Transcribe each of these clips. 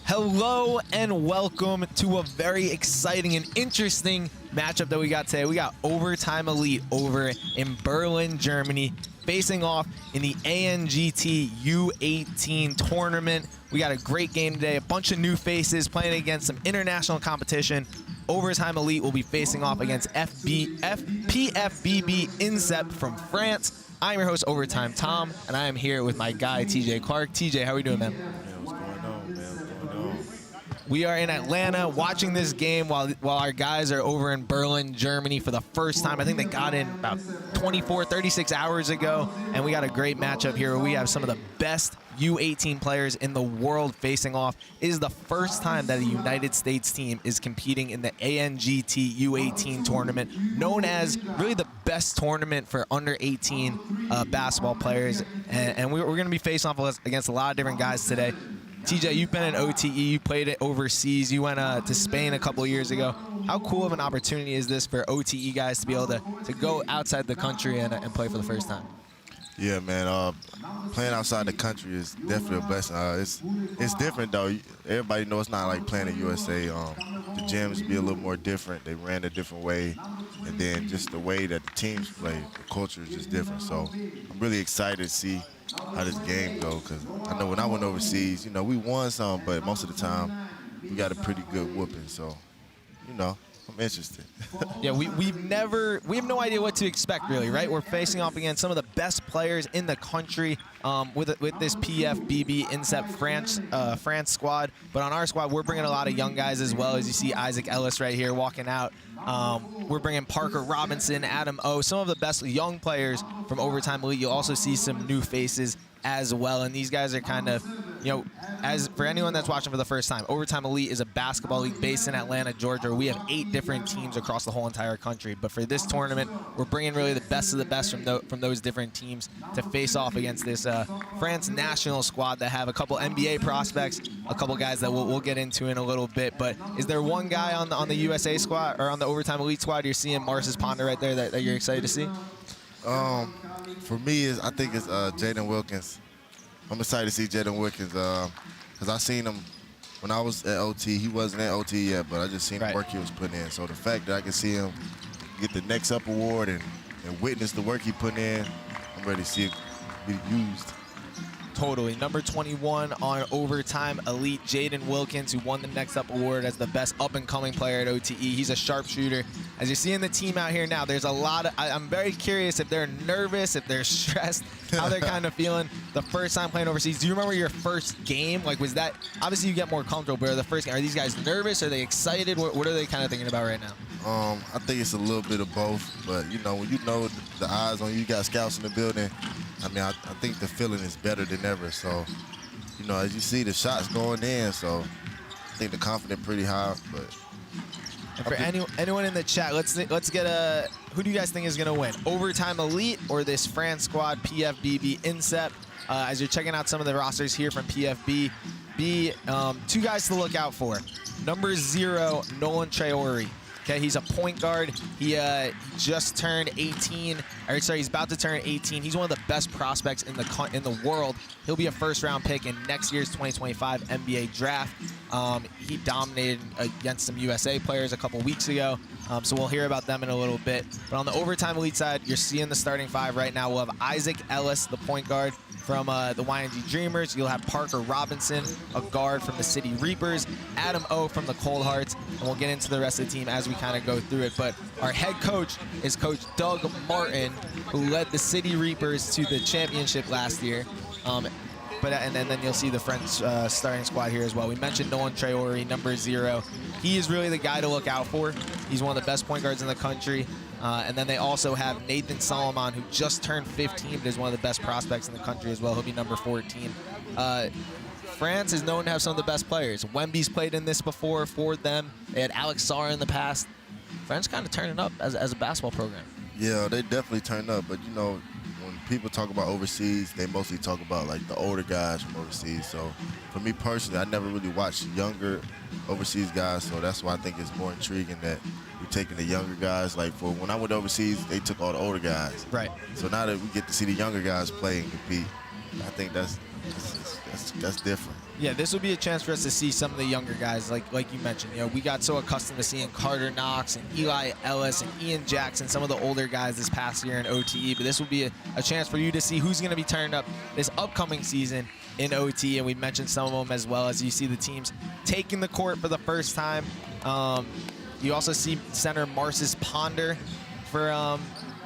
Hello and welcome to a very exciting and interesting matchup that we got today. We got Overtime Elite over in Berlin, Germany, facing off in the ANGT U18 tournament. We got a great game today, a bunch of new faces playing against some international competition. Overtime Elite will be facing off against PFBB INSEP from France. I'm your host, Overtime Tom, and I am here with my guy, TJ Clark. TJ, how are we doing, man? We are in Atlanta watching this game while our guys are over in Berlin, Germany for the first time. I think they got in about 24, 36 hours ago, and we got a great matchup here where we have some of the best U18 players in the world facing off. It is the first time that a United States team is competing in the ANGT U18 tournament, known as really the best tournament for under 18 basketball players. And we're going to be facing off against a lot of different guys today. TJ, you've been in OTE, you played it overseas, you went to Spain a couple of years ago. How cool of an opportunity is this for OTE guys to be able to go outside the country and play for the first time? Yeah, man, playing outside the country is definitely a blessing. It's different, though. Everybody knows it's not like playing in USA. The gyms be a little more different. They ran a different way. And then just the way that the teams play, the culture is just different. So I'm really excited to see how this game goes, because I know when I went overseas, you know, we won some, but most of the time we got a pretty good whooping. So, you know, I'm interested. Yeah, we have no idea what to expect, really, right? We're facing off against some of the best players in the country with this PFBB INSEP France squad. But on our squad, we're bringing a lot of young guys as well. As you see Isaac Ellis right here walking out. We're bringing Parker Robinson, Adam O, some of the best young players from Overtime Elite. You'll also see some new faces as well, and these guys are kind of, you know, as for anyone that's watching for the first time, Overtime Elite is a basketball league based in Atlanta, Georgia. We have 8 different teams across the whole entire country, but for this tournament, we're bringing really the best of the best from those different teams to face off against this France national squad that have a couple NBA prospects, a couple guys that we'll get into in a little bit. But is there one guy on the USA squad or on the Overtime Elite squad you're seeing, Marcus Ponder right there, that you're excited to see? For me, I think it's Jaden Wilkins. I'm excited to see Jaden Wilkins because I seen him when I was at OT. He wasn't at OT yet, but I just seen the work he was putting in. So the fact that I can see him get the Next Up award and witness the work he put in, I'm ready to see it be used. Totally. Number 21 on Overtime Elite, Jaden Wilkins, who won the Next Up award as the best up-and-coming player at OTE. He's a sharpshooter. As you're seeing the team out here now, there's a lot of, I'm very curious if they're nervous, if they're stressed, how they're kind of feeling the first time playing overseas. Do you remember your first game? Like, was that, obviously you get more comfortable, but the first game, are these guys nervous? Are they excited? What are they kind of thinking about right now? I think it's a little bit of both, but you know, when you know the eyes on you, got scouts in the building, I mean, I think the feeling is better than ever. So, you know, as you see the shots going in, so I think the confidence pretty high. But and for anyone in the chat, let's get who do you guys think is going to win? Overtime Elite or this France squad, PFBB INSEP? As you're checking out some of the rosters here from PFBB, 2 guys to look out for. Number 0, Nolan Traore. Okay, he's a point guard. He just turned 18. Or sorry, he's about to turn 18. He's one of the best prospects in the world. He'll be a first-round pick in next year's 2025 NBA draft. He dominated against some USA players a couple weeks ago, so we'll hear about them in a little bit. But on the Overtime Elite side, you're seeing the starting 5 right now. We'll have Isaac Ellis, the point guard from the YNG Dreamerz. You'll have Parker Robinson, a guard from the City Reapers, Adam O from the Cold Hearts, and we'll get into the rest of the team as we kind of go through it. But our head coach is Coach Doug Martin, who led the City Reapers to the championship last year. And then you'll see the French starting squad here as well. We mentioned Nolan Traore, number 0. He is really the guy to look out for. He's one of the best point guards in the country. And then they also have Nathan Solomon, who just turned 15, but is one of the best prospects in the country as well. He'll be number 14. France is known to have some of the best players. Wemby's played in this before for them. They had Alex Sarr in the past. France kind of turning up as a basketball program. Yeah, they definitely turned up. But, you know, when people talk about overseas, they mostly talk about, like, the older guys from overseas. So, for me personally, I never really watched younger overseas guys. So that's why I think it's more intriguing that we're taking the younger guys. Like, for when I went overseas, they took all the older guys. Right. So now that we get to see the younger guys play and compete, I think that's different. Yeah, this would be a chance for us to see some of the younger guys, like you mentioned. You know, we got so accustomed to seeing Carter Knox and Eli Ellis and Ian Jackson, some of the older guys this past year in OTE, but this will be a chance for you to see who's going to be turning up this upcoming season in OTE, and we mentioned some of them as well, as you see the teams taking the court for the first time. You also see center Marcus Ponder for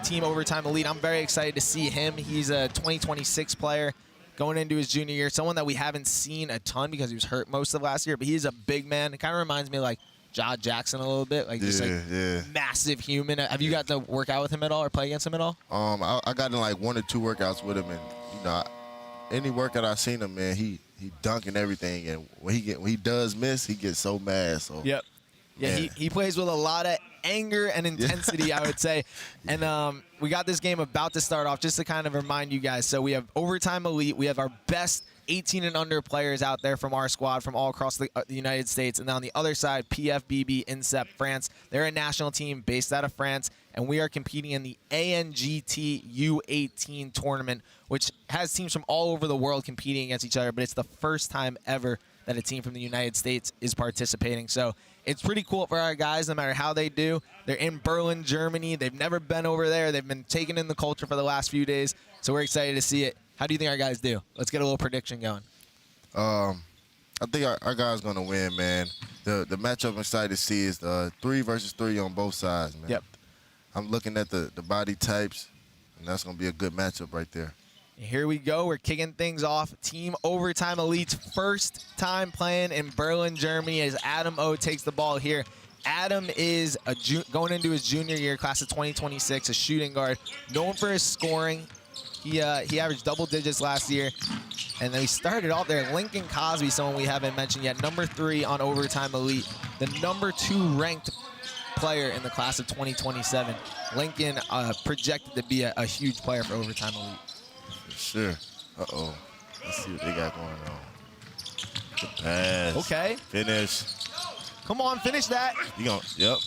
Team Overtime Elite. I'm very excited to see him. He's a 2026 player going into his junior year, someone that we haven't seen a ton because he was hurt most of last year, but he's a big man. It kind of reminds me of like Ja Jackson a little bit, like just like massive human. Have you got to work out with him at all or play against him at all? I got in like 1 or 2 workouts with him, and you know, any workout I've seen him, man, he dunking everything, and when he does miss, he gets so mad. So yep. Yeah, he plays with a lot of anger and intensity, I would say. And we got this game about to start off, just to kind of remind you guys. So we have Overtime Elite. We have our best 18 and under players out there from our squad from all across the United States. And then on the other side, PFBB INSEP France. They're a national team based out of France, and we are competing in the ANGT U18 tournament, which has teams from all over the world competing against each other, but it's the first time ever that a team from the United States is participating. So it's pretty cool for our guys, no matter how they do. They're in Berlin, Germany. They've never been over there. They've been taking in the culture for the last few days. So we're excited to see it. How do you think our guys do? Let's get a little prediction going. I think our guys going to win, man. The matchup I'm excited to see is the 3 versus 3 on both sides, man. Yep. I'm looking at the body types, and that's going to be a good matchup right there. Here we go. We're kicking things off. Team Overtime Elite's first time playing in Berlin, Germany, as Adam O takes the ball here. Adam is going into his junior year, class of 2026, a shooting guard, known for his scoring. He averaged double digits last year. And then he started off there. Lincoln Cosby, someone we haven't mentioned yet, number 3 on Overtime Elite, the number 2 ranked player in the class of 2027. Lincoln projected to be a huge player for Overtime Elite. Sure. Uh-oh. Let's see what they got going on. Good pass. Okay. Finish. Come on, finish that. You going? Yep.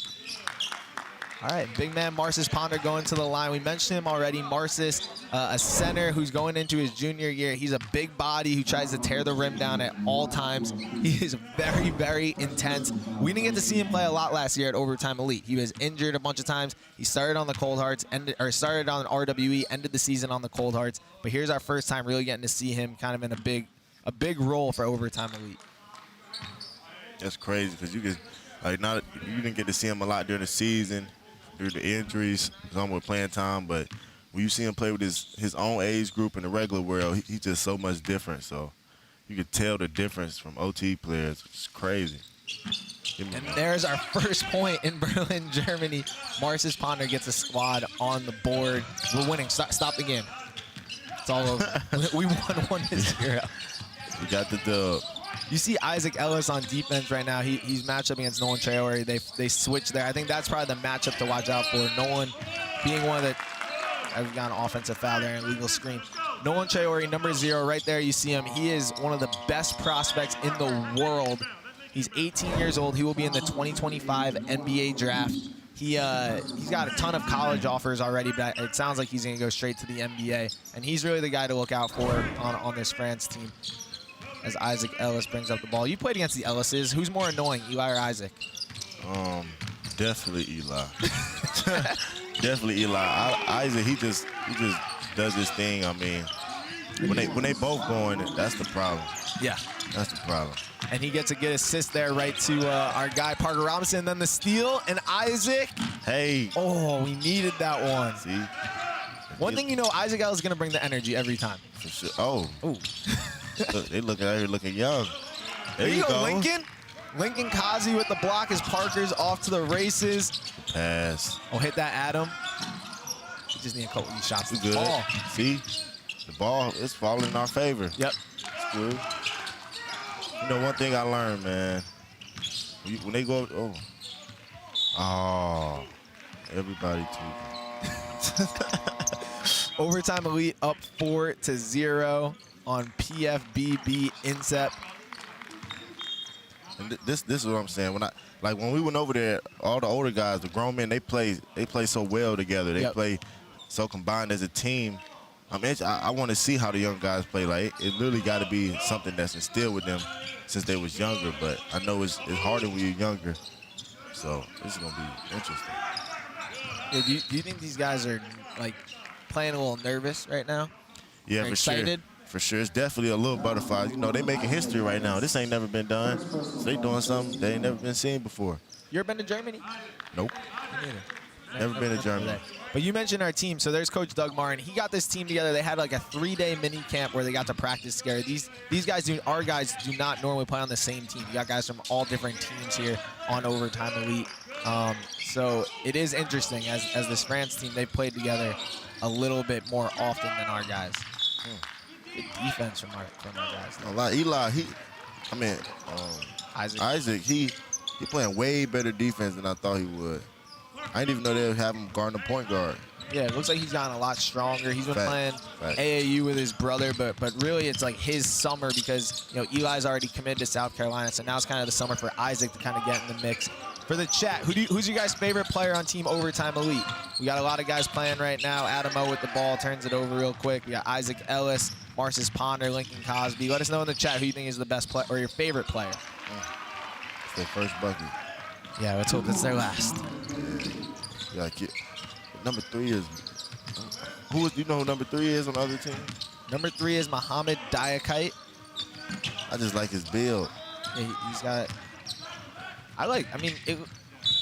All right, big man Marcus Ponder going to the line. We mentioned him already. Marcus, a center who's going into his junior year. He's a big body who tries to tear the rim down at all times. He is very, very intense. We didn't get to see him play a lot last year at Overtime Elite. He was injured a bunch of times. He started on the Cold Hearts, started on RWE, ended the season on the Cold Hearts. But here's our first time really getting to see him kind of in a big role for Overtime Elite. That's crazy because you didn't get to see him a lot during the season, due to injuries, some with playing time, but when you see him play with his own age group in the regular world, he's just so much different. So you could tell the difference from OT players, which is crazy. And there's our first point in Berlin, Germany. Marcus Ponder gets a squad on the board. We're winning. Stop the game. It's all over. We won 1-0. We got the dub. You see Isaac Ellis on defense right now. He's matched up against Nolan Traore. They switched there. I think that's probably the matchup to watch out for. Nolan being one of the I've got an offensive foul there and illegal screen. Nolan Traore, number 0, right there. You see him. He is one of the best prospects in the world. He's 18 years old. He will be in the 2025 NBA draft. He's got a ton of college offers already, but it sounds like he's going to go straight to the NBA. And he's really the guy to look out for on this France team. As Isaac Ellis brings up the ball. You played against the Ellises. Who's more annoying, Eli or Isaac? Definitely Eli. Definitely Eli. Isaac, he just does his thing. I mean, when they both going, that's the problem. Yeah, that's the problem. And he gets a good assist there, right to our guy Parker Robinson. Then the steal, and Isaac. Hey. Oh, we needed that one. See. One thing you know, Isaac Ellis is going to bring the energy every time. For sure. Oh. Ooh. Look, they looking out here looking young. There you go, Lincoln. Lincoln Cosby with the block as Parker's off to the races. Pass. Oh, hit that, Adam. We just need a couple of these shots. Good. Ball. See, the ball is falling in our favor. Yep. It's good. You know, one thing I learned, man, when they go, everybody tweaking. Overtime Elite up 4-0 on PFBB INSEP. And this is what I'm saying. When we went over there, all the older guys, the grown men, they play so well together. They play so combined as a team. I want to see how the young guys play. Like it literally got to be something that's instilled with them since they was younger. But I know it's harder when you're younger. So this is gonna be interesting. Yeah, do you think these guys are like playing a little nervous right now? Yeah, for excited? sure. For sure, it's definitely a little butterfly. You know, they making history right now. This ain't never been done. So they doing something they ain't never been seen before. You ever been to Germany? Nope. Me neither. Never been to Germany. But you mentioned our team. So there's Coach Doug Martin. He got this team together. They had like a 3-day mini camp where they got to practice together. These guys, our guys do not normally play on the same team. You got guys from all different teams here on Overtime Elite. So it is interesting as this France team, they played together a little bit more often than our guys. Good defense from our guys. A lot. Eli, Isaac, he playing way better defense than I thought he would. I didn't even know they would have him guarding the point guard. Yeah, it looks like he's gotten a lot stronger. He's been playing AAU with his brother, but really it's like his summer because Eli's already committed to South Carolina, so now it's kind of the summer for Isaac to kind of get in the mix. For the chat, who's your guys' favorite player on Team Overtime Elite? We got a lot of guys playing right now. Adam O with the ball, turns it over real quick. We got Isaac Ellis, Marcus Ponder, Lincoln Cosby. Let us know in the chat who you think is the best player or your favorite player. It's their first bucket. Yeah, let's hope it's their last. Yeah, number 3 is do you know who number 3 is on the other team? Number 3 is Muhammad Diakite. I just like his build. Yeah, he's got.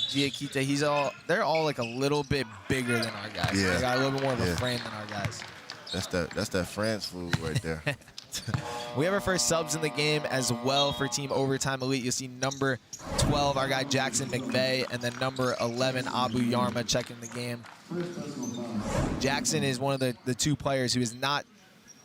Diakite. They're all like a little bit bigger than our guys. Yeah. They got a little bit more of a frame than our guys. That's that France food right there. We have our first subs in the game as well for Team Overtime Elite. You'll see number 12, our guy Jackson McVeigh, and then number 11, Abu Yarma checking the game. Jackson is one of the 2 players who is not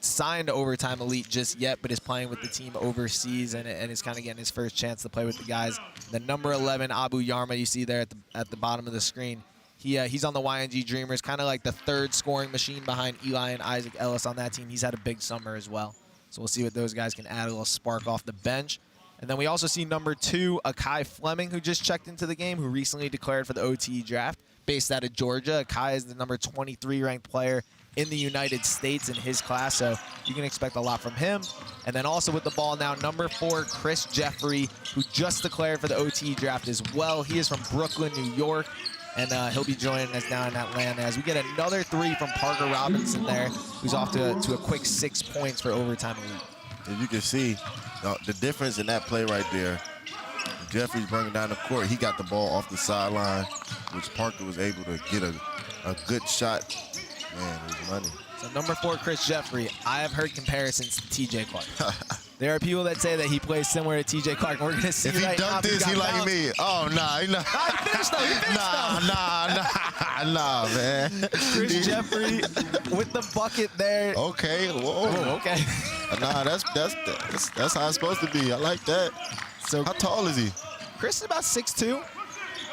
signed to Overtime Elite just yet, but is playing with the team overseas and is kind of getting his first chance to play with the guys. The number 11, Abu Yarma, you see there at the bottom of the screen. He's on the YNG Dreamerz, kind of like the 3rd scoring machine behind Eli and Isaac Ellis on that team. He's had a big summer as well. So we'll see what those guys can add a little spark off the bench. And then we also see number 2, Akai Fleming, who just checked into the game, who recently declared for the OTE draft, based out of Georgia. Akai is the number 23 ranked player in the United States in his class, so you can expect a lot from him. And then also with the ball now, number 4, Chris Jeffrey, who just declared for the OTE draft as well. He is from Brooklyn, New York, and he'll be joining us down in Atlanta as we get another 3 from Parker Robinson there, who's off to a quick 6 points for Overtime Elite. As you can see, the difference in that play right there, Jeffrey's bringing down the court. He got the ball off the sideline, which Parker was able to get a good shot. Man, it was money. So number 4, Chris Jeffrey. I have heard comparisons to TJ Clark. There are people that say that he plays similar to TJ Clark. We're gonna see. If he dunked this, he like me. Oh nah, He finished though. nah, man. Chris Jeffrey with the bucket there. Okay, whoa. Oh, okay. Nah, that's how it's supposed to be. I like that. So how tall is he? Chris is about 6'2".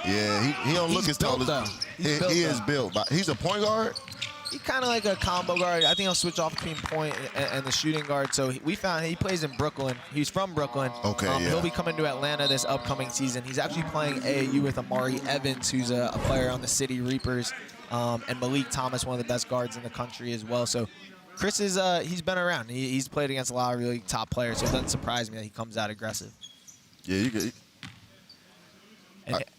Yeah, he don't look as tall as he is built. But he's a point guard. He's kind of like a combo guard. I think he'll switch off between point and the shooting guard. So we found he plays in Brooklyn. He's from Brooklyn. Okay, yeah. He'll be coming to Atlanta this upcoming season. He's actually playing AAU with Amari Evans, who's a player on the City Reapers, and Malik Thomas, one of the best guards in the country as well. So Chris is he's been around. He's played against a lot of really top players, so it doesn't surprise me that he comes out aggressive. Yeah, you could.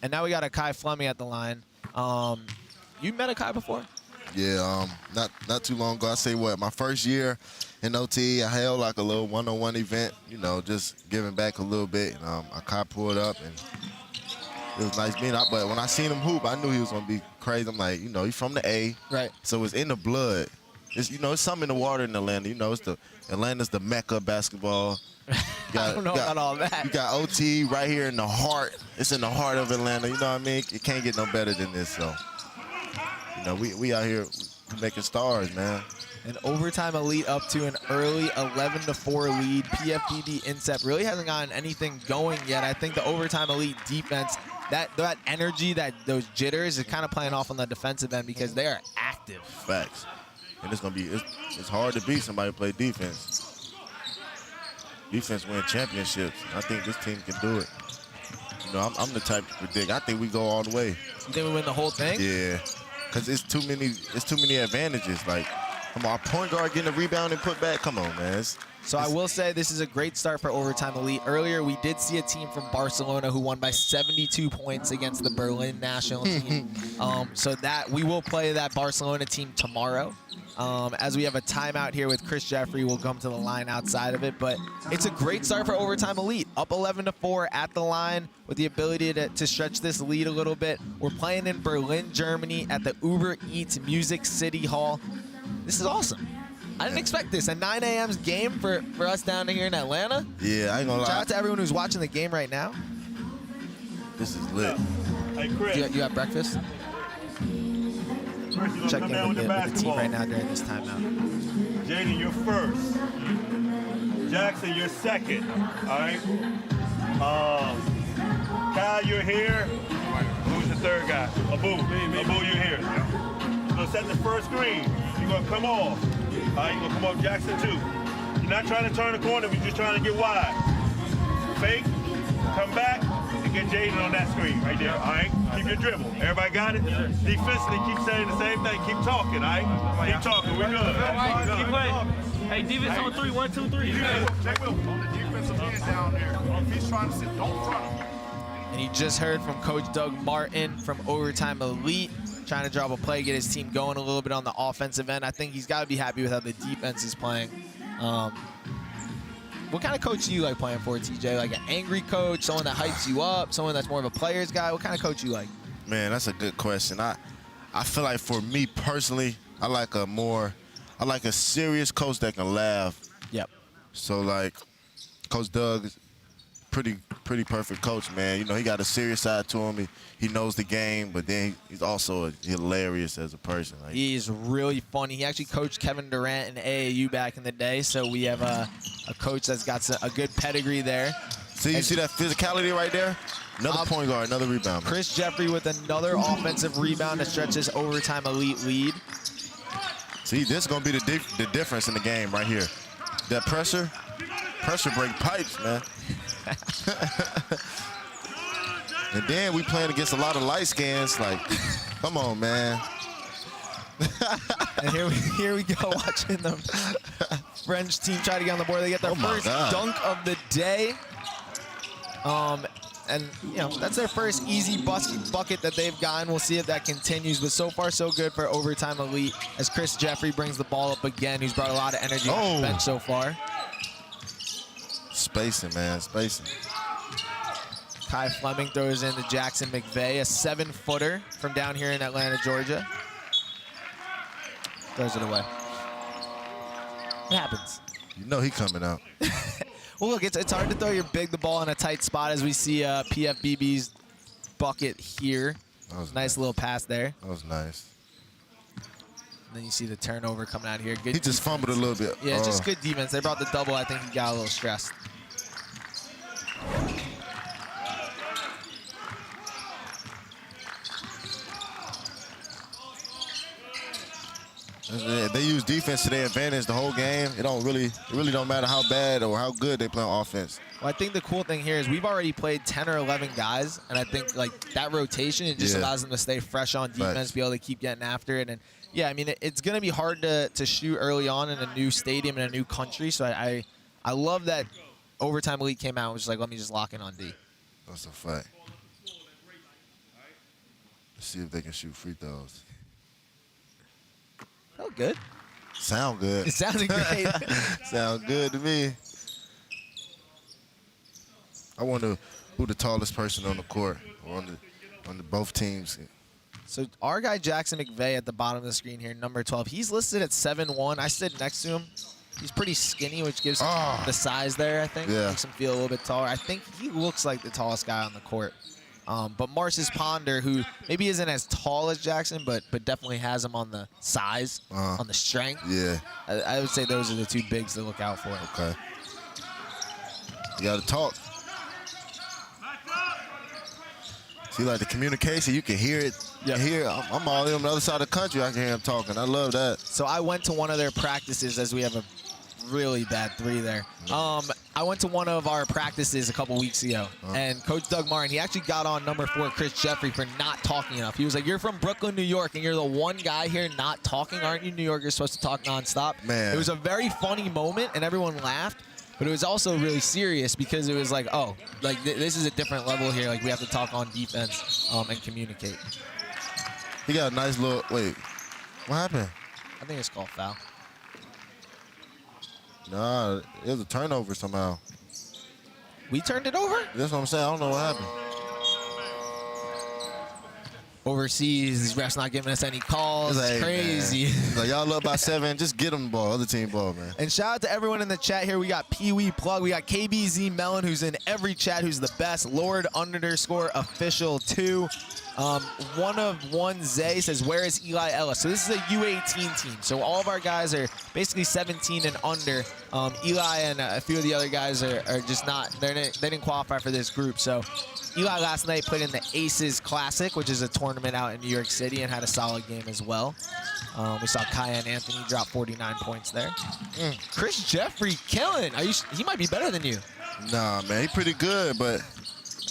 And now we got Akai Fleming at the line. You met Akai before? Yeah, not too long ago. I say what, my first year in OT, I held like a little one-on-one event, just giving back a little bit. I pulled up, and it was nice being out. But when I seen him hoop, I knew he was gonna be crazy. I'm like, he's from the A, right? So it's in the blood. It's it's something in the water in Atlanta. Atlanta's the mecca of basketball. I don't know about all that. You got OT right here in the heart. It's in the heart of Atlanta. You know what I mean? It can't get no better than this. So. We out here making stars, man. And Overtime Elite up to an early 11-4 lead. PFBB INSEP really hasn't gotten anything going yet. I think the Overtime Elite defense, that energy, those jitters, is kind of playing off on the defensive end because they are active. Facts. And it's hard to beat somebody who play defense. Defense win championships. I think this team can do it. I'm the type to predict. I think we go all the way. You think we win the whole thing? Yeah. Because it's too many advantages. Like, Come on, our point guard getting a rebound and put back. Come on, man. So I will say this is a great start for Overtime Elite. Earlier, we did see a team from Barcelona who won by 72 points against the Berlin national team. So that we will play that Barcelona team tomorrow. As we have a timeout here with Chris Jeffrey, we'll come to the line outside of it. But it's a great start for Overtime Elite. Up 11-4 at the line with the ability to stretch this lead a little bit. We're playing in Berlin, Germany at the Uber Eats Music City Hall. This is awesome. I didn't expect this. A 9 a.m. game for us down here in Atlanta. Yeah, I ain't gonna lie. Shout out to everyone who's watching the game right now. This is lit. Hey, Chris. You have breakfast? Chris, you Checking come down with with the team right now during this timeout. Jaden, you're first. Jackson, you're second. All right. Kyle, you're here. Who's the third guy? Abu. Abu, you're here. So set the first screen. You're gonna come off. All right, you're gonna come off Jackson too. You're not trying to turn the corner, you're just trying to get wide. Fake, come back, and get Jaden on that screen right there. All right, keep your dribble. Everybody got it? Defensively, keep saying the same thing. Keep talking, all right? Keep talking, we're good. Keep playing. Hey, defense on 3, 1, 2, 3. Check Will on the defensive end down there. If he's trying to sit, don't front him. And you just heard from Coach Doug Martin from Overtime Elite, trying to drop a play, get his team going a little bit on the offensive end. I think he's got to be happy with how the defense is playing. What kind of coach do you like playing for, TJ? Like an angry coach, someone that hypes you up, someone that's more of a player's guy? What kind of coach you like? Man, that's a good question. I feel like for me personally, I like a serious coach that can laugh. Yep. So like Coach Doug is pretty perfect coach, man. You know, he got a serious side to him. He knows the game, but then he's also hilarious as a person. Like, He's really funny. He actually coached Kevin Durant in AAU back in the day, so we have a coach that's got a good pedigree there. see, you see that physicality right there? Another point guard, another rebound. Man. Chris Jeffrey with another offensive rebound to stretch this Overtime Elite lead. See, this is going to be the difference in the game right here. That pressure break pipes, man. And then we playing against a lot of light skins. Like, come on, man. And here we go watching the French team try to get on the board. They get their first dunk of the day. And, you know, that's their first easy bucket that they've gotten. We'll see if that continues. But so far, so good for Overtime Elite as Chris Jeffrey brings the ball up again, who's brought a lot of energy on the bench so far. Spacing, man, spacing. Kai Fleming throws in to Jackson McVeigh, a 7-footer from down here in Atlanta, Georgia. Throws it away. It happens. You know he coming out. Well, look, it's hard to throw the ball in a tight spot as we see PFBB's bucket here. Nice little pass there. That was nice. And then you see the turnover coming out here. Good He just fumbled a little bit. Yeah, just good defense. They brought the double. I think he got a little stressed. They use defense to their advantage the whole game. It really don't matter how bad or how good they play on offense. Well, I think the cool thing here is we've already played 10 or 11 guys, and I think like that rotation, it just allows them to stay fresh on defense, be able to keep getting after it. And yeah, I mean, it's going to be hard to shoot early on in a new stadium in a new country. So I love that Overtime Elite came out and was just like, let me just lock in on D. That's a fact. Let's see if they can shoot free throws. Oh, good. Sound good. It sounded great. Sound good to me. I wonder who the tallest person on the court or on the both teams. So our guy Jackson McVeigh at the bottom of the screen here, number 12, he's listed at 7'1". I stood next to him. He's pretty skinny, which gives him the size there, I think. Yeah. Makes him feel a little bit taller. I think he looks like the tallest guy on the court. But Marcus Ponder, who maybe isn't as tall as Jackson, but definitely has him on the size, on the strength. Yeah. I would say those are the two bigs to look out for. Okay. You got to talk. See, like the communication, you can hear it. Yeah. I'm all in on the other side of the country. I can hear him talking. I love that. So I went to one of their practices as we have a really bad three there. I went to one of our practices a couple weeks ago, and Coach Doug Martin, he actually got on number 4, Chris Jeffrey, for not talking enough. He was like, "You're from Brooklyn, New York, and you're the one guy here not talking. Aren't you New Yorkers supposed to talk nonstop?" Man. It was a very funny moment, and everyone laughed, but it was also really serious because it was like, oh, like this is a different level here. Like we have to talk on defense and communicate. He got a nice little, wait, what happened? I think it's called foul. Nah, it was a turnover somehow. We turned it over? That's what I'm saying. I don't know what happened. Overseas, these refs not giving us any calls. It's like, crazy. It's like, y'all up by 7. Just get them the ball. Other team ball, man. And shout out to everyone in the chat here. We got Pee Wee Plug. We got KBZ Mellon, who's in every chat, who's the best. Lord_official2. One of one Zay says, where is Eli Ellis? So this is a U18 team. So all of our guys are basically 17 and under. Eli and a few of the other guys are just not, they didn't qualify for this group. So Eli last night played in the Aces Classic, which is a tournament out in New York City, and had a solid game as well. We saw Kyan Anthony drop 49 points there. Chris Jeffrey killing. He might be better than you. Nah, man, he pretty good, but I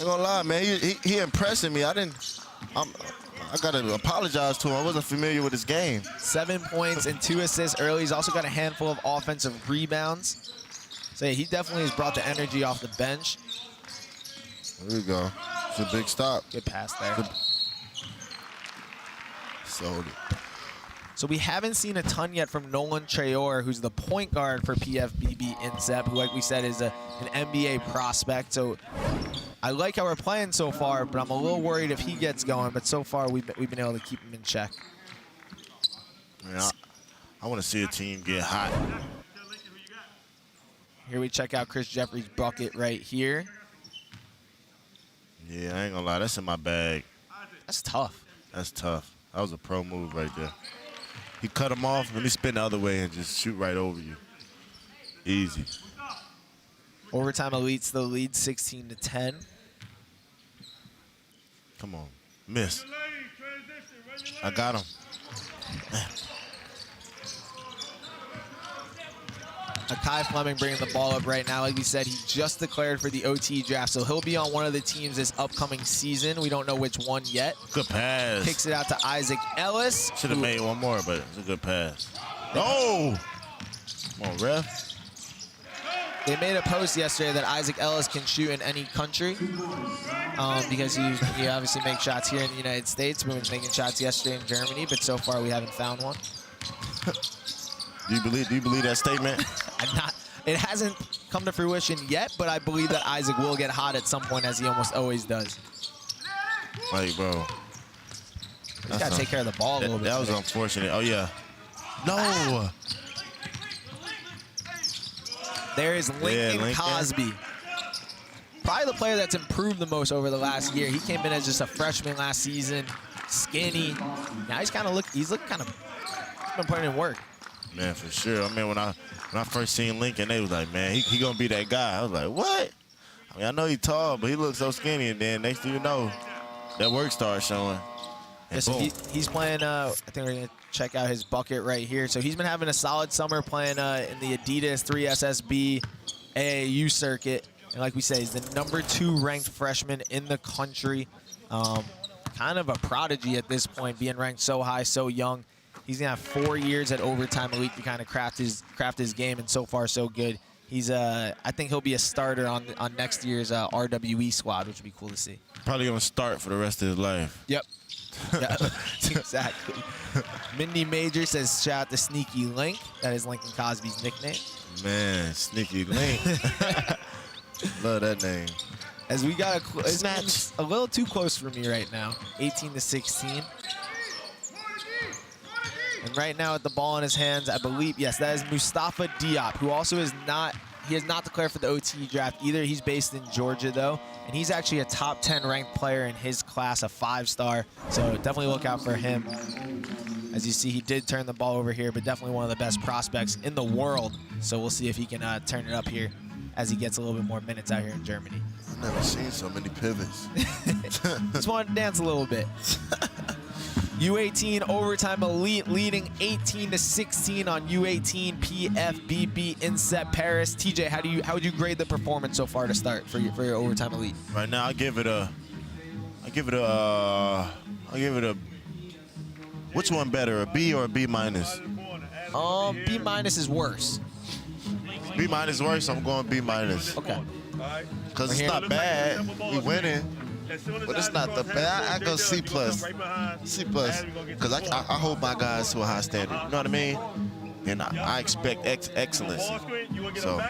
ain't gonna lie, man, he impressing me. I gotta apologize to him. I wasn't familiar with his game. 7 points and 2 assists early. He's also got a handful of offensive rebounds. So yeah, he definitely has brought the energy off the bench. There we go. It's a big stop. Good pass there. Sold it. So we haven't seen a ton yet from Nolan Traore, who's the point guard for PFBB INSEP, who, like we said, is an NBA prospect. So I like how we're playing so far, but I'm a little worried if he gets going. But so far, we've been able to keep him in check. Man, I want to see a team get hot. Here we check out Chris Jeffrey's bucket right here. Yeah, I ain't gonna lie, that's in my bag. That's tough. That's tough. That was a pro move right there. He cut him off. Let me spin the other way and just shoot right over you. Easy. Overtime Elites, though, lead 16-10. Come on. Miss. I got him. Akai Fleming bringing the ball up right now. Like we said, he just declared for the OTE draft, so he'll be on one of the teams this upcoming season. We don't know which one yet. Good pass. Kicks it out to Isaac Ellis. Should have made one more, but it's a good pass. Oh! Come on, ref. They made a post yesterday that Isaac Ellis can shoot in any country because he obviously makes shots here in the United States. We were making shots yesterday in Germany, but so far we haven't found one. Do you believe that statement? It hasn't come to fruition yet, but I believe that Isaac will get hot at some point, as he almost always does. Like, bro. He's got to take care of the ball a little bit. That was unfortunate. Oh, yeah. No. There is Lincoln Cosby. Probably the player that's improved the most over the last year. He came in as just a freshman last season, skinny. Now he's looking kind of been putting in work. Man, for sure. I mean, when I first seen Lincoln, they was like, man, he gonna be that guy. I was like, what? I mean, I know he's tall, but he looks so skinny, and then next thing you know, that work starts showing. Yeah, so he's playing, I think we're gonna check out his bucket right here. So he's been having a solid summer playing in the Adidas 3SSB AAU circuit. And like we say, he's the #2 ranked freshman in the country. Kind of a prodigy at this point, being ranked so high, so young. He's gonna have 4 years at Overtime Elite to kind of craft his game, and so far so good. He's I think he'll be a starter on next year's RWE squad, which would be cool to see. Probably gonna start for the rest of his life. Yep. Yeah, exactly. Mindy Major says, shout out to Sneaky Link. That is Lincoln Cosby's nickname. Man, Sneaky Link. Love that name. As we got it's a little too close for me right now. 18-16. And right now with the ball in his hands, I believe, yes, that is Mustafa Diop, who also has not declared for the OTE draft either. He's based in Georgia, though, and he's actually a top 10 ranked player in his class, a 5-star. So definitely look out for him. As you see, he did turn the ball over here, but definitely one of the best prospects in the world. So we'll see if he can turn it up here as he gets a little bit more minutes out here in Germany. I've never seen so many pivots. Just wanted to dance a little bit. U18 overtime elite leading 18-16 on U18 PFBB INSEP Paris. TJ, how would you grade the performance so far to start for your overtime elite? Right now, I give it a. Which one better, a B or a B minus? B minus is worse. B minus worse. I'm going B minus. Okay. Cause it's not bad. We winning. But it's not the bad. I go C plus. C plus. Because I hold my guys to a high standard. You know what I mean? And I expect excellence. So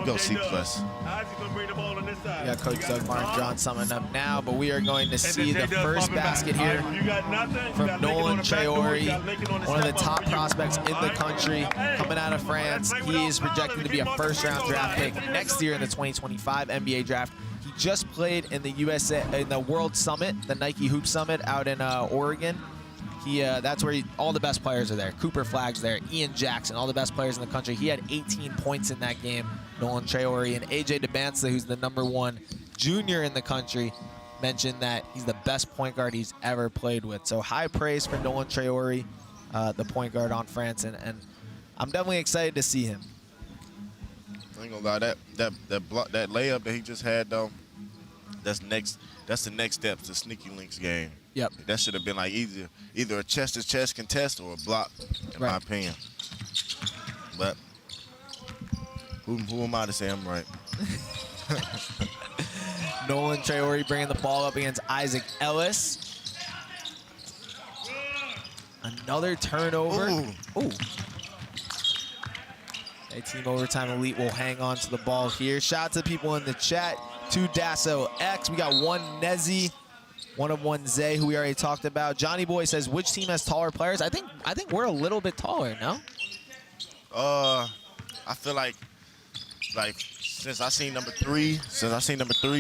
go C plus. We got Coach Doug Martin drawing something up now, but we are going to see the first basket here from Nolan Traore, one of the top prospects in the country, coming out of France. He is projected to be a first-round draft pick next year in the 2025 NBA draft. He just played in the World Summit, the Nike Hoop Summit out in Oregon. That's where all the best players are there. Cooper Flagg's there, Ian Jackson, all the best players in the country. He had 18 points in that game, Nolan Traore. And AJ DeBanza, who's the #1 junior in the country, mentioned that he's the best point guard he's ever played with. So high praise for Nolan Traore, the point guard on France, and I'm definitely excited to see him. I ain't gonna lie, that layup that he just had though, that's the next step to Sneaky Link's game. Yep. That should have been like either a chest-to-chest contest or a block, in my opinion. But who am I to say I'm right? Nolan Traore bringing the ball up against Isaac Ellis. Another turnover. Ooh. A team overtime elite will hang on to the ball here. Shout out to people in the chat. 2 Dasso X. We got 1 Nezi. 1 of 1 Zay, who we already talked about. Johnny Boy says, which team has taller players? I think we're a little bit taller, no? I feel like since I seen number 3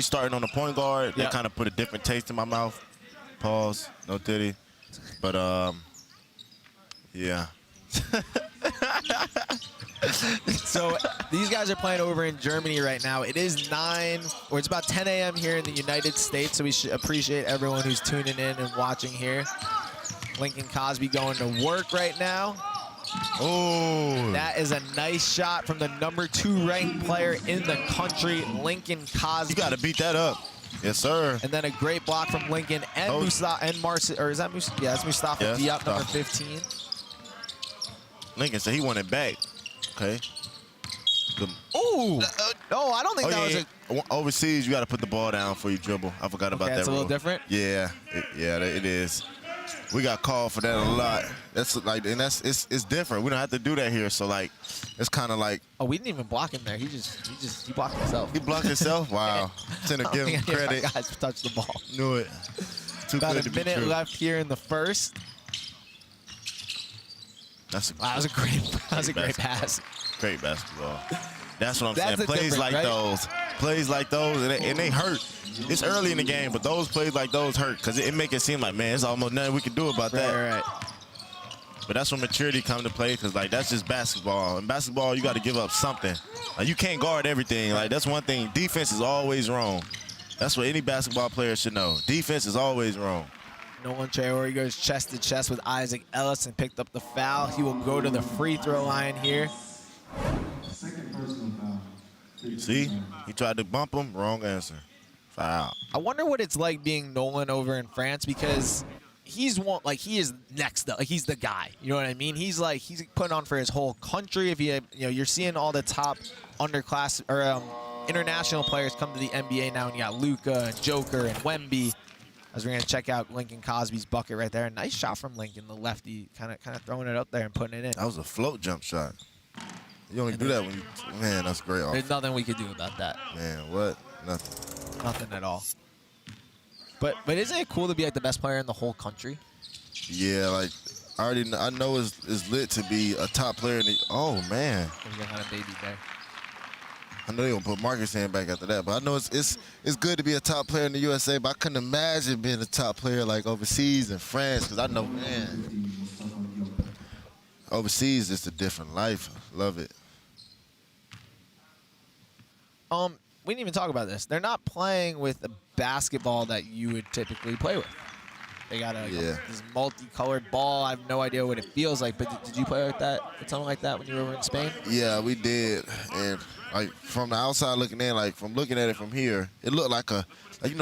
starting on the point guard, they kind of put a different taste in my mouth. Pause, no titty. But yeah. So these guys are playing over in Germany right now. It is 9, or it's about 10 a.m. here in the United States, so we should appreciate everyone who's tuning in and watching here. Lincoln Cosby going to work right now. Oh, that is a nice shot from the #2 ranked player in the country, Lincoln Cosby. You got to beat that up. Yes, sir. And then a great block from Lincoln and Mustafa and Marcy, or is that Mustafa? Yeah, that's Mustafa Diop, number 15. Lincoln said he wanted back. Okay. Good. Ooh. No, I don't think that was a... Overseas, you got to put the ball down before you dribble. I forgot about that that's a rule. little different? Yeah. It is. We got called for that a lot. That's like, and it's different. We don't have to do that here. So like, it's kind of like. Oh, we didn't even block him there. He blocked himself. He blocked himself. Wow. Tend to give him credit. Guys touched the ball. Knew it. About a minute left here in the first. That was a great pass. Great basketball. That's what I'm saying. Plays like those, and they hurt. It's early in the game, but those plays like those hurt because it make it seem like, man, it's almost nothing we can do about that. Right. But that's when maturity come to play because, like, that's just basketball. In basketball, you got to give up something. Like, you can't guard everything. Like, that's one thing. Defense is always wrong. That's what any basketball player should know. Defense is always wrong. Nolan Traore goes chest to chest with Isaac Ellis and picked up the foul. He will go to the free throw line here. See, he tried to bump him. Wrong answer. Foul. I wonder what it's like being Nolan over in France because he is next up. Like, he's the guy. You know what I mean? He's putting on for his whole country. If you're seeing all the top underclass or international players come to the NBA now, and you got Luka and Joker and Wemby. As we're gonna check out Lincoln Cosby's bucket right there. Nice shot from Lincoln, the lefty, kind of throwing it up there and putting it in. That was a float jump shot. You only do that when you, man, that's great. There's nothing we could do about that. Man, what? Nothing. Nothing at all. But isn't it cool to be like the best player in the whole country? Yeah, like I know it's lit to be a top player in the. Oh man. We're gonna have a baby there. I know they're gonna put Marcus in back after that, but I know it's good to be a top player in the USA, but I couldn't imagine being a top player like overseas in France, because I know, man, overseas is a different life. Love it. We didn't even talk about this. They're not playing with the basketball that you would typically play with. They got Yeah. this multicolored ball. I have no idea what it feels like, but did you play with something like that when you were over in Spain? Yeah, we did. And like from the outside looking in, like from looking at it from here, it looked like an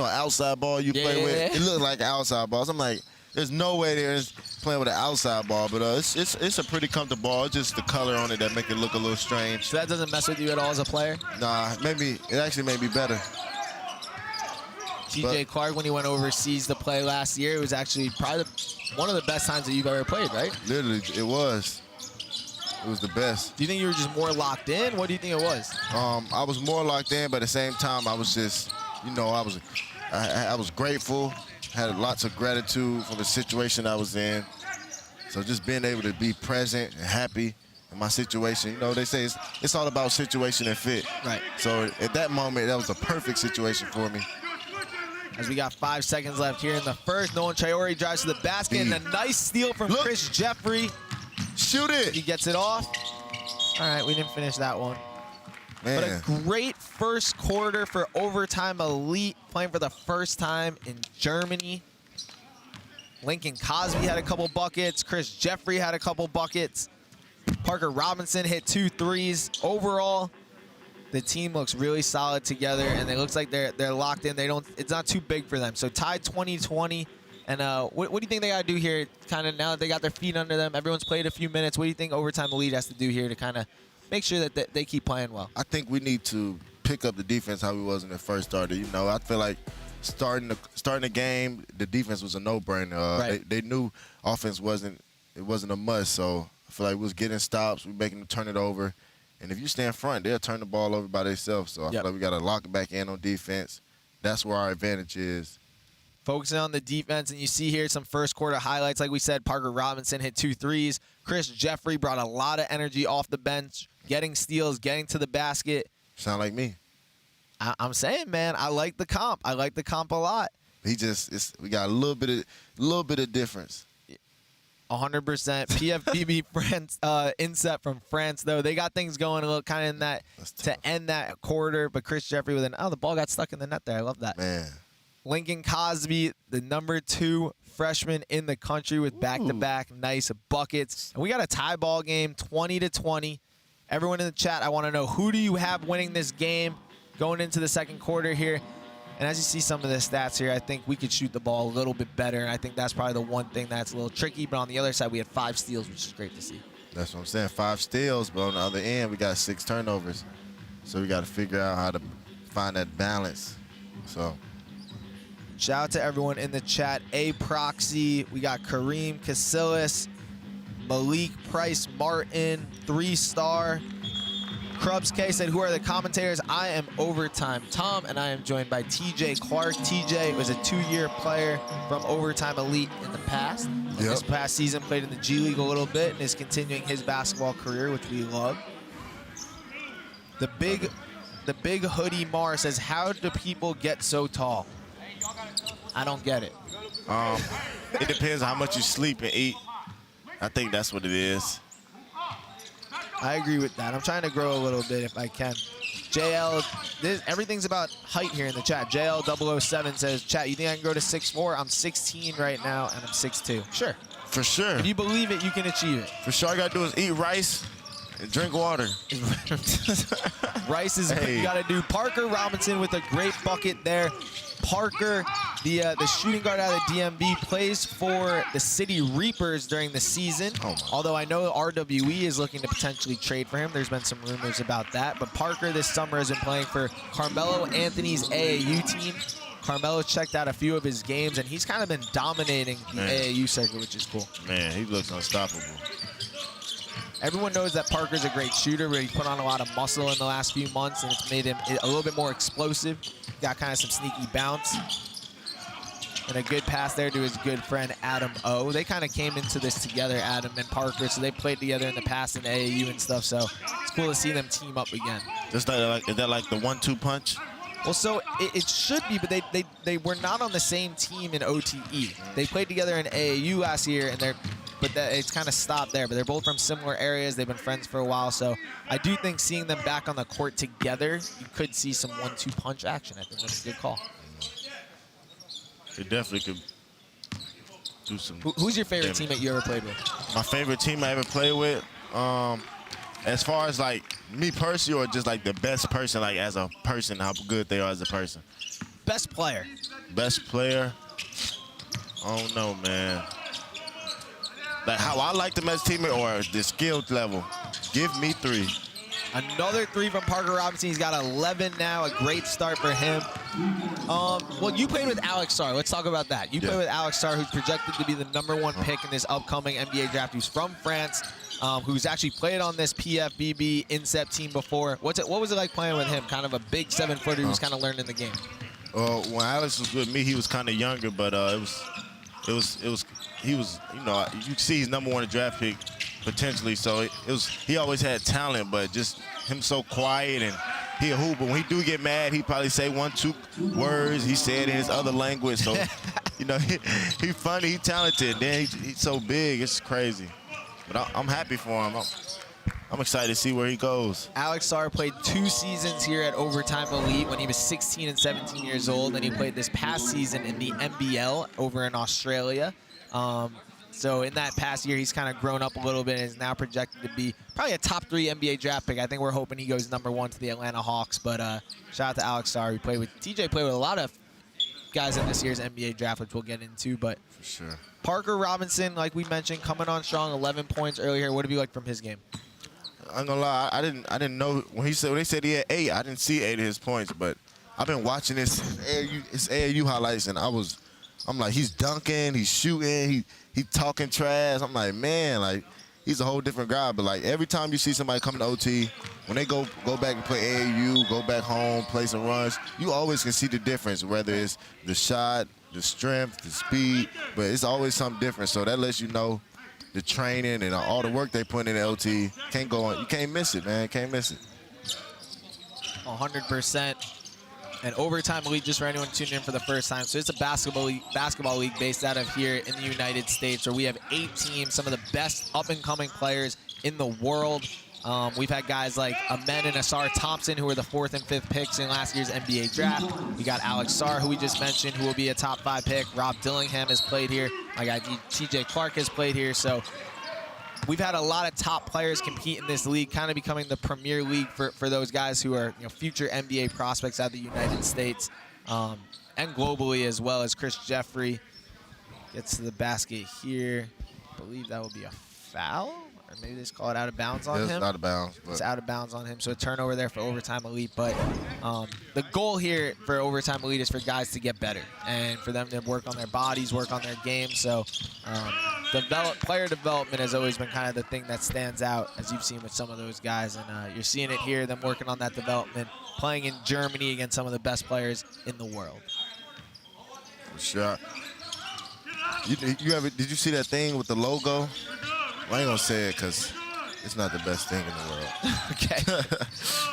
outside ball you play with. It looked like an outside ball. So I'm like, there's no way there's playing with an outside ball, but it's a pretty comfortable ball. It's just the color on it that make it look a little strange. So that doesn't mess with you at all as a player? Nah, it actually made me better. TJ Clark, when he went overseas to play last year, it was actually probably one of the best times that you've ever played, right? Literally, it was. It was the best. Do you think you were just more locked in? What do you think it was? I was more locked in, but at the same time, I was just, I was grateful, had lots of gratitude for the situation I was in. So just being able to be present and happy in my situation, they say it's all about situation and fit. Right. So at that moment, that was the perfect situation for me. As we got 5 seconds left here in the first, Nolan Traore drives to the basket, and a nice steal from Chris Jeffrey. Shoot it. He gets it off. All right, we didn't finish that one. Man. But a great first quarter for Overtime Elite, playing for the first time in Germany. Lincoln Cosby had a couple buckets. Chris Jeffrey had a couple buckets. Parker Robinson hit 2 threes. Overall, the team looks really solid together, and it looks like they're locked in. It's not too big for them. So tied 20-20. And what do you think they got to do here? Kind of now that they got their feet under them, everyone's played a few minutes. What do you think Overtime Elite has to do here to kind of make sure that they keep playing well? I think we need to pick up the defense how we was when it first started. I feel like starting the game, the defense was a no-brainer. Right. They knew offense wasn't a must. So I feel like we was getting stops, we making them turn it over. And if you stay in front, they'll turn the ball over by themselves. So I feel like we got to lock it back in on defense. That's where our advantage is. Focusing on the defense, and you see here some first quarter highlights. Like we said, Parker Robinson hit 2 threes. Chris Jeffrey brought a lot of energy off the bench, getting steals, getting to the basket. Sound like me. I'm saying, man, I like the comp. I like the comp a lot. We got a little bit of difference. 100%. PFBB France, INSEP from France, though. They got things going a little kind of in that to end that quarter, but Chris Jeffrey with the ball got stuck in the net there. I love that. Man. Lincoln Cosby, the #2 freshman in the country with back-to-back nice buckets. And we got a tie ball game, 20-20. Everyone in the chat, I want to know, who do you have winning this game going into the second quarter here? And as you see some of the stats here, I think we could shoot the ball a little bit better. And I think that's probably the one thing that's a little tricky. But on the other side, we had 5 steals, which is great to see. That's what I'm saying, 5 steals, but on the other end, we got 6 turnovers. So we got to figure out how to find that balance. So shout out to everyone in the chat. A Proxy, we got Kareem Casillas, Malik Price Martin, 3-star. Krubs K said, who are the commentators? I am Overtime Tom, and I am joined by TJ Clark. TJ was a 2-year player from Overtime Elite in the past. This past season played in the G League a little bit and is continuing his basketball career, which we love. The big hoodie Mar says, how do people get so tall? I don't get it. It depends on how much you sleep and eat. I think that's what it is. I agree with that. I'm trying to grow a little bit if I can. JL, everything's about height here in the chat. JL007 says, chat, you think I can grow to 6'4"? I'm 16 right now, and I'm 6'2". Sure. For sure. If you believe it, you can achieve it. For sure, all you got to do is eat rice and drink water. Rice is what you got to do. Parker Robinson with a great bucket there. Parker, the shooting guard out of the DMV, plays for the City Reapers during the season. Although I know RWE is looking to potentially trade for him. There's been some rumors about that. But Parker this summer has been playing for Carmelo Anthony's AAU team. Carmelo checked out a few of his games, and he's kind of been dominating the AAU circuit, which is cool. Man, he looks unstoppable. Everyone knows that Parker's a great shooter, but he put on a lot of muscle in the last few months, and it's made him a little bit more explosive. Got kind of some sneaky bounce. And a good pass there to his good friend, Adam O. They kind of came into this together, Adam and Parker, so they played together in the past in the AAU and stuff, so it's cool to see them team up again. Is that like the 1-2 punch? Well, so it should be, but they were not on the same team in OTE. They played together in AAU last year, and it's kind of stopped there. But they're both from similar areas. They've been friends for a while, so I do think seeing them back on the court together, you could see some 1-2 punch action. I think that's a good call. It definitely could. do some. Who's your favorite damage. teammate you ever played with? My favorite team I ever played with, as far as like me personally, or just like the best person, like as a person, how good they are as a person. Best player. Best player, I don't know, man. Like how I like them as a teammate or the skill level. Give me 3. Another 3 from Parker Robinson. He's got 11 now. A great start for him. Well, you played with Alex Sarr. Let's talk about that. You played with Alex Sarr, who's projected to be the #1 pick in this upcoming NBA draft. Who's from France, who's actually played on this PFBB INSEP team before. What was it like playing with him? Kind of a big 7-footer who's kind of learning the game. When Alex was with me, he was kind of younger, but he was, you know, you can see he's #1 draft pick potentially. So he always had talent, but just him so quiet and he a hooper. When he do get mad, he probably say 1-2 words. He said in his other language. So, you know, he funny, he talented. Then he's so big, it's crazy. But I'm happy for him. I'm excited to see where he goes. Alex Sarr played 2 seasons here at Overtime Elite when he was 16 and 17 years old, and he played this past season in the NBL over in Australia. So in that past year, he's kind of grown up a little bit and is now projected to be probably a top 3 NBA draft pick. I think we're hoping he goes #1 to the Atlanta Hawks. But shout out to Alex Sarr. He played with TJ. Played with a lot of guys in this year's NBA draft, which we'll get into. But For sure. Parker Robinson, like we mentioned, coming on strong, 11 points earlier. What have you liked from his game? I'm gonna lie, I didn't know when they said he had 8. I didn't see 8 of his points, but I've been watching his AAU highlights, and I'm like, he's dunking, he's shooting, he talking trash. I'm like, man, like he's a whole different guy. But like every time you see somebody come to OT, when they go back and play AAU, go back home, play some runs, you always can see the difference, whether it's the shot, the strength, the speed, but it's always something different. So that lets you know the training and all the work they put in the OT can't go on. You can't miss it, man. Can't miss it. 100%. And Overtime Elite, just for anyone tuning in for the first time. So it's a basketball league based out of here in the United States, where we have 8 teams, some of the best up-and-coming players in the world. We've had guys like Amen and Asar Thompson, who were the 4th and 5th picks in last year's NBA draft. We got Alex Sarr, who we just mentioned, who will be a top 5 pick. Rob Dillingham has played here. My guy TJ Clark has played here. So we've had a lot of top players compete in this league, kind of becoming the premier league for those guys who are, you know, future NBA prospects out of the United States and globally, as well as Chris Jeffrey gets to the basket here. I believe that will be a foul, or maybe they just call it out of bounds on him. It's out of bounds. It's out of bounds on him, so a turnover there for Overtime Elite. But the goal here for Overtime Elite is for guys to get better and for them to work on their bodies, work on their game. So player development has always been kind of the thing that stands out, as you've seen with some of those guys. And you're seeing it here, them working on that development, playing in Germany against some of the best players in the world. For sure. Did you see that thing with the logo? I ain't gonna say it because it's not the best thing in the world. Okay.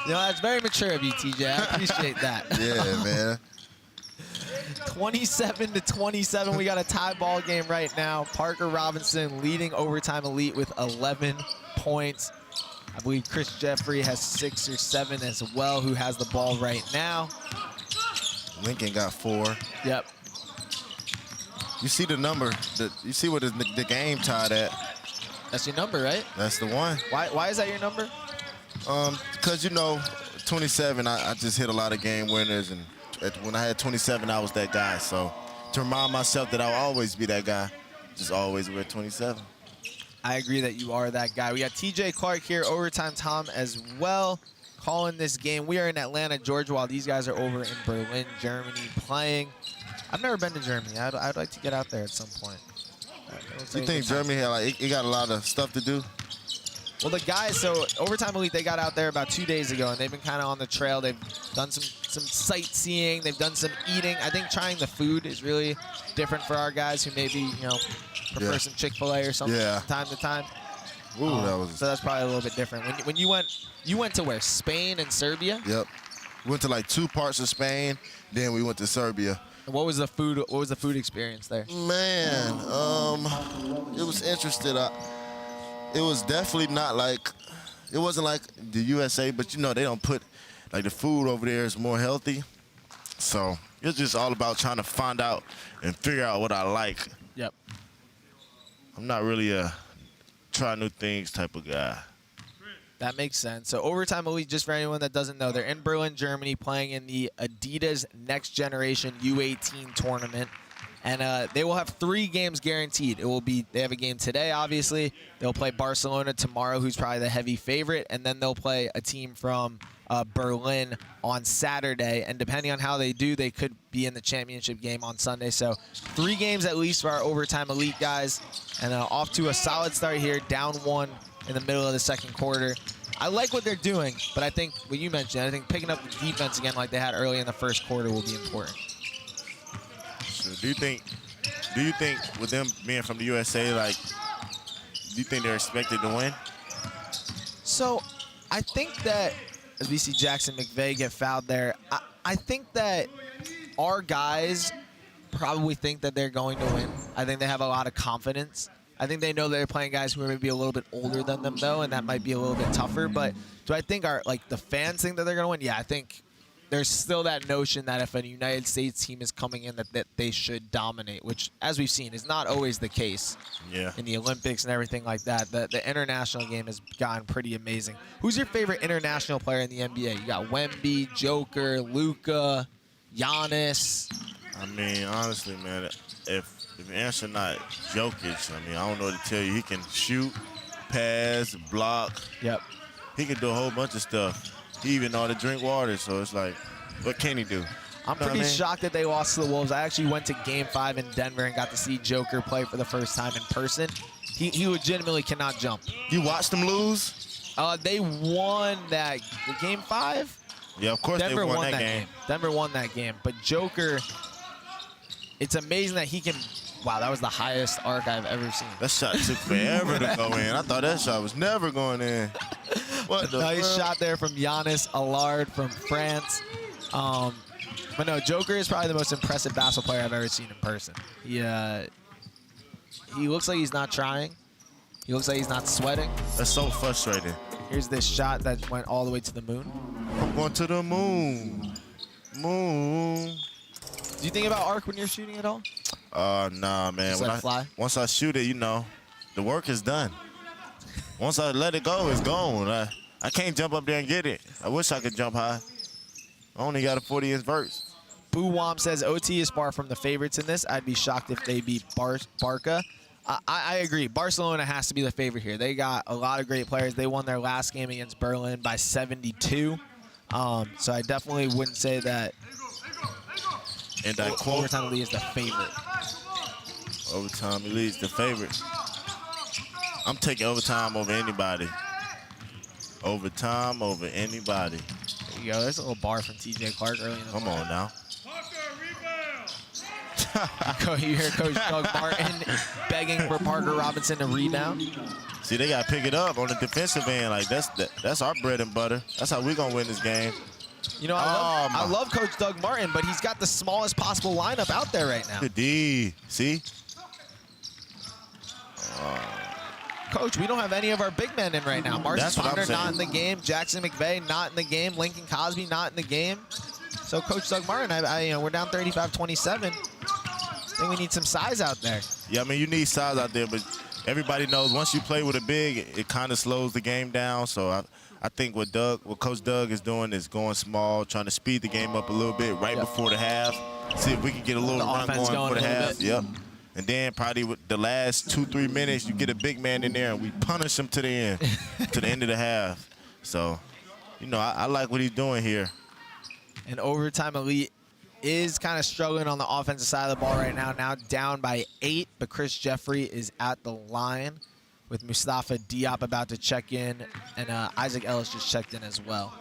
You know, that's very mature of you, TJ. I appreciate that. Yeah, man. 27-27. We got a tie ball game right now. Parker Robinson leading Overtime Elite with 11 points. I believe Chris Jeffrey has 6 or 7 as well, who has the ball right now. Lincoln got 4. Yep. You see the number. You see what the game tied at. That's your number, right? That's the one. Why is that your number? Because, you know, 27, I just hit a lot of game winners, and when I had 27, I was that guy. So to remind myself that I'll always be that guy, just always wear 27. I agree that you are that guy. We got TJ Clark here, Overtime Tom as well, calling this game. We are in Atlanta, Georgia, while these guys are over in Berlin, Germany, playing. I've never been to Germany. I'd like to get out there at some point. You think Germany had it got a lot of stuff to do? Well, the guys, so Overtime Elite, they got out there about 2 days ago, and they've been kind of on the trail. They've done some sightseeing. They've done some eating. I think trying the food is really different for our guys who maybe, you know, prefer some Chick-fil-A or something from time to time. Ooh, so that's probably a little bit different. When you went to where? Spain and Serbia? Yep. We went to like 2 parts of Spain, then we went to Serbia. And what was the food? What was the food experience there? Man, it was interesting. It was definitely not like, it wasn't like the USA, but you know they don't put, like the food over there is more healthy. So it's just all about trying to find out and figure out what I like. Yep. I'm not really a try new things type of guy. That makes sense. So Overtime Elite, just for anyone that doesn't know, they're in Berlin, Germany, playing in the Adidas Next Generation U18 tournament. And they will have 3 games guaranteed. It will be, they have a game today, obviously. They'll play Barcelona tomorrow, who's probably the heavy favorite. And then they'll play a team from Berlin on Saturday. And depending on how they do, they could be in the championship game on Sunday. So 3 games at least for our Overtime Elite guys. And off to a solid start here, down 1 in the middle of the second quarter. I like what they're doing, but I think what you mentioned, I think picking up the defense again like they had early in the first quarter will be important. So do you think with them being from the USA, like, do you think they're expected to win? So I think that, as we see Jackson McVeigh get fouled there, I think that our guys probably think that they're going to win. I think they have a lot of confidence. I think they know they're playing guys who are maybe a little bit older than them, though, and that might be a little bit tougher. But do I think the fans think that they're going to win? Yeah, I think there's still that notion that if a United States team is coming in, that they should dominate, which, as we've seen, is not always the case. Yeah. In the Olympics and everything like that. The international game has gotten pretty amazing. Who's your favorite international player in the NBA? You got Wemby, Joker, Luka, Giannis. I mean, honestly, man, if the answer not Jokic, I mean, I don't know what to tell you. He can shoot, pass, block. Yep. He can do a whole bunch of stuff. He even know how to drink water, so it's like, what can he do? I'm pretty shocked that they lost to the Wolves. I actually went to Game 5 in Denver and got to see Joker play for the first time in person. He legitimately cannot jump. You watched them lose? They won that Game 5. Yeah, of course Denver they won that game. Denver won that game. But Joker, it's amazing that he can. Wow, that was the highest arc I've ever seen. That shot took forever to go in. I thought that shot was never going in. What the Nice fuck? shot there from Giannis Allard from France. But no, Joker is probably the most impressive basketball player I've ever seen in person. He looks like he's not trying. He looks like he's not sweating. That's so frustrating. Here's this shot that went all the way to the moon. I'm going to the moon. Moon. Do you think about arc when you're shooting at all? Nah, man. Just let it fly? Once I shoot it, you know, the work is done. Once I let it go, it's gone. I can't jump up there and get it. I wish I could jump high. I only got a 40-inch verse. Boo Womp says OT is far from the favorites in this. I'd be shocked if they beat Barca. I agree. Barcelona has to be the favorite here. They got a lot of great players. They won their last game against Berlin by 72. So I definitely wouldn't say that. And I quote, Overtime Elite is the favorite. Overtime Elite is the favorite. I'm taking overtime over anybody. Overtime over anybody. There you go. There's a little bar from TJ Clark early in the Come on now. You hear Coach Doug Martin begging for Parker Robinson to rebound. See, they got to pick it up on the defensive end. Like, that's our bread and butter. That's how we're going to win this game. You know, I love Coach Doug Martin, but he's got the smallest possible lineup out there right now. Good D. See? Coach, we don't have any of our big men in right now. Marcus That's what I'm Wagner not saying. in the game. Jackson McVeigh not in the game. Lincoln Cosby not in the game. So Coach Doug Martin, we're down 35-27. I think we need some size out there. Yeah, I mean, you need size out there, but everybody knows once you play with a big, it kind of slows the game down. So I think what Coach Doug is doing is going small, trying to speed the game up a little bit right before the half. See if we can get a little run going for the half. Yep. And then probably with the last 2-3 minutes, you get a big man in there and we punish him to the end, to the end of the half. So, you know, I like what he's doing here. And Overtime Elite is kind of struggling on the offensive side of the ball right now. Now down by 8, but Chris Jeffrey is at the line with Mustafa Diop about to check in, and Isaac Ellis just checked in as well.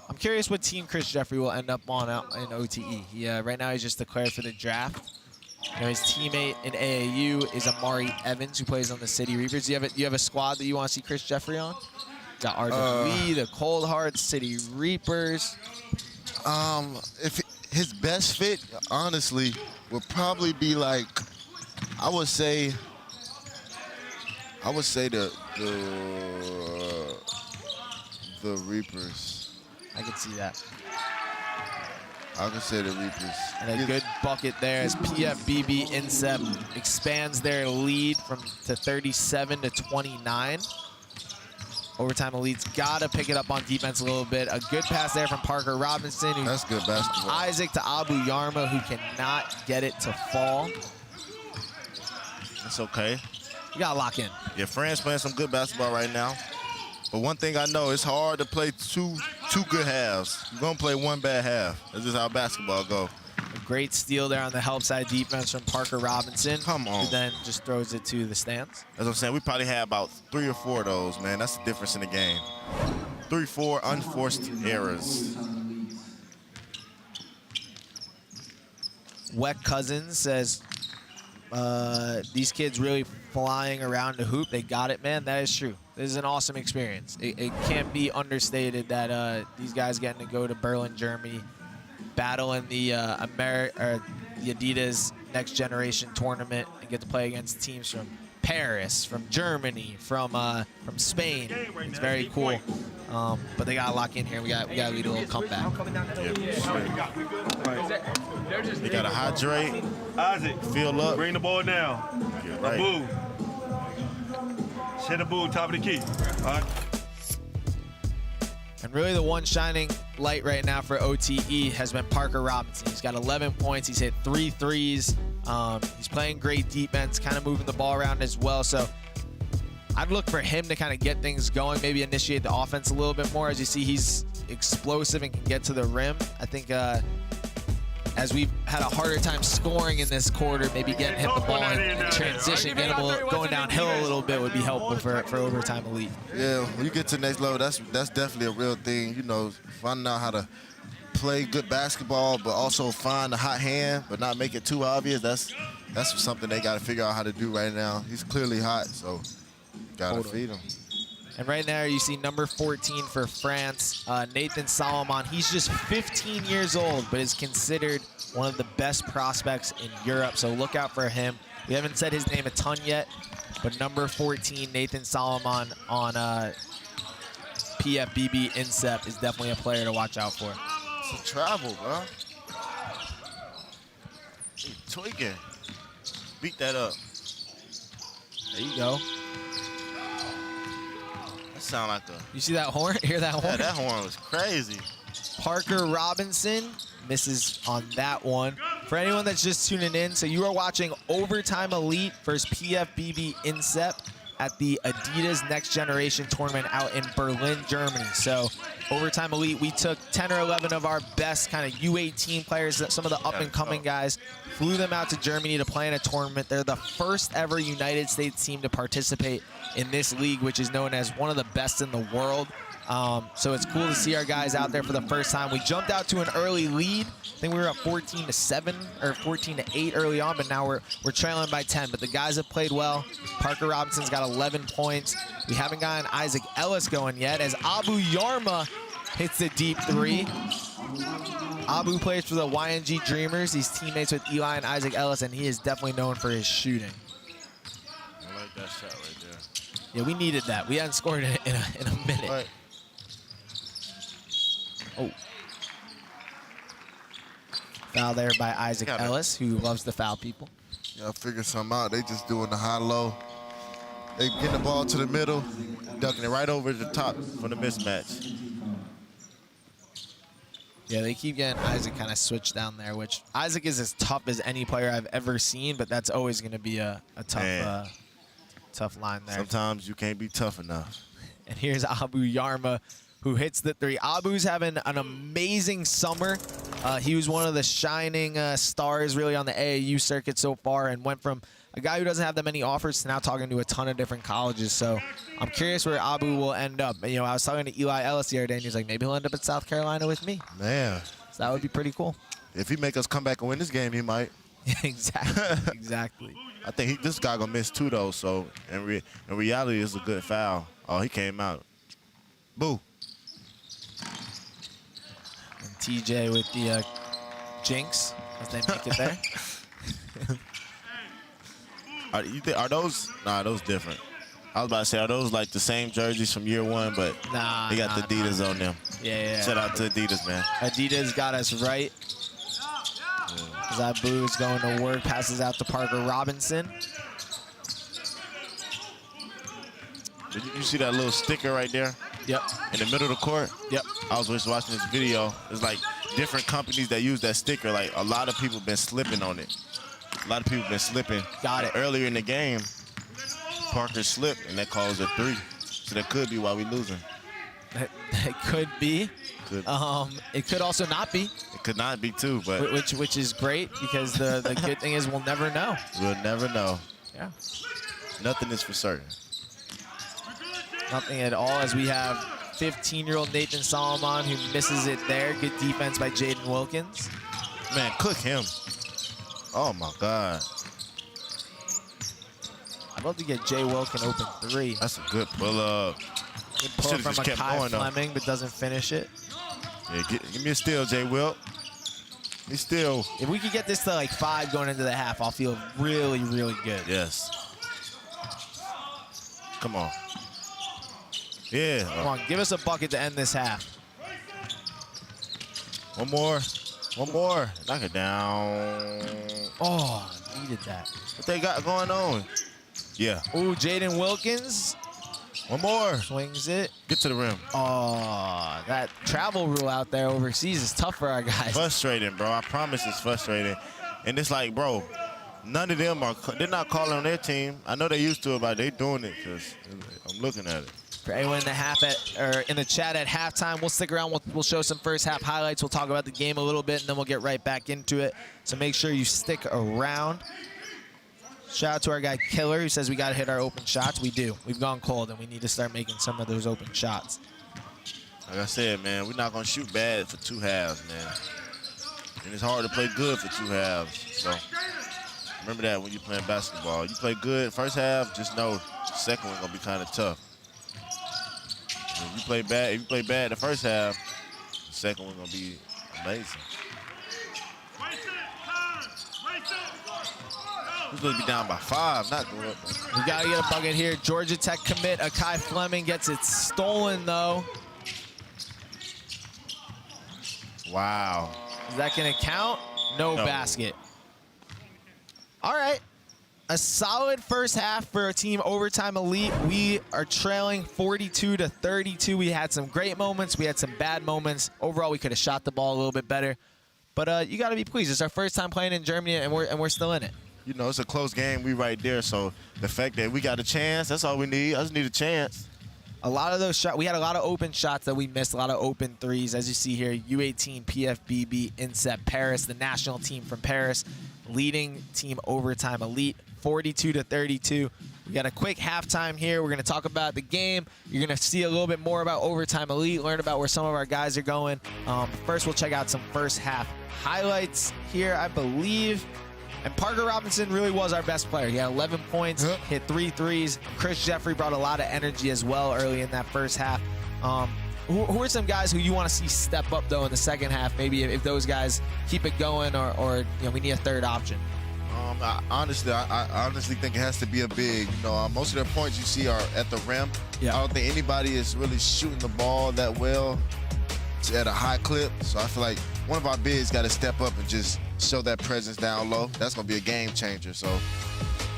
I'm curious what team Chris Jeffrey will end up on out in OTE. Right now he's just declared for the draft. You know, his teammate in AAU is Amari Evans, who plays on the City Reapers. Do you have a squad that you want to see Chris Jeffrey on? Got RWE, the Cold Hearts, City Reapers. If his best fit, honestly, would probably be like, I would say the Reapers. I can see that. I can say the Reapers. And a good bucket there as PFBB INSEP expands their lead to 37 to 29. Overtime Elite's got to pick it up on defense a little bit. A good pass there from Parker Robinson. That's good basketball. Isaac to Abu Yarma, who cannot get it to fall. It's okay. You got to lock in. Yeah, France playing some good basketball right now. But one thing I know, it's hard to play two good halves. You're going to play one bad half. That's just how basketball go. A great steal there on the help side defense from Parker Robinson. Come on. Who then just throws it to the stands. That's what I'm saying. We probably had about 3 or 4 of those, man. That's the difference in the game. 3, 4 unforced errors. Wet Cousins says, these kids really flying around the hoop. They got it, man. That is true. This is an awesome experience. It can't be understated that these guys getting to go to Berlin, Germany, battle in the Adidas Next Generation tournament and get to play against teams from Paris, from Germany, from Spain. It's very cool. But they got to lock in here. We got to lead a little comeback. Yeah, sure. They got to hydrate. Isaac, feel up. Bring the ball down. Yeah, right. Abu. Hit Abu, top of the key. All right. And really the one shining light right now for OTE has been Parker Robinson. He's got 11 points. He's hit 3 threes. He's playing great defense, kind of moving the ball around as well. So I'd look for him to kind of get things going, maybe initiate the offense a little bit more. As you see, he's explosive and can get to the rim. I think as we've had a harder time scoring in this quarter, maybe getting him the ball in transition, getting him going downhill a little bit would be helpful for Overtime Elite. Yeah, when you get to the next level, that's definitely a real thing. You know, finding out how to play good basketball, but also find a hot hand, but not make it too obvious. That's something they got to figure out how to do right now. He's clearly hot, so got to feed him. And right now you see number 14 for France, Nathan Solomon. He's just 15 years old, but is considered one of the best prospects in Europe. So look out for him. We haven't said his name a ton yet, but number 14, Nathan Solomon on PFBB INSEP is definitely a player to watch out for. It's a travel, bro. Hey, tweaking. Beat that up. There you go. That sound like a... You see that horn? Hear that horn? Yeah, that horn was crazy. Parker Robinson misses on that one. For anyone that's just tuning in, so you are watching Overtime Elite versus PFBB INSEP at the Adidas Next Generation tournament out in Berlin, Germany. So Overtime Elite, we took 10 or 11 of our best kind of U18 players, some of the up-and-coming guys, flew them out to Germany to play in a tournament. They're the first ever United States team to participate in this league, which is known as one of the best in the world. So it's cool to see our guys out there for the first time. We jumped out to an early lead. I think we were up 14-7 or 14-8 early on, but now we're trailing by 10. But the guys have played well. Parker Robinson's got 11 points. We haven't gotten Isaac Ellis going yet as Abu Yarma hits the deep 3. Abu plays for the YNG Dreamerz. He's teammates with Eli and Isaac Ellis, and he is definitely known for his shooting. I like that shot right there. Yeah, we needed that. We hadn't scored in a minute. Right. Oh. Foul there by Isaac Ellis, who loves to foul people. Yeah, I figured something out. They just doing the high-low. They getting the ball to the middle, Ducking it right over the top for the mismatch. Yeah, they keep getting Isaac kind of switched down there, which Isaac is as tough as any player I've ever seen, but that's always going to be a tough tough line there. Sometimes you can't be tough enough. And here's Abu Yarma, who hits the 3. Abu's having an amazing summer. He was one of the shining stars really on the AAU circuit so far, and went from a guy who doesn't have that many offers to now talking to a ton of different colleges. So I'm curious where Abu will end up. You know, I was talking to Eli Ellis the other day, and he's like, maybe he'll end up at South Carolina with me. Man. So that would be pretty cool. If he make us come back and win this game, he might. Exactly. Exactly. I think this guy gonna miss 2 though. So in reality, it's a good foul. Oh, he came out. Boo. And TJ with the jinx as they make it there. Are those? Nah, those different. I was about to say, are those like the same jerseys from year 1, but Nah, they got the Adidas on them. Yeah. Shout out to Adidas, man. Adidas got us right. As Abu is going to work, passes out to Parker Robinson. You see that little sticker right there? Yep. In the middle of the court? Yep. I was just watching this video. It's like different companies that use that sticker. Like a lot of people been slipping on it. A lot of people been slipping. Got it. Earlier in the game, Parker slipped and that caused a 3. So that could be why we losing. It could be. Could. It could also not be. It could not be too, but Which is great because the good thing is we'll never know. we'll never know. Yeah. Nothing is for certain. Nothing at all as we have 15-year-old Nathan Solomon who misses it there. Good defense by Jaden Wilkins. Man, cook him. Oh my God. I'd love to get Jay Wilkin open 3. That's a good pull-up. Good pull Should've from just kept Akai going, though. Fleming, but doesn't finish it. Yeah, give me a steal, Jay Wilt. He's still. If we could get this to like 5 going into the half, I'll feel really, really good. Yes. Come on. Yeah. Come on, give us a bucket to end this half. One more. One more. Knock it down. Oh, needed that. What they got going on? Yeah. Ooh, Jaden Wilkins One more. swings it. Get to the rim. Oh, that travel rule out there overseas is tough for our guys. Frustrating, bro. I promise it's frustrating. And it's like, bro, none of them are, they're not calling on their team. I know they used to it, but they doing it because I'm looking at it. For anyone in the chat at halftime, we'll stick around. We'll show some first half highlights. We'll talk about the game a little bit, and then we'll get right back into it. So make sure you stick around. Shout out to our guy Killer who says we got to hit our open shots. We do. We've gone cold, and we need to start making some of those open shots. Like I said, man, we're not going to shoot bad for 2 halves, man. And it's hard to play good for 2 halves. So remember that when you're playing basketball. You play good first half, just know the second one's going to be kind of tough. If you play bad the first half, the second one's going to be amazing. We're supposed to be down by 5, not going up. We got to get a bucket here. Georgia Tech commit Akai Fleming gets it stolen, though. Wow. Is that going to count? No basket. All right. A solid first half for a team overtime elite. We are trailing 42-32. We had some great moments. We had some bad moments. Overall, we could have shot the ball a little bit better. But you got to be pleased. It's our first time playing in Germany, and we're still in it. You know, it's a close game. We right there. So the fact that we got a chance, that's all we need. I just need a chance. A lot of those shots, we had a lot of open shots that we missed, a lot of open threes. As you see here, U18, PFBB, INSEP, Paris, the national team from Paris, leading team overtime elite, 42-32. We got a quick halftime here. We're going to talk about the game. You're going to see a little bit more about overtime elite, learn about where some of our guys are going. First, we'll check out some first half highlights here, I believe. And Parker Robinson really was our best player. He had 11 points, hit 3 threes. Chris Jeffrey brought a lot of energy as well early in that first half. Who are some guys who you want to see step up, though, in the second half? Maybe if those guys keep it going or you know, we need a third option. I honestly think it has to be a big. You know, most of their points you see are at the rim. Yeah. I don't think anybody is really shooting the ball that well at a high clip. So I feel like one of our bigs got to step up and just show that presence down low. That's going to be a game changer. So,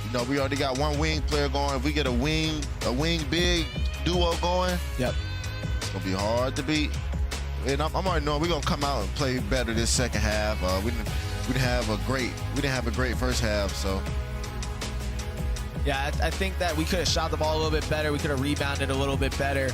you know, we already got one wing player going. If we get a wing big duo going, Yep. it's going to be hard to beat. And I'm already knowing we're going to come out and play better this second half. We didn't have a great first half, so. Yeah, I think that we could have shot the ball a little bit better. We could have rebounded a little bit better.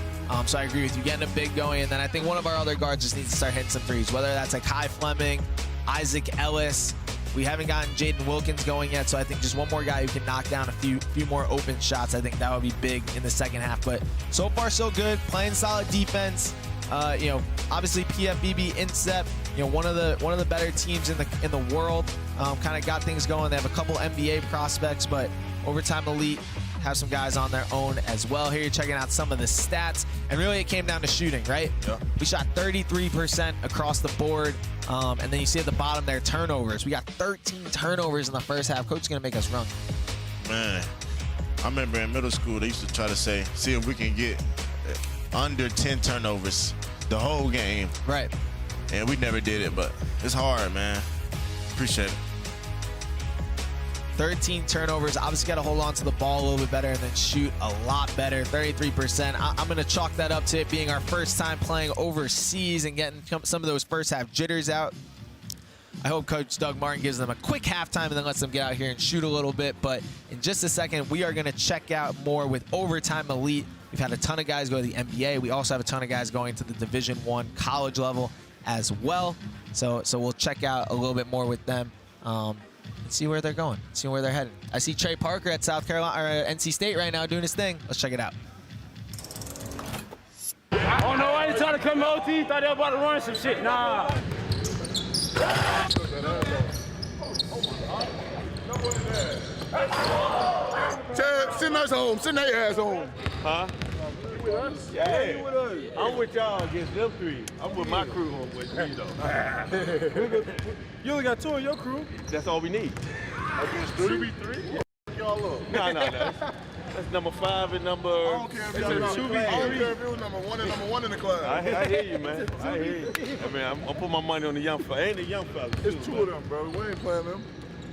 So I agree with you. Getting a big going, and then I think one of our other guards just needs to start hitting some threes, whether that's like Akai Fleming, Isaac Ellis. We haven't gotten Jaden Wilkins going yet, so I think just one more guy who can knock down a few more open shots. I think that would be big in the second half. But so far, so good. Playing solid defense. You know, obviously PFBB, INSEP, you know, one of the better teams in the world. Kind of got things going. They have a couple NBA prospects, but overtime elite have some guys on their own as well. Here you're checking out some of the stats, and really it came down to shooting, right? Yeah. We shot 33% across the board, and then you see at the bottom there turnovers. We got 13 turnovers in the first half. Coach is gonna make us run. Man, I remember in middle school they used to try to say, see if we can get under 10 turnovers the whole game. Right. And we never did it, but it's hard, man. Appreciate it. 13 turnovers. Obviously got to hold on to the ball a little bit better and then shoot a lot better, 33%. I'm going to chalk that up to it being our first time playing overseas and getting some of those first half jitters out. I hope Coach Doug Martin gives them a quick halftime and then lets them get out here and shoot a little bit. But in just a second, we are going to check out more with Overtime Elite. We've had a ton of guys go to the NBA. We also have a ton of guys going to the Division I college level as well. So we'll check out a little bit more with them and see where they're going, see where they're heading. I see Trey Parker at South Carolina or NC State right now doing his thing. Let's check it out. Oh no, I ain't trying to come to OT. Thought they were about to run some shit. Nah. Send us home. Send their ass home. Huh? Yeah. I'm with y'all against them three. I'm with my crew on with me though. You only got 2 in your crew. That's all we need. Against 2v3? Y'all up. No. That's number 5 and number. I don't care if it was number 1 and number 1 in the class. I hear you, man. I hear you. I mean, I'm gonna put my money on the young fella. Ain't the young fella. It's 2 of them, bro. We ain't playing them.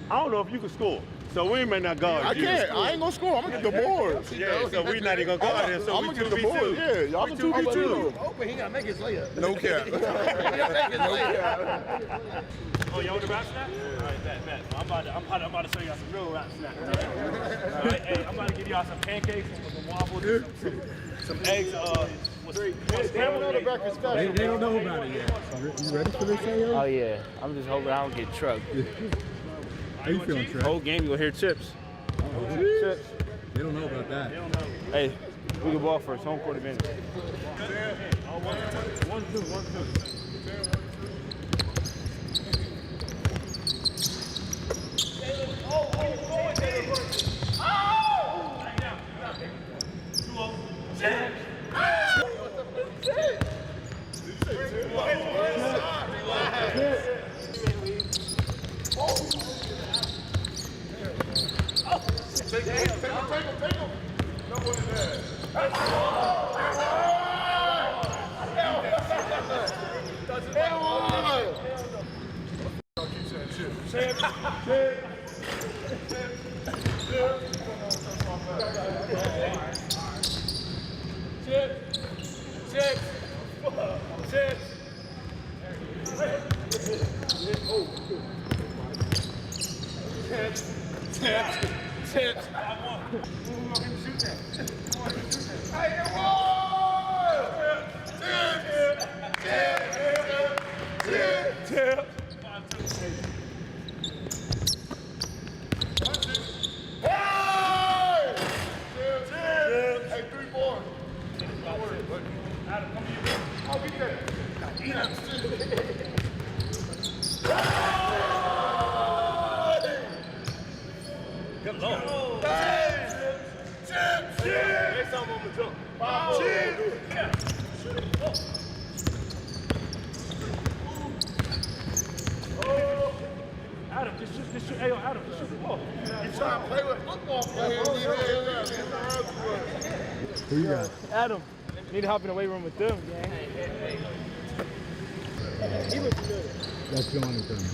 I don't know if you can score. So we may not guard. I can't. I ain't gonna score. I'm gonna get the boards. Yeah, so we not even gonna guard him. So I'm gonna get the boards. Yeah, y'all can 2v2. Open, he gotta make his layup. No cap. He gotta make his layup. Oh, you want the rap snap? All right, bet. I'm about to show y'all some real rap snaps. All right, hey, I'm about to give y'all some pancakes, some waffles, some eggs. They don't know about it yet. You ready for this, Ayo? Oh yeah, I'm just hoping I don't get trucked. How you feeling, Trey? Whole game you gonna hear chips. Chips. They don't know about that. Hey, we can ball first. Home court advantage. 1-2. Take him. No one is there. Adam, just shoot. Hey, Adam, just shoot the ball. You trying to play with football players? Who you got? Adam, need to hop in the weight room with them, gang. He looks good. That's Johnny coming.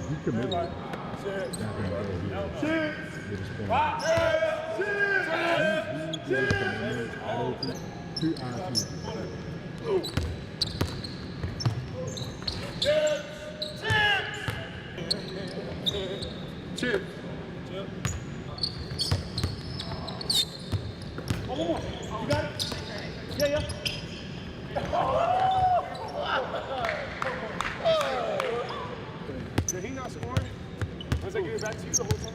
He committed. Chip. One more. You got it? Yeah. Did he not scoring? Once I give it back to you the whole time?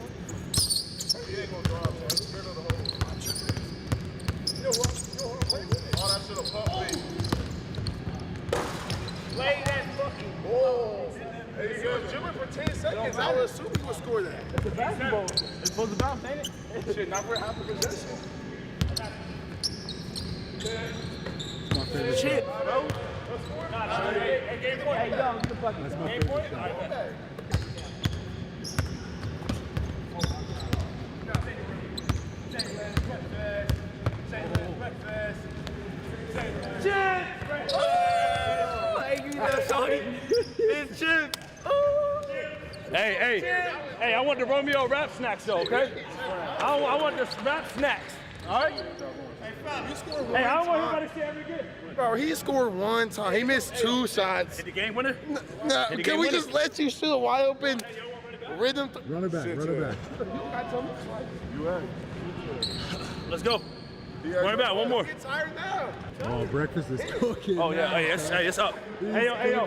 He ain't gonna drop, man. He's scared of the whole. You know what? All that shit a pump me. Play that fucking Oh. Hey, you got Jimmy for 10 seconds. I would assume he would score that. It's a basketball. It's supposed to bounce, ain't it? Shit, not for half a possession. My favorite Shit, bro. Hey, game point. Hey, yo, get the fucking That's my game favorite point. shot. All right, bet. Chip! Oh, hey, give me that, shorty. It's Chip. Hey, I want the Romeo rap snacks though, okay? I want the rap snacks, all right? Hey, I don't want anybody to see every game. Bro, he scored one time. He missed 2 shots. Hit the game winner? Nah, can we just let you shoot a wide open rhythm? Run it back, run it back. Let's go. Run it back, one more. Get tired now. Oh, breakfast is cooking. Oh, yeah, hey, it's up. Hey, yo.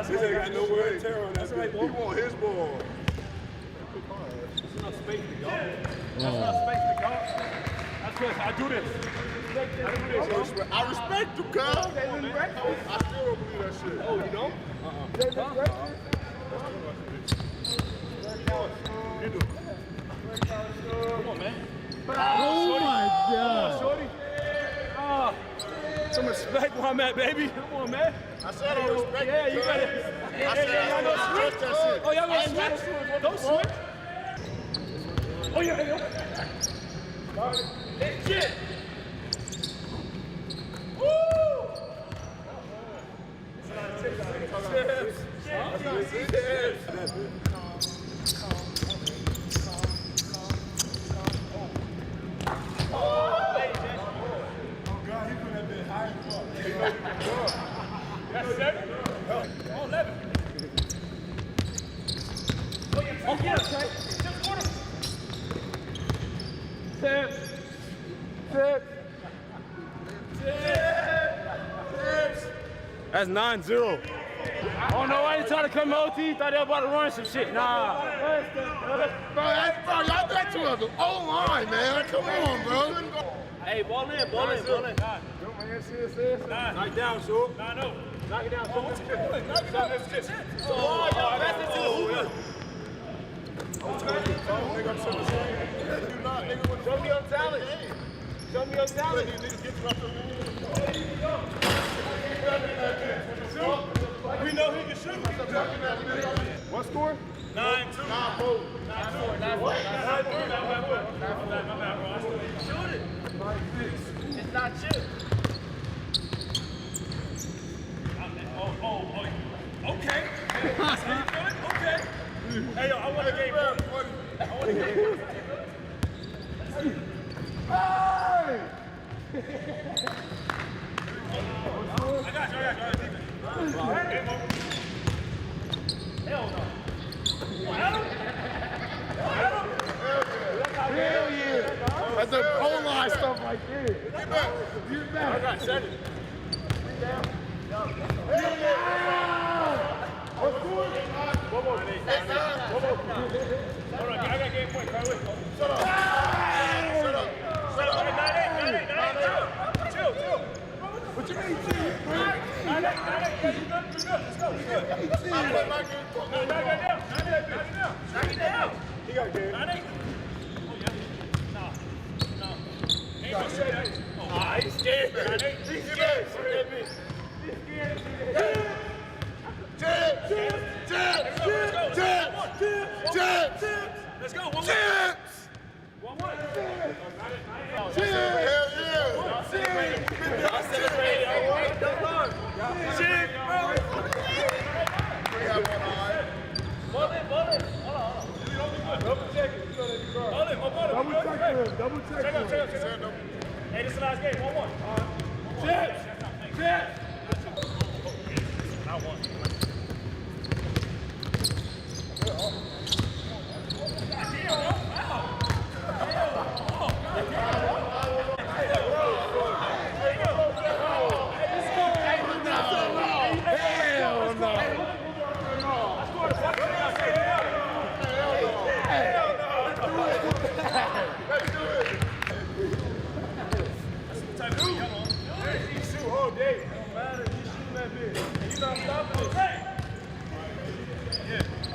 This ain't got no wear and tear on that. He want his ball. That's enough space to go. That's good. I do this. I respect you, cuz. I still don't believe that shit. Oh, you don't? Come on, man. Oh my God. Shorty. Some respect where I'm at, baby. Come on, man. I said I respect you. Yeah, you got it. I said I respect that shit. Oh, y'all gonna switch? Don't switch. Oh, yeah. It's shit. Woo! That's 9-0. Oh no, I ain't trying to come to OT. Thought they were about to run some shit. Nah. Bro, y'all got to the O-line, man. Come on, bro. Hey, ball in. Knock down, Short. No. Knock it down, Short. What you doing? Knock it down. Oh, y'all pass it to the hooper. Show me your talent. Show me your talent. We know he can shoot. What score? 9-2. 9-4. Shoot it. It's not chip. Oh. Okay. Okay. Hey, yo, I want a game. I want a game. Hey! I got you. Hell no. Hell yeah! That's a O-line stuff right there. Get back. I got 7. What's good? One more. Hold on, I got game point. Right away. Shut up. Chill. What you mean, chill? 9-8. Let's go. Knock it down. He got game. 9-8. No. Ain't no shit. He's scared. 9-8. He's scared. Let's go. One more. Double check him. Hey, this is the last game. 1-1. Chips. Not one.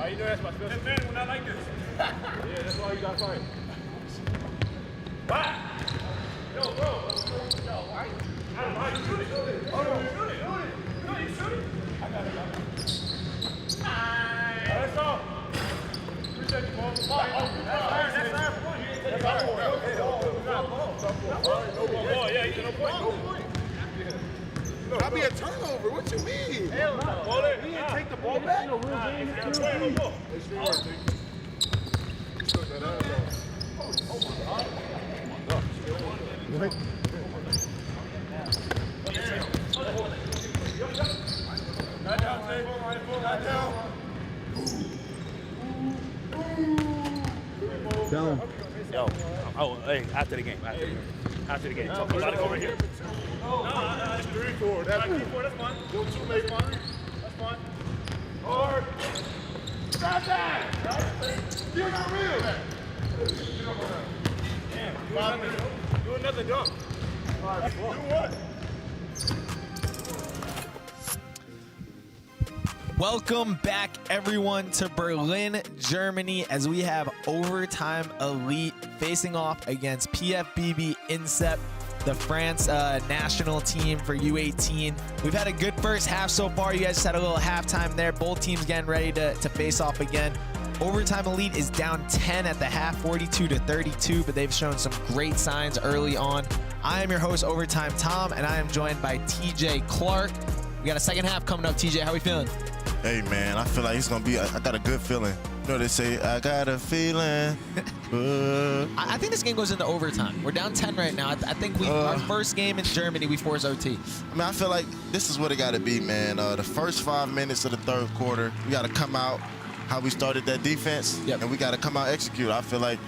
You know that's my special. That man will not like this. Yeah, that's why you got fired. Bye. Yo, bro. Yo, I don't know how you shoot it. Hold on. You shoot it? I got it. That's all. Appreciate you, bro. That's our point. That's our point. Yeah, he's no point. That'd be a turnover. What you mean? Hell no. Hold it. He didn't take the ball back. No real game. What? Down. Yo, oh, hey, after the game. After the game. Talk about it over here. That's 3-4. That's 3-4. That's fine. Go 2, make fine. That's fine. Hard. Stop that. You're not real. Do another dunk. Do what? Welcome back, everyone, to Berlin, Germany, as we have Overtime Elite facing off against PFBB INSEP, the France national team for U18. We've had a good first half so far. You guys just had a little halftime there. Both teams getting ready to face off again. Overtime Elite is down 10 at the half, 42-32, but they've shown some great signs early on. I am your host, Overtime Tom, and I am joined by TJ Clark. We got a second half coming up. TJ, how we feeling? Hey, man, I feel like it's going to be, I got a good feeling. You know, they say, I got a feeling. I think this game goes into overtime. We're down 10 right now. I think our first game in Germany, we force OT. I mean, I feel like this is what it got to be, man. The first 5 minutes of the third quarter, we got to come out how we started that defense, and we got to come out execute. I feel like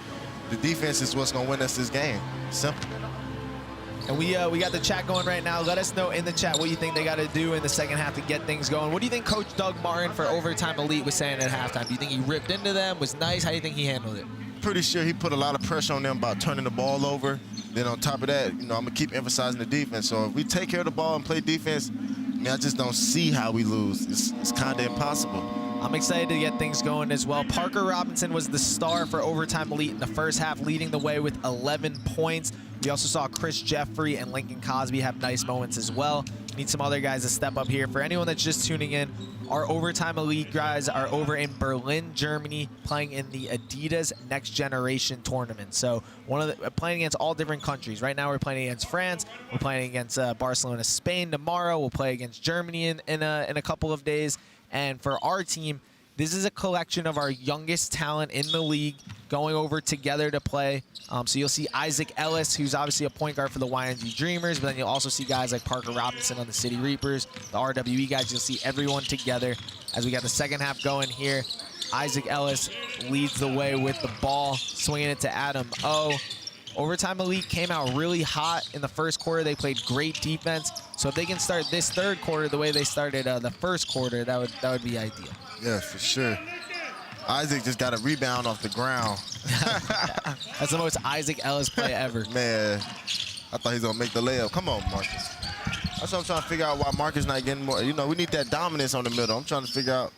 the defense is what's going to win us this game. Simple. And we got the chat going right now. Let us know in the chat what you think they got to do in the second half to get things going. What do you think Coach Doug Martin for Overtime Elite was saying at halftime? Do you think he ripped into them, was nice? How do you think he handled it? Pretty sure he put a lot of pressure on them about turning the ball over. Then on top of that, you know, I'm going to keep emphasizing the defense. So if we take care of the ball and play defense, I mean, I just don't see how we lose. It's kind of impossible. I'm excited to get things going as well. Parker Robinson was the star for Overtime Elite in the first half, leading the way with 11 points. We also saw Chris Jeffrey and Lincoln Cosby have nice moments as well. Need some other guys to step up here. For anyone that's just tuning in, our Overtime Elite guys are over in Berlin, Germany, playing in the Adidas Next Generation tournament. So playing against all different countries. Right now we're playing against France. We're playing against Barcelona, Spain tomorrow. We'll play against Germany in a couple of days. And for our team, this is a collection of our youngest talent in the league going over together to play. So you'll see Isaac Ellis, who's obviously a point guard for the YNG Dreamerz, but then you'll also see guys like Parker Robinson on the City Reapers, the RWE guys. You'll see everyone together as we got the second half going here. Isaac Ellis leads the way with the ball, swinging it to Adam O. Overtime Elite came out really hot in the first quarter. They played great defense. So if they can start this third quarter the way they started the first quarter, that would be ideal. Yeah, for sure. Isaac just got a rebound off the ground. That's the most Isaac Ellis play ever. Man, I thought he was going to make the layup. Come on, Marcus. That's what I'm trying to figure out, why Marcus not getting more. You know, we need that dominance on the middle. I'm trying to figure out.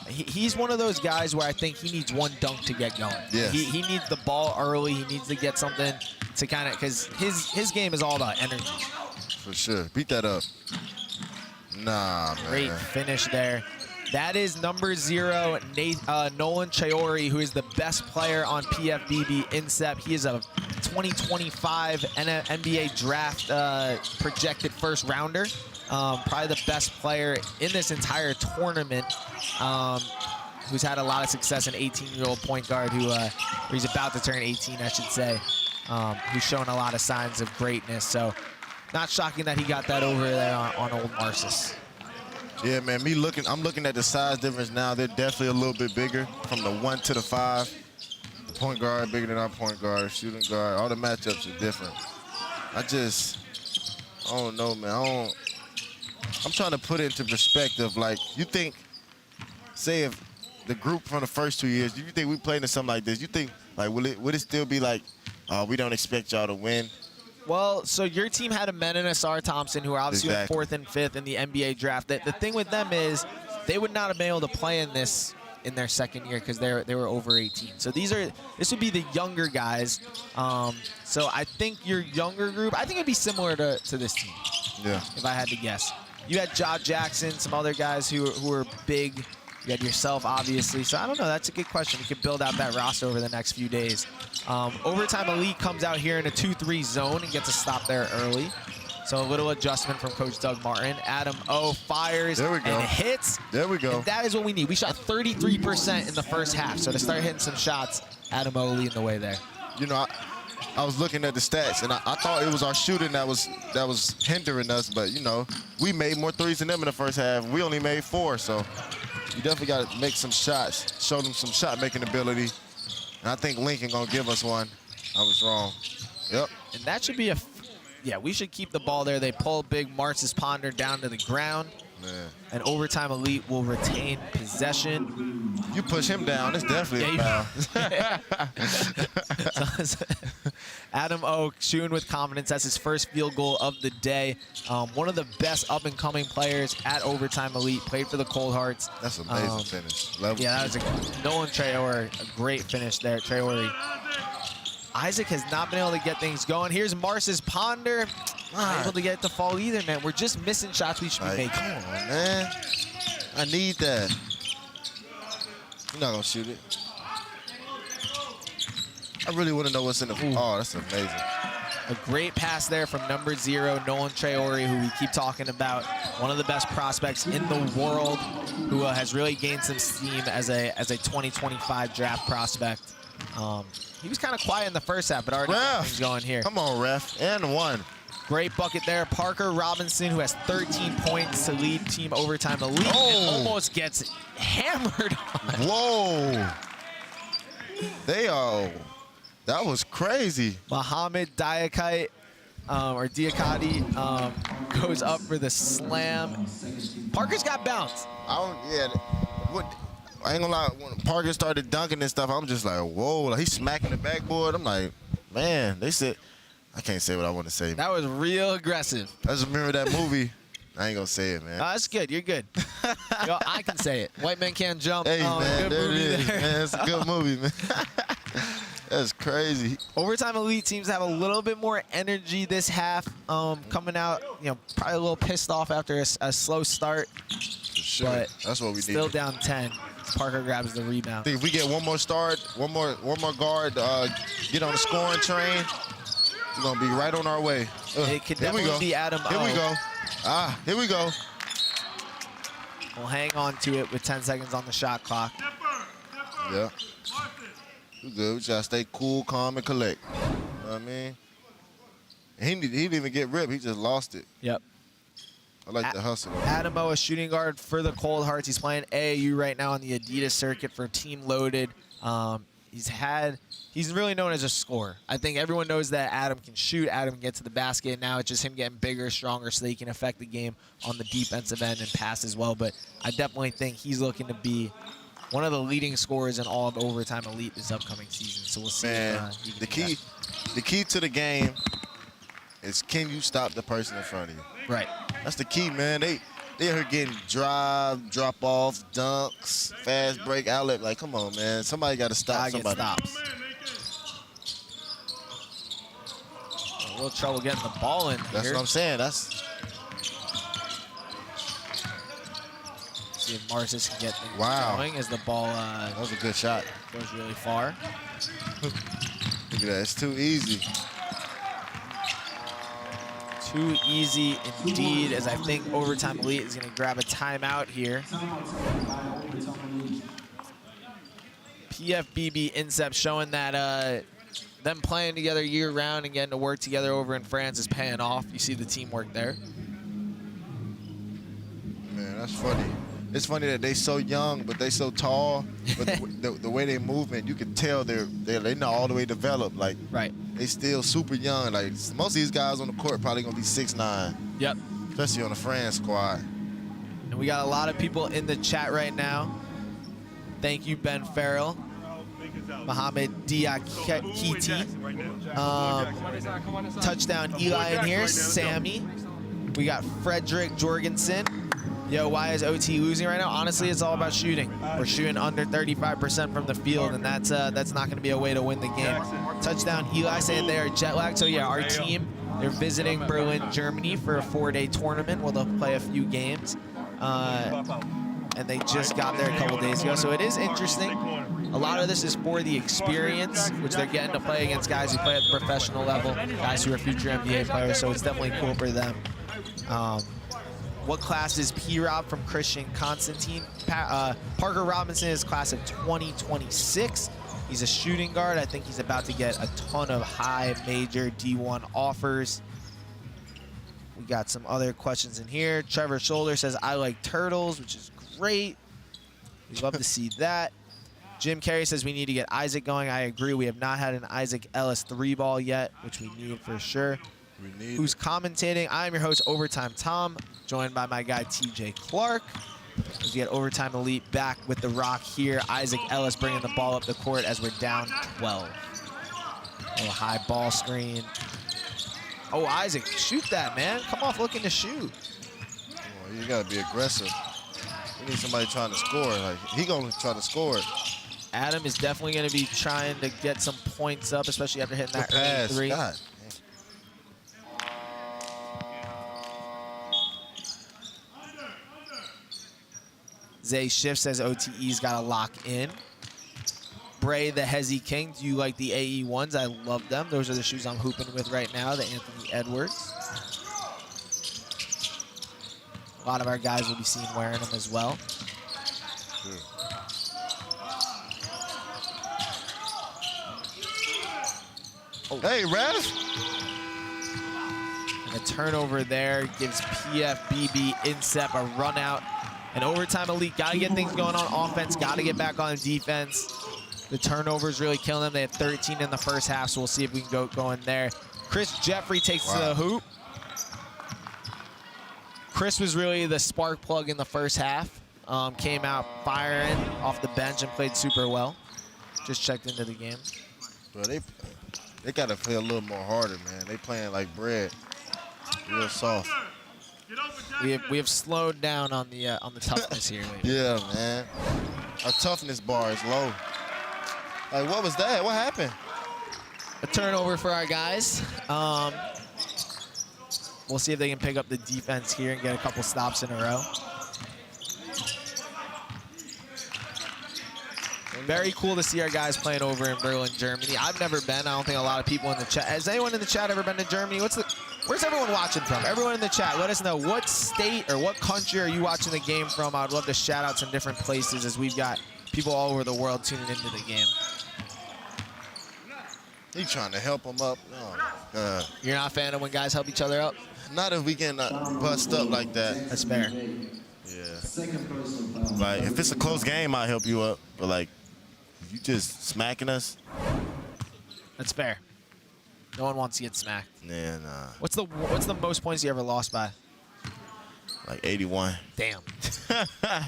He's one of those guys where I think he needs one dunk to get going. Yes. He needs the ball early. He needs to get something to kind of, because his game is all about energy. For sure. Beat that up. Nah, man. Great finish there. That is number 0, Nolan Chayori, who is the best player on PFBB INSEP. He is a 2025 NBA draft projected first rounder. Probably the best player in this entire tournament, who's had a lot of success, an 18-year-old point guard who he's about to turn 18, I should say, who's shown a lot of signs of greatness. So not shocking that he got that over there on old Marcis. Yeah, man, I'm looking at the size difference now. They're definitely a little bit bigger from the 1 to the 5. The point guard bigger than our point guard, shooting guard. All the matchups are different. I don't know, man. I'm trying to put it into perspective. Like, you think, say if the group from the first 2 years, do you think we played in something like this? You think, like, would it still be like, we don't expect y'all to win? Well, so your team had a Men and Asar Thompson, who are obviously in 4th and 5th in the NBA draft. The thing with them is they would not have been able to play in this in their second year because they were over 18. So this would be the younger guys. So I think your younger group, I think it'd be similar to this team. Yeah. If I had to guess. You had Ja Jackson, some other guys who are big. You had yourself, obviously. So I don't know. That's a good question. We could build out that roster over the next few days. Overtime Elite comes out here in a 2-3 zone and gets a stop there early. So a little adjustment from Coach Doug Martin. Adam O fires There we go. and hits. There we go. And that is what we need. We shot 33% in the first half. So to start hitting some shots, Adam O leading the way there. You know, I was looking at the stats, and I thought it was our shooting that was hindering us. But you know, we made more threes than them in the first half. We only made 4, so you definitely got to make some shots, show them some shot-making ability. And I think Lincoln gonna give us one. I was wrong. Yep. And that should be yeah, we should keep the ball there. They pull big Marcis Ponder down to the ground. Man. And Overtime Elite will retain possession. You push him down, it's definitely a foul. Adam O shooting with confidence. That's his first field goal of the day. One of the best up-and-coming players at Overtime Elite. Played for the Cold Hearts. That's an amazing finish. Level. Yeah, that was Nolan Traore, a great finish there. Traore. Isaac has not been able to get things going. Here's Marcis Ponder. Not able to get it to fall either, man. We're just missing shots we should be making. Come on, man. I need that. You're not going to shoot it. I really want to know what's in the... Oh, that's amazing. A great pass there from number 0, Nolan Traore, who we keep talking about. One of the best prospects in the world, who has really gained some steam as a 2025 draft prospect. He was kind of quiet in the first half, but already got things going here. Come on, ref. And 1. Great bucket there. Parker Robinson, who has 13 points to lead Team Overtime Elite, and almost gets hammered on. Whoa. They are... That was crazy. Mohamed Diakite, or Diakati, goes up for the slam. Parker's got bounce. I ain't gonna lie, when Parker started dunking and stuff, I'm just like, whoa, like he's smacking the backboard. I'm like, man, they said, I can't say what I want to say. That was real aggressive. I just remember that movie. I ain't gonna say it, man. That's good. You're good. Yo, I can say it. White Men Can't Jump. Hey, man, good there it movie is, there. man. It's a good movie, man. That's crazy. Overtime Elite seems to have a little bit more energy this half, coming out, you know, probably a little pissed off after a slow start. For sure. But that's what we need. Still down 10. Parker grabs the rebound. I think if we get one more guard, get on the scoring train, we're gonna be right on our way. It could definitely be Adam O. Here we go. Here we go. We'll hang on to it with 10 seconds on the shot clock. Yeah. We good. We just gotta stay cool, calm, and collect. You know what I mean? And he didn't even get ripped. He just lost it. Yep. I like the hustle. Adam O, a shooting guard for the Cold Hearts. He's playing AAU right now on the Adidas circuit for Team Loaded. He's really known as a scorer. I think everyone knows that Adam can shoot, Adam can get to the basket. Now it's just him getting bigger, stronger, so that he can affect the game on the defensive end and pass as well. But I definitely think he's looking to be one of the leading scorers in all of Overtime Elite this upcoming season. So we'll see. Man, the key to the game is, can you stop the person in front of you? Right. That's the key, man. They're getting drive, drop off, dunks, fast break, outlet. Like, come on, man. Somebody got to stop somebody. Stops. A little trouble getting the ball in here. That's what I'm saying. That's... See if Marcis can get things going as the ball that was a good shot. Goes really far. Look at that. It's too easy. Too easy indeed, as I think Overtime Elite is going to grab a timeout here. PFBB INSEP showing that them playing together year-round and getting to work together over in France is paying off. You see the teamwork there. Man, that's funny. It's funny that they so young, but they so tall. But the way they movement, you can tell they're not all the way developed. Like, right. They still super young. Like, most of these guys on the court probably gonna be 6'9". Yep. Especially on the France squad. And we got a lot of people in the chat right now. Thank you, Ben Farrell, Mohamed Diakiti, touchdown Eli in here, Sammy. We got Frederick Jorgensen. Yo, why is OT losing right now? Honestly, it's all about shooting. We're shooting under 35% from the field, and that's not going to be a way to win the game. Touchdown Eli saying they are jet lagged. So yeah, our team, they're visiting Berlin, Germany for a 4-day tournament where they'll play a few games. and they just got there a couple days ago. So it is interesting. A lot of this is for the experience, which they're getting to play against guys who play at the professional level, guys who are future NBA players, so it's definitely cool for them. What class is P-Rob from Christian Constantine? Parker Robinson is class of 2026. He's a shooting guard. I think he's about to get a ton of high major D1 offers. We got some other questions in here. Trevor Shoulder says, I like turtles, which is great. We'd love to see that. Jim Carey says we need to get Isaac going. I agree. We have not had an Isaac Ellis 3-ball yet, which we need for sure. Who's commentating? I'm your host, Overtime Tom, joined by my guy, TJ Clark. As we get Overtime Elite back with the rock here. Isaac Ellis bringing the ball up the court as we're down 12. A little high ball screen. Oh, Isaac, shoot that, man. Come off looking to shoot. Oh, you got to be aggressive. We need somebody trying to score. Like, he going to try to score it. Adam is definitely going to be trying to get some points up, especially after hitting that early three. God. Zay Schiff says OTE's got to lock in. Bray, the Hezzy King, do you like the AE1s? I love them. Those are the shoes I'm hooping with right now, the Anthony Edwards. A lot of our guys will be seen wearing them as well. Sure. Oh. Hey, Rev. And a turnover there gives PFBB INSEP a run out. And Overtime Elite, got to get things going on offense, got to get back on defense. The turnovers really killing them. They had 13 in the first half, so we'll see if we can go in there. Chris Jeffrey takes to the hoop. Chris was really the spark plug in the first half. Came out firing off the bench and played super well. Just checked into the game. Bro, they got to play a little more harder, man. They playing like bread, real soft. We have slowed down on the toughness here lately. Yeah, man. Our toughness bar is low. Like, what was that? What happened? A turnover for our guys. We'll see if they can pick up the defense here and get a couple stops in a row. Very cool to see our guys playing over in Berlin, Germany. I've never been. I don't think a lot of people in the chat. Has anyone in the chat ever been to Germany? Where's everyone watching from? Everyone in the chat, let us know what state or what country are you watching the game from. I'd love to shout out some different places as we've got people all over the world tuning into the game. He trying to help him up. Oh, You're not a fan of when guys help each other up? not if we get bust up like that. That's fair. Yeah. Like, if it's a close game, I'll help you up. But, like, if you just smacking us. That's fair. No one wants to get smacked. Yeah, nah. What's the most points you ever lost by? Like 81. Damn.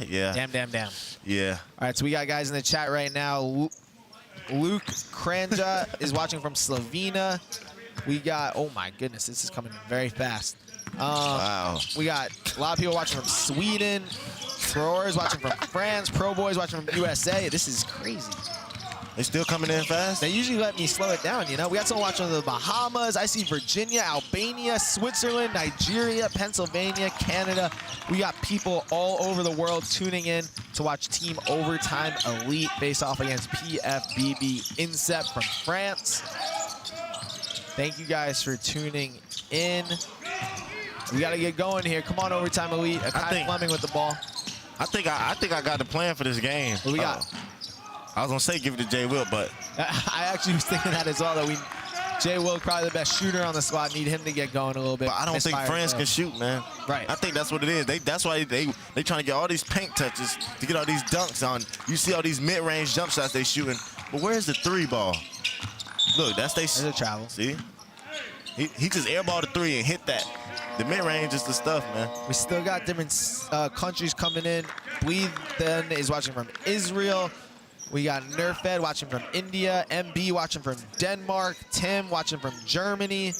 Yeah. Damn. Yeah. All right, so we got guys in the chat right now. Luke Kranja is watching from Slovenia. We got, oh my goodness, this is coming in very fast. Wow. We got a lot of people watching from Sweden. Throwers watching from France. Pro Boys watching from USA. This is crazy. They still coming in fast? They usually let me slow it down, you know? We got someone watching the Bahamas. I see Virginia, Albania, Switzerland, Nigeria, Pennsylvania, Canada. We got people all over the world tuning in to watch Team Overtime Elite face off against PFBB INSEP from France. Thank you guys for tuning in. We got to get going here. Come on, Overtime Elite. Kai Fleming with the ball. I think I got the plan for this game. What we got? I was gonna say give it to Jay Will, but I actually was thinking that as well. That Jay Will probably the best shooter on the squad. Need him to get going a little bit. But I don't think France can shoot, man. Right. I think that's what it is. That's why they trying to get all these paint touches to get all these dunks on. You see all these mid-range jump shots they shooting, but where's the three ball? Look, There's a travel. See, he just airballed the three and hit that. The mid-range is the stuff, man. We still got different countries coming in. Bleed then is watching from Israel. We got Nerfed watching from India. MB watching from Denmark. Tim watching from Germany.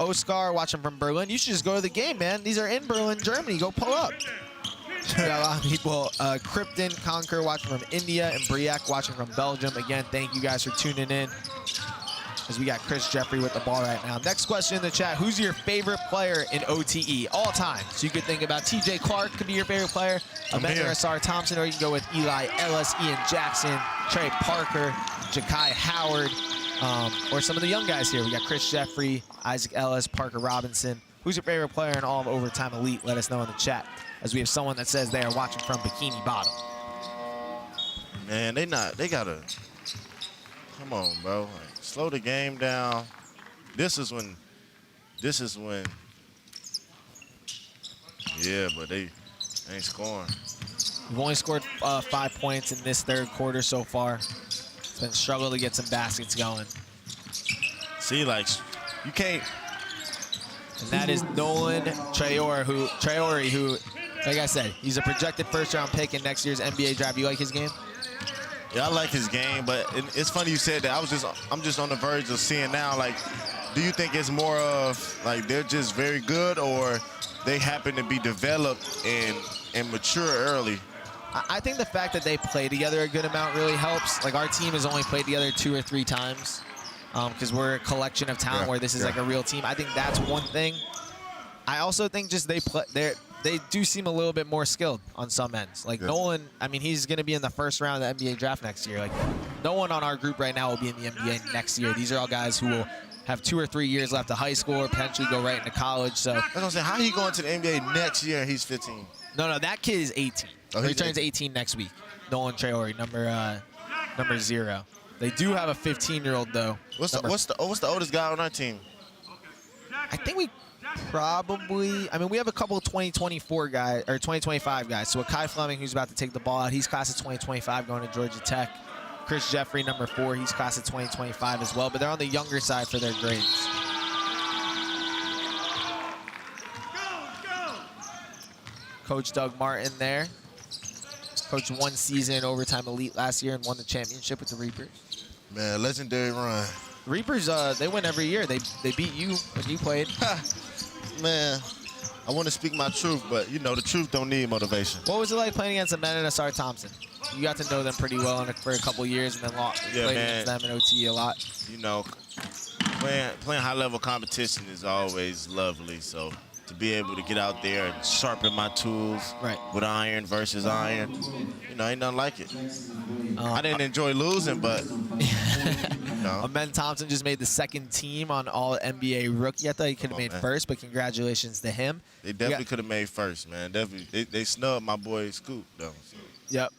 Oscar watching from Berlin. You should just go to the game, man. These are in Berlin, Germany. Go pull up. We got a lot of people. Krypton Conquer watching from India. And Briac watching from Belgium. Again, thank you guys for tuning in. as we got Chris Jeffrey with the ball right now. Next question in the chat, who's your favorite player in OTE all time? So you could think about TJ Clark could be your favorite player, Amanda Asar Thompson, or you can go with Eli Ellis, Ian Jackson, Trey Parker, Ja'Kai Howard, or some of the young guys here. We got Chris Jeffrey, Isaac Ellis, Parker Robinson. Who's your favorite player in all of Overtime Elite? Let us know in the chat, as we have someone that says they are watching from Bikini Bottom. Man, they gotta, come on, bro. Like, slow the game down. This is when, yeah, but they ain't scoring. We've only scored 5 points in this third quarter so far. It's been a struggle to get some baskets going. See, like, you can't. And that is Nolan Traore, who, like I said, he's a projected first-round pick in next year's NBA draft. You like his game? Yeah, I like his game, but it's funny you said that. I'm just on the verge of seeing now, like, do you think it's more of, like, they're just very good, or they happen to be developed and mature early? I think the fact that they play together a good amount really helps. Like, our team has only played together 2 or 3 times because we're a collection of talent where this is like a real team. I think that's one thing. I also think just they do seem a little bit more skilled on some ends. Like Nolan, I mean, he's going to be in the first round of the NBA draft next year. Like, no one on our group right now will be in the NBA next year. These are all guys who will have 2 or 3 years left of high school or potentially go right into college. So I was gonna say, how are you going to the NBA next year and he's 15? No, that kid is 18. Oh, he turns 18 next week. Nolan Traore, number 0. They do have a 15-year-old though. What's the oldest guy on our team? I think we probably, I mean, we have a couple of 2024 guys, or 2025 guys. So Kai Fleming, who's about to take the ball out, he's class of 2025 going to Georgia Tech. Chris Jeffrey, number 4, he's class of 2025 as well, but they're on the younger side for their grades. Coach Doug Martin there. Coached 1 season in Overtime Elite last year and won the championship with the Reapers. Man, legendary run. Reapers, they win every year. They beat you when you played. Man, I want to speak my truth, but you know the truth don't need motivation. What was it like playing against Amanda Asar Thompson? You got to know them pretty well for a couple years, and then played against them in OTE a lot. You know, playing high-level competition is always lovely. So to be able to get out there and sharpen my tools with iron versus iron, you know, ain't nothing like it. I didn't enjoy losing, but Amanda Thompson just made the 2nd team on All NBA Rookie. I thought he could have made first, but congratulations to him. They definitely could have made first, man. Definitely, they snubbed my boy Scoop though. So. Yep.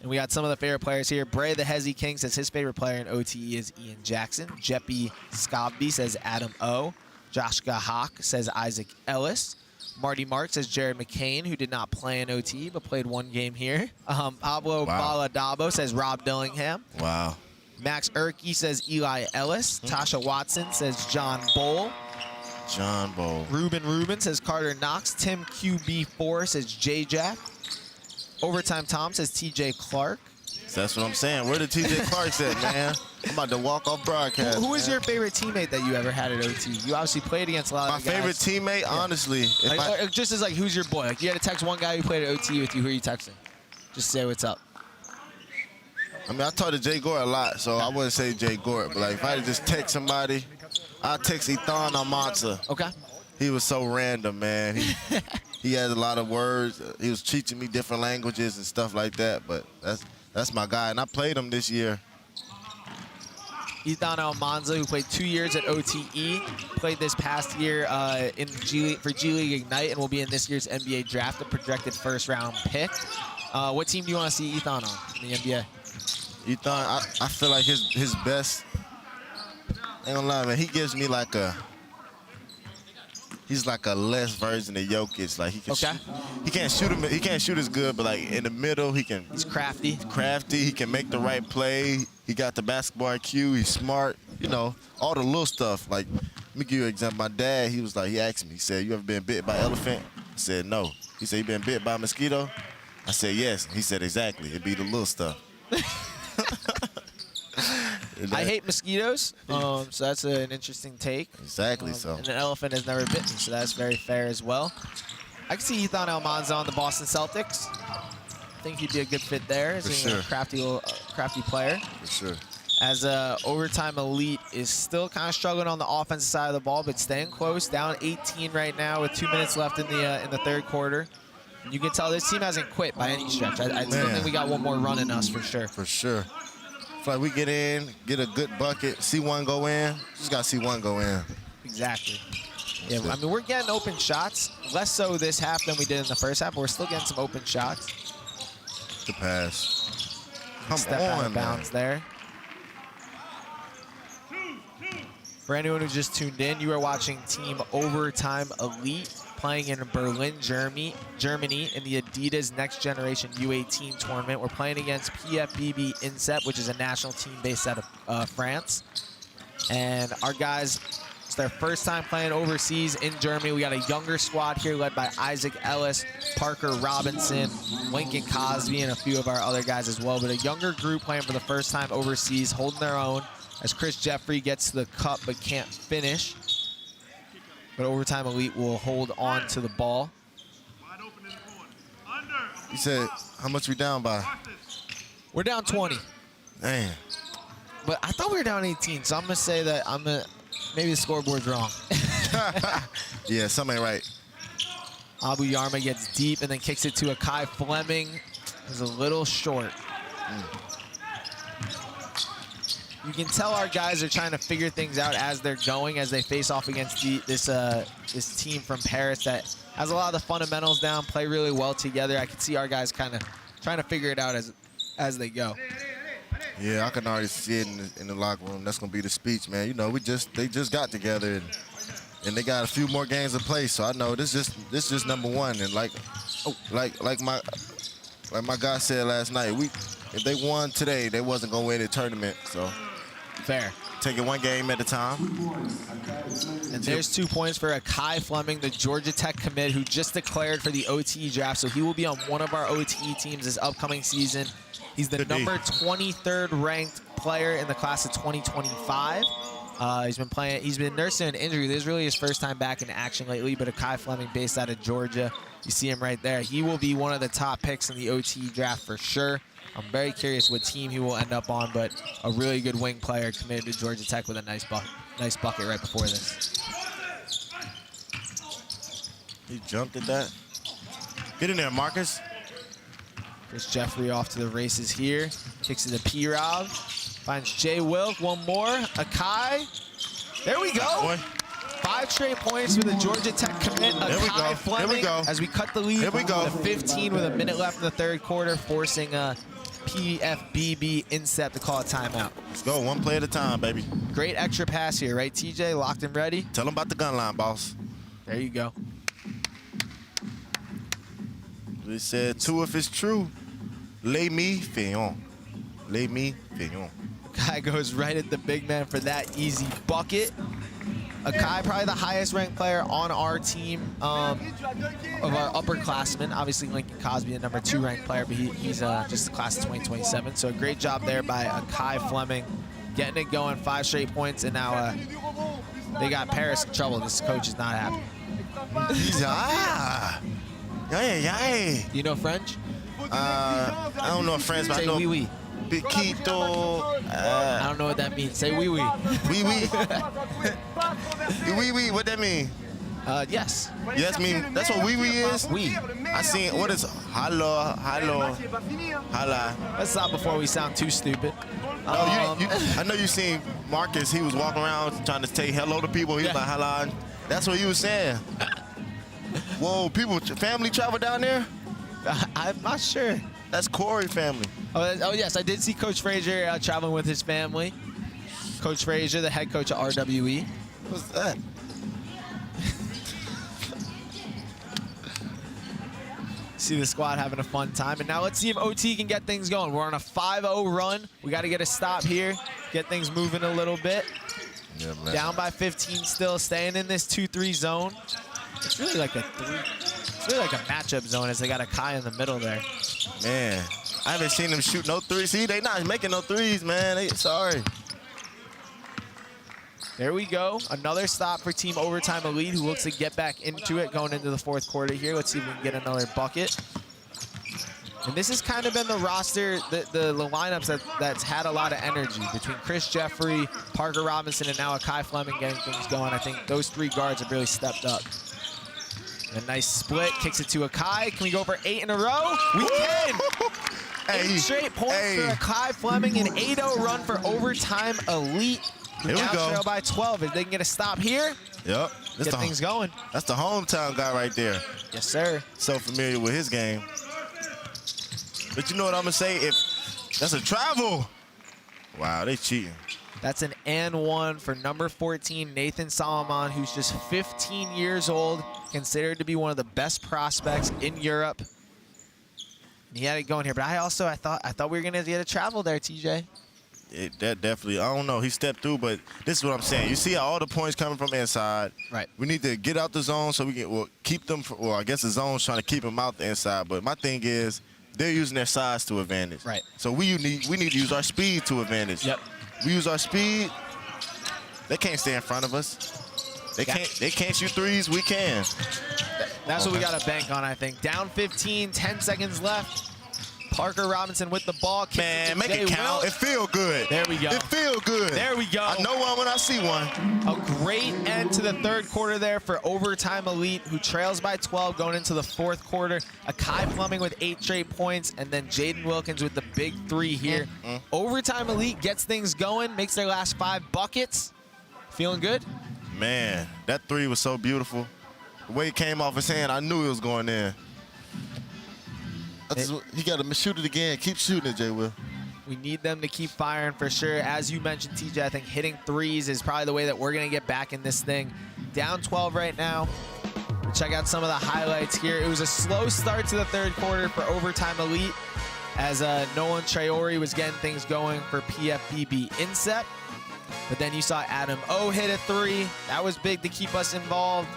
And we got some of the favorite players here. Bray the Hezzy King says his favorite player in OTE is Ian Jackson. Jeppy Scobby says Adam O. Josh Gahak says Isaac Ellis. Marty Mark says Jared McCain, who did not play in OTE but played 1 game here. Pablo Baladabo says Rob Dillingham. Wow. Max Erkey says Eli Ellis. Tasha Watson says John Bowl. Ruben says Carter Knox. Tim QB4 says J-Jack. Overtime Tom says TJ Clark. That's what I'm saying. Where the TJ Clark's at, man? I'm about to walk off broadcast. Who is your favorite teammate that you ever had at OT? You obviously played against a lot of guys. My favorite teammate, honestly. Just as like, who's your boy? Like, you had to text one guy who played at OT with you. Who are you texting? Just say what's up. I mean, I talk to Jay Gore a lot, so I wouldn't say Jay Gore. But like, if I had to just text somebody, I'd text Ethan Almanza. Okay. He was so random, man. He had a lot of words. He was teaching me different languages and stuff like that. But that's my guy, and I played him this year. Ethan Almanza, who played 2 years at OTE, played this past year for G League Ignite, and will be in this year's NBA Draft, a projected first-round pick. What team do you want to see Ethan on in the NBA? Ethan, I feel like his best. Ain't gonna lie, man. He gives me like he's like a less version of Jokic. Like he can't shoot him. He can't shoot as good, but like in the middle, he's crafty. He can make the right play. He got the basketball IQ. He's smart. You know, all the little stuff. Like, let me give you an example. My dad, he asked me. He said, "You ever been bit by an elephant?" I said, "No." He said, "You been bit by a mosquito?" I said, "Yes." He said, "Exactly. It'd be the little stuff." I hate mosquitoes, so that's an interesting take. Exactly. And an elephant has never bitten me, so that's very fair as well. I can see Ethan Almanza on the Boston Celtics. I think he'd be a good fit there as a crafty player. For sure. as Overtime Elite is still kind of struggling on the offensive side of the ball, but staying close, down 18 right now with 2 minutes left in the third quarter. You can tell this team hasn't quit by any stretch. I still think we got one more run in us for sure. For sure. It's like we get in, get a good bucket, see one go in. Just got to see one go in. Exactly. Yeah, I mean, we're getting open shots. Less so this half than we did in the first half, but we're still getting some open shots. The pass. Come Step on, out of bounds man. there. For anyone who just tuned in, you are watching Team Overtime Elite playing in Berlin, Germany in the Adidas Next Generation U18 tournament. We're playing against PFBB INSEP, which is a national team based out of France. And our guys, it's their first time playing overseas in Germany. We got a younger squad here led by Isaac Ellis, Parker Robinson, Lincoln Cosby, and a few of our other guys as well. But a younger group playing for the first time overseas, holding their own as Chris Jeffrey gets to the cup but can't finish. But Overtime Elite will hold on to the ball. You said, how much we down by? We're down 20. Damn. But I thought we were down 18, so I'm going to say that maybe the scoreboard's wrong. Yeah, something ain't right. Abu Yarma gets deep and then kicks it to Akai Fleming. Is a little short. You can tell our guys are trying to figure things out as they're going, as they face off against this team from Paris that has a lot of the fundamentals down, play really well together. I can see our guys kind of trying to figure it out as they go. Yeah, I can already see it in the locker room. That's gonna be the speech, man. You know, they just got together and they got a few more games to play. So I know this just number one. And like my guy said last night, if they won today, they wasn't gonna win the tournament. So fair. Take it one game at a time. And there's 2 points for Akai Fleming, the Georgia Tech commit who just declared for the OTE draft. So he will be on one of our OTE teams this upcoming season. He's the number 23rd ranked player in the class of 2025. He's been nursing an injury. This is really his first time back in action lately, but Akai Fleming based out of Georgia. You see him right there. He will be one of the top picks in the OTE draft for sure. I'm very curious what team he will end up on, but a really good wing player committed to Georgia Tech with a nice bucket right before this. He jumped at that. Get in there, Marcus. Chris Jeffrey off to the races here. Kicks it to P-Rob. Finds Jay Wilk. One more. Akai. There we go. Boy. 5 straight points for the Georgia Tech commit. Akai Fleming. Here we go. As we cut the lead Here we go. to 15 with a minute left in the third quarter, forcing PFBB INSEP to call a timeout. Let's go, one play at a time, baby. Great extra pass here, right, TJ? Locked and ready. Tell them about the gun line, boss. There you go. They said, two, if it's true, lay me feignant. Lay me feignant. Guy goes right at the big man for that easy bucket. Akai, probably the highest ranked player on our team of our upperclassmen. Obviously, Lincoln Cosby, the number 2 ranked player, but he's just the class of 2027. So a great job there by Akai Fleming, getting it going, 5 straight points, and now they got Paris in trouble. This coach is not happy. You know French? I don't know French, but Say I know oui, oui. Piquito. I don't know what that means. Say oui, oui. Oui, oui. Oui, oui, what that mean? Yes. Yes, mean, that's what oui, oui is? Oui. I seen, what is hello, hello, holla. Let's stop before we sound too stupid. I know you seen Marcus, he was walking around trying to say hello to people. He was like, hello. That's what he was saying. Whoa, family travel down there? I'm not sure. That's Corey family. Oh, yes, I did see Coach Frazier traveling with his family. Coach Frazier, the head coach of RWE. What's that? See the squad having a fun time. And now let's see if OT can get things going. We're on a 5-0 run. We got to get a stop here, get things moving a little bit. Yeah, man. Down by 15 still, staying in this 2-3 zone. It's really like a matchup zone as they got Akai in the middle there. Man, I haven't seen them shoot no threes. See, they not making no threes, man. Sorry. There we go. Another stop for Team Overtime Elite, who looks to get back into it going into the fourth quarter here. Let's see if we can get another bucket. And this has kind of been the roster, the lineups that's had a lot of energy between Chris Jeffrey, Parker Robinson, and now Akai Fleming getting things going. I think those 3 guards have really stepped up. A nice split, kicks it to Akai. Can we go for 8 in a row? We can! 8 straight points for Akai Fleming, an 8-0 run for Overtime Elite. Here we now go. trail by 12. If they can get a stop here, Yep. get things going. That's the hometown guy right there. Yes, sir. So familiar with his game. But you know what I'm gonna say? If that's a travel. Wow, they cheating. That's an and 1 for number 14, Nathan Solomon, who's just 15 years old, considered to be one of the best prospects in Europe. He had it going here, but I thought we were gonna get a travel there, TJ. That definitely, I don't know. He stepped through, but this is what I'm saying. You see all the points coming from inside. Right. We need to get out the zone so we can keep them. I guess the zone's trying to keep them out the inside. But my thing is, they're using their size to advantage. Right. So we need to use our speed to advantage. Yep. We use our speed. They can't stay in front of us. They can't shoot threes. We can. That's what we got to bank on, I think. Down 15, 10 seconds left. Parker Robinson with the ball. Man, make it count. It feel good. There we go. It feel good. There we go. I know one when I see one. A great end to the 3rd quarter there for Overtime Elite, who trails by 12 going into the 4th quarter. Akai Fleming with 8 straight points, and then Jaden Wilkins with the big 3 here. Overtime Elite gets things going, makes their last 5 buckets. Feeling good? Man, that 3 was so beautiful. The way it came off his hand, I knew it was going in. He got to shoot it again. Keep shooting it, Jay Will. We need them to keep firing for sure. As you mentioned, TJ, I think hitting 3s is probably the way that we're going to get back in this thing. Down 12 right now. Check out some of the highlights here. It was a slow start to the 3rd quarter for Overtime Elite as Nolan Traore was getting things going for PFBB INSEP. But then you saw Adam O hit a 3. That was big to keep us involved.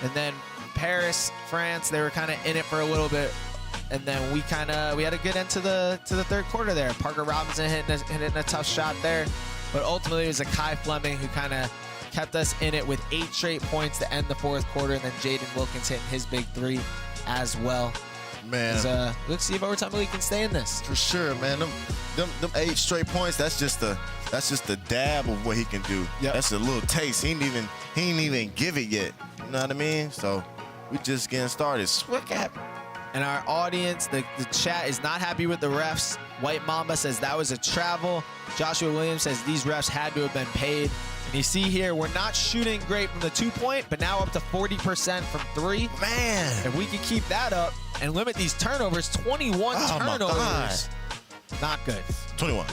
And then Paris, France, they were kind of in it for a little bit. And then we had a good end to the 3rd quarter there. Parker Robinson hitting a tough shot there. But ultimately it was Akai Fleming who kind of kept us in it with 8 straight points to end the 4th quarter. And then Jaden Wilkins hitting his big 3 as well. Man, let's see if Overtime Elite can stay in this. For sure, man. Them 8 straight points, that's just the dab of what he can do. Yep. That's a little taste. He ain't even give it yet. You know what I mean? So we just getting started. Swick at. And our audience, the chat is not happy with the refs. White Mamba says that was a travel. Joshua Williams says these refs had to have been paid. And you see here, we're not shooting great from the 2-point, but now up to 40% from 3. Man. If we can keep that up and limit these turnovers, 21 turnovers. Not good. 21.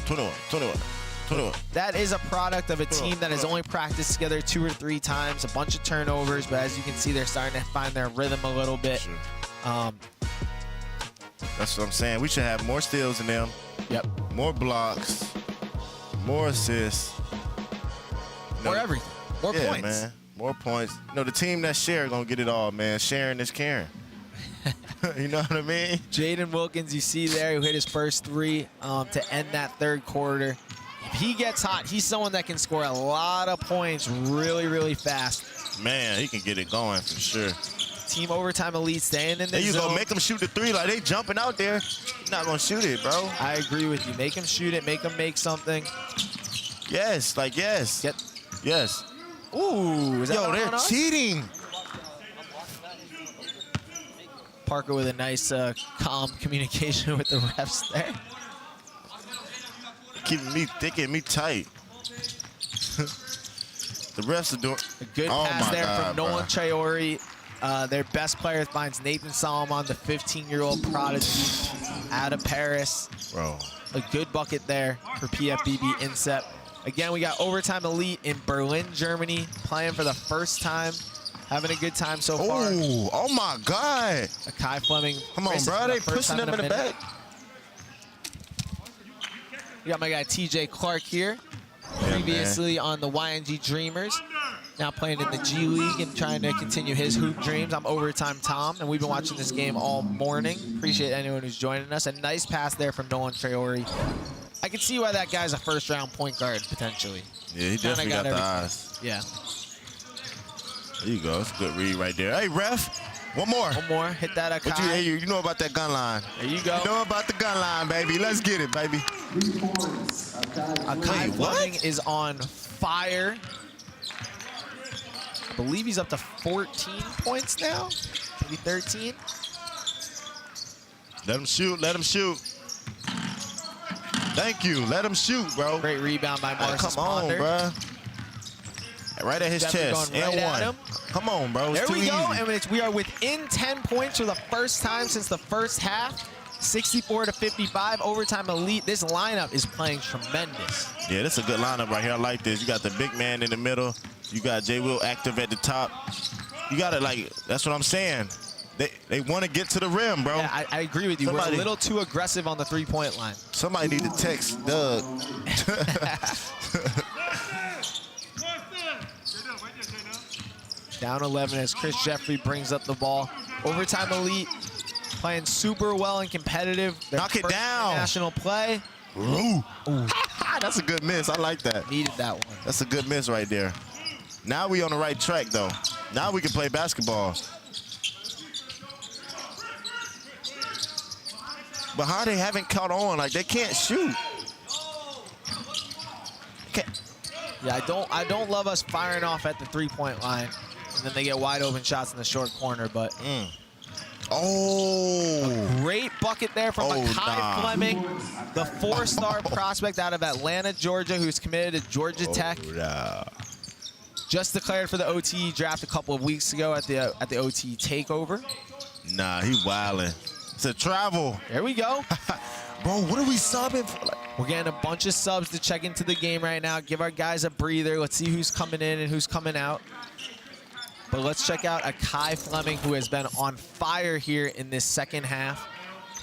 That is a product of a team that has only practiced together 2 or 3 times, a bunch of turnovers, but as you can see, they're starting to find their rhythm a little bit. Sure. That's what I'm saying. We should have more steals in them. Yep. More blocks. More assists. More everything. More points. Man. More points. The team that's sharing gonna get it all, man. Sharing is caring. You know what I mean? Jaden Wilkins, you see there, who hit his first 3 to end that 3rd quarter. If he gets hot, he's someone that can score a lot of points really, really fast. Man, he can get it going for sure. Team Overtime Elite staying in this There you zone. go, make them shoot the 3 like they jumping out there. You're not gonna shoot it, bro. I agree with you. Make them shoot it. Make them make something. Yes, yes. Yes. Ooh, is that Yo, on they're us? cheating. Parker with a nice calm communication with the refs there. Keeping me thick and me tight. The refs are doing A good pass there from Nolan Traore. Their best player finds Nathan Solomon, the 15-year-old prodigy out of Paris. Bro. A good bucket there for PFBB INSEP. Again, we got Overtime Elite in Berlin, Germany, playing for the first time. Having a good time so far. Oh my God. Akai Fleming. Come on, bro. They pushing them in the back. We got my guy TJ Clark here. Previously on the YNG Dreamerz. Now playing in the G League and trying to continue his hoop dreams. I'm Overtime Tom, and we've been watching this game all morning. Appreciate anyone who's joining us. A nice pass there from Nolan Traore. I can see why that guy's a first-round point guard, potentially. Yeah, he definitely got the eyes. Yeah. There you go. It's a good read right there. Hey, ref. One more. One more. Hit that What Akai. you know about that gun line. There you go. You know about the gun line, baby. Let's get it, baby. Akai Fleming is on fire. I believe he's up to 14 points now. Maybe 13. Let him shoot. Let him shoot. Thank you. Let him shoot, bro. Great rebound by Marcus Come on, Ponder. bro. Right at his Definitely chest. going right And at one. him. Come on, bro. It's There too we go, easy. and we are within 10 points for the first time since the first half. 64-55, overtime elite. This lineup is playing tremendous. Yeah, this is a good lineup right here. I like this. You got the big man in the middle. You got J. Will active at the top. You got to, like, that's what I'm saying. They want to get to the rim, bro. Yeah, I agree with you. We're a little too aggressive on the three-point line. Somebody need to text Doug. Down 11 as Chris Jeffrey brings up the ball. Overtime elite playing super well and competitive. Their Knock it first down. National play. Ooh. That's a good miss. I like that. Needed that one. That's a good miss right there. Now we on the right track, though. Now we can play basketball. But how they haven't caught on? Like, they can't shoot. Yeah, I don't love us firing off at the three-point line, and then they get wide open shots in the short corner. But great bucket there from Akai Fleming, the 4-star prospect out of Atlanta, Georgia, who's committed to Georgia Tech. Just declared for the OTE draft a couple of weeks ago at the OTE takeover. Nah, he wildin'. It's a travel. There we go. Bro, what are we subbing for? We're getting a bunch of subs to check into the game right now. Give our guys a breather. Let's see who's coming in and who's coming out. But let's check out Akai Fleming, who has been on fire here in this second half.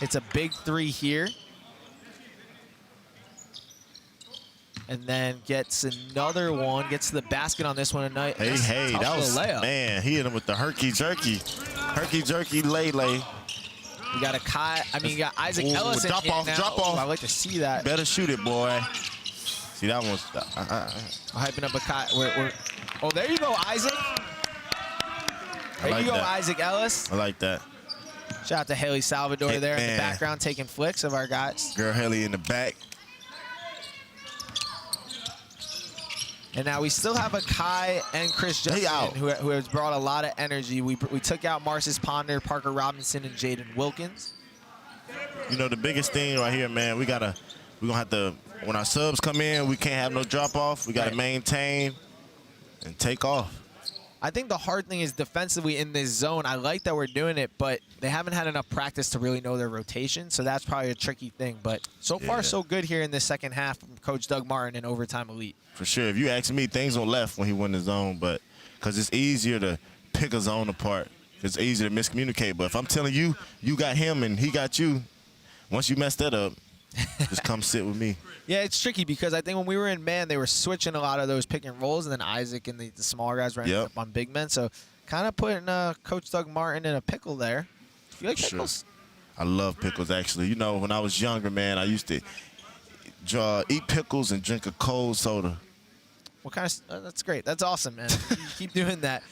It's a big three here. And then gets another one, gets to the basket on this one tonight. Hey, Tough that was, layup. man, he hit him with the herky-jerky. Herky-jerky lay-lay. You got you got Isaac Ellis in drop off, now. drop off. I like to see that. Better shoot it, boy. See, that one's... Hyping up Akai. Oh, there you go, Isaac. There you go, Isaac Ellis. I like that. Shout out to Haley Salvador Hey, there in the man. background taking flicks of our guys. Girl Haley in the back. And now we still have Akai and Chris Justin, who has brought a lot of energy. We took out Marcus Ponder, Parker Robinson, and Jaden Wilkins. You know, the biggest thing right here, man, we're gonna have to, when our subs come in, we can't have no drop off. We gotta maintain and take off. I think the hard thing is defensively in this zone. I like that we're doing it, but they haven't had enough practice to really know their rotation, so that's probably a tricky thing. But so far, so good here in this second half from Coach Doug Martin and Overtime Elite. For sure. If you ask me, things on left when he won the zone, but because it's easier to pick a zone apart. It's easier to miscommunicate. But if I'm telling you, you got him and he got you, once you mess that up, just come sit with me. Yeah, it's tricky because I think when we were in man, they were switching a lot of those pick and rolls, and then Isaac and the smaller guys were ending up on big men. So kind of putting Coach Doug Martin in a pickle there. You like pickles? I love pickles, actually. You know, when I was younger, man, I used to eat pickles and drink a cold soda. What kind of? That's great. That's awesome, man. Keep doing that.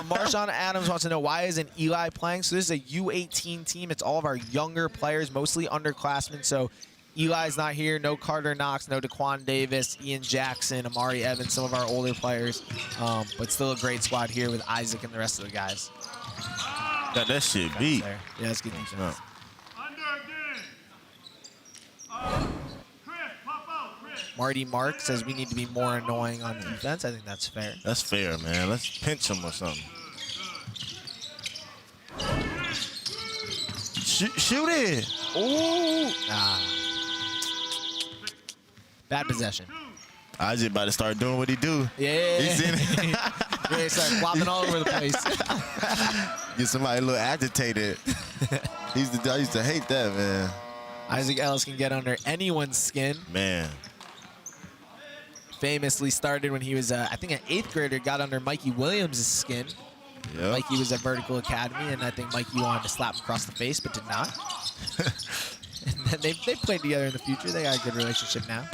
Marshawn Adams wants to know, why isn't Eli playing? So this is a U18 team. It's all of our younger players, mostly underclassmen. So Eli's not here. No Carter Knox, no Daquan Davis, Ian Jackson, Amari Evans, some of our older players. But still a great squad here with Isaac and the rest of the guys. Got that shit beat. Yeah, that's good defense. Marty Mark says we need to be more annoying on defense. I think that's fair. That's fair, man. Let's pinch him or something. Shoot it. Ooh. Bad possession. Isaac about to start doing what he do. Yeah. He's in it. Really start flopping all over the place. Get somebody a little agitated. I used to hate that, man. Isaac Ellis can get under anyone's skin. Man. Famously started when he was, I think, an 8th grader, got under Mikey Williams' skin. Yep. Mikey was at Vertical Academy, and I think Mikey wanted to slap him across the face, but did not. And then they played together in the future. They got a good relationship now.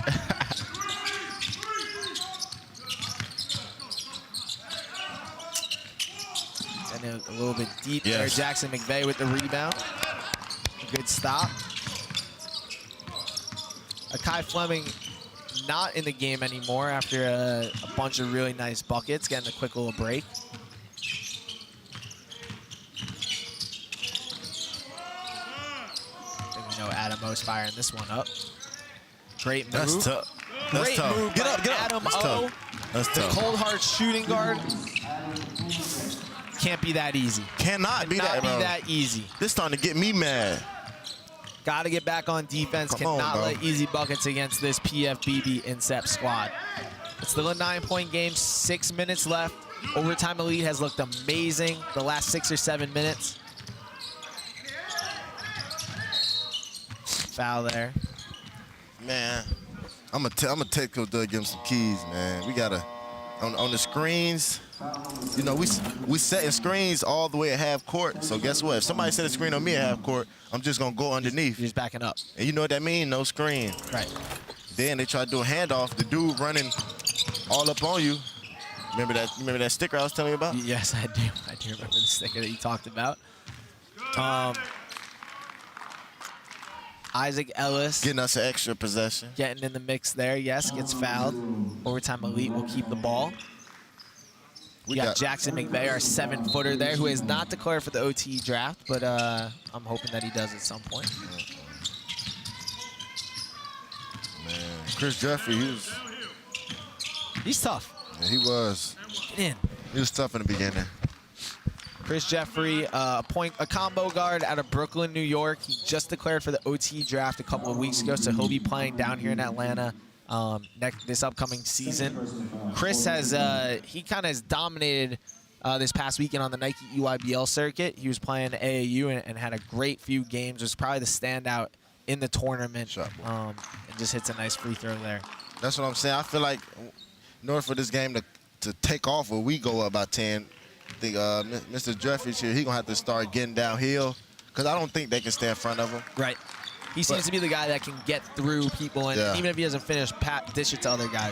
And a little bit deep there. Yes. Jackson McVeigh with the rebound. Good stop. Akai Fleming not in the game anymore after a bunch of really nice buckets, getting a quick little break. I think we know Adamo's firing this one up. Great move. That's tough. That's Great tough. move Get by up, get up. Adam That's O. tough. That's The tough. cold hard shooting guard. Can't be that easy. Cannot be Cannot that, bro. be that easy. This starting to get me mad. Got to get back on defense. Come on, Cannot bro. let easy buckets against this PFBB INSEP squad. It's still a 9-point game, 6 minutes left. Overtime Elite has looked amazing the last 6 or 7 minutes. Foul there. Man, I'm gonna take Coach Doug, give him some keys, man. We gotta on the screens. You know, we setting screens all the way at half court. So guess what? If somebody set a screen on me at half court, I'm just gonna go underneath. You're just backing up. And you know what that means? No screen. Right. Then they try to do a handoff. The dude running all up on you. Remember that sticker I was telling you about? Yes, I do. I do remember the sticker that you talked about. Isaac Ellis Getting us an extra possession. getting in the mix there. Yes, gets fouled. Overtime Elite will keep the ball. We got Jackson McVeigh, our 7-footer there, who is not declared for the OTE draft, but I'm hoping that he does at some point. Man, Chris Jeffrey, He's tough. yeah, he was. Get in. He was tough in the beginning. Chris Jeffrey, a combo guard out of Brooklyn, New York. He just declared for the OTE draft a couple of weeks ago, so he'll be playing down here in Atlanta this upcoming season. Chris has, he kind of has dominated this past weekend on the Nike EYBL circuit. He was playing AAU and had a great few games. Was probably the standout in the tournament, and just hits a nice free throw there. That's what I'm saying. I feel like in order for this game to take off where we go up by 10, I think Mr. Jeffries here, he's going to have to start getting downhill because I don't think they can stay in front of him. Right. He seems to be the guy that can get through people, and Yeah. even if he doesn't finish, dish it to other guys.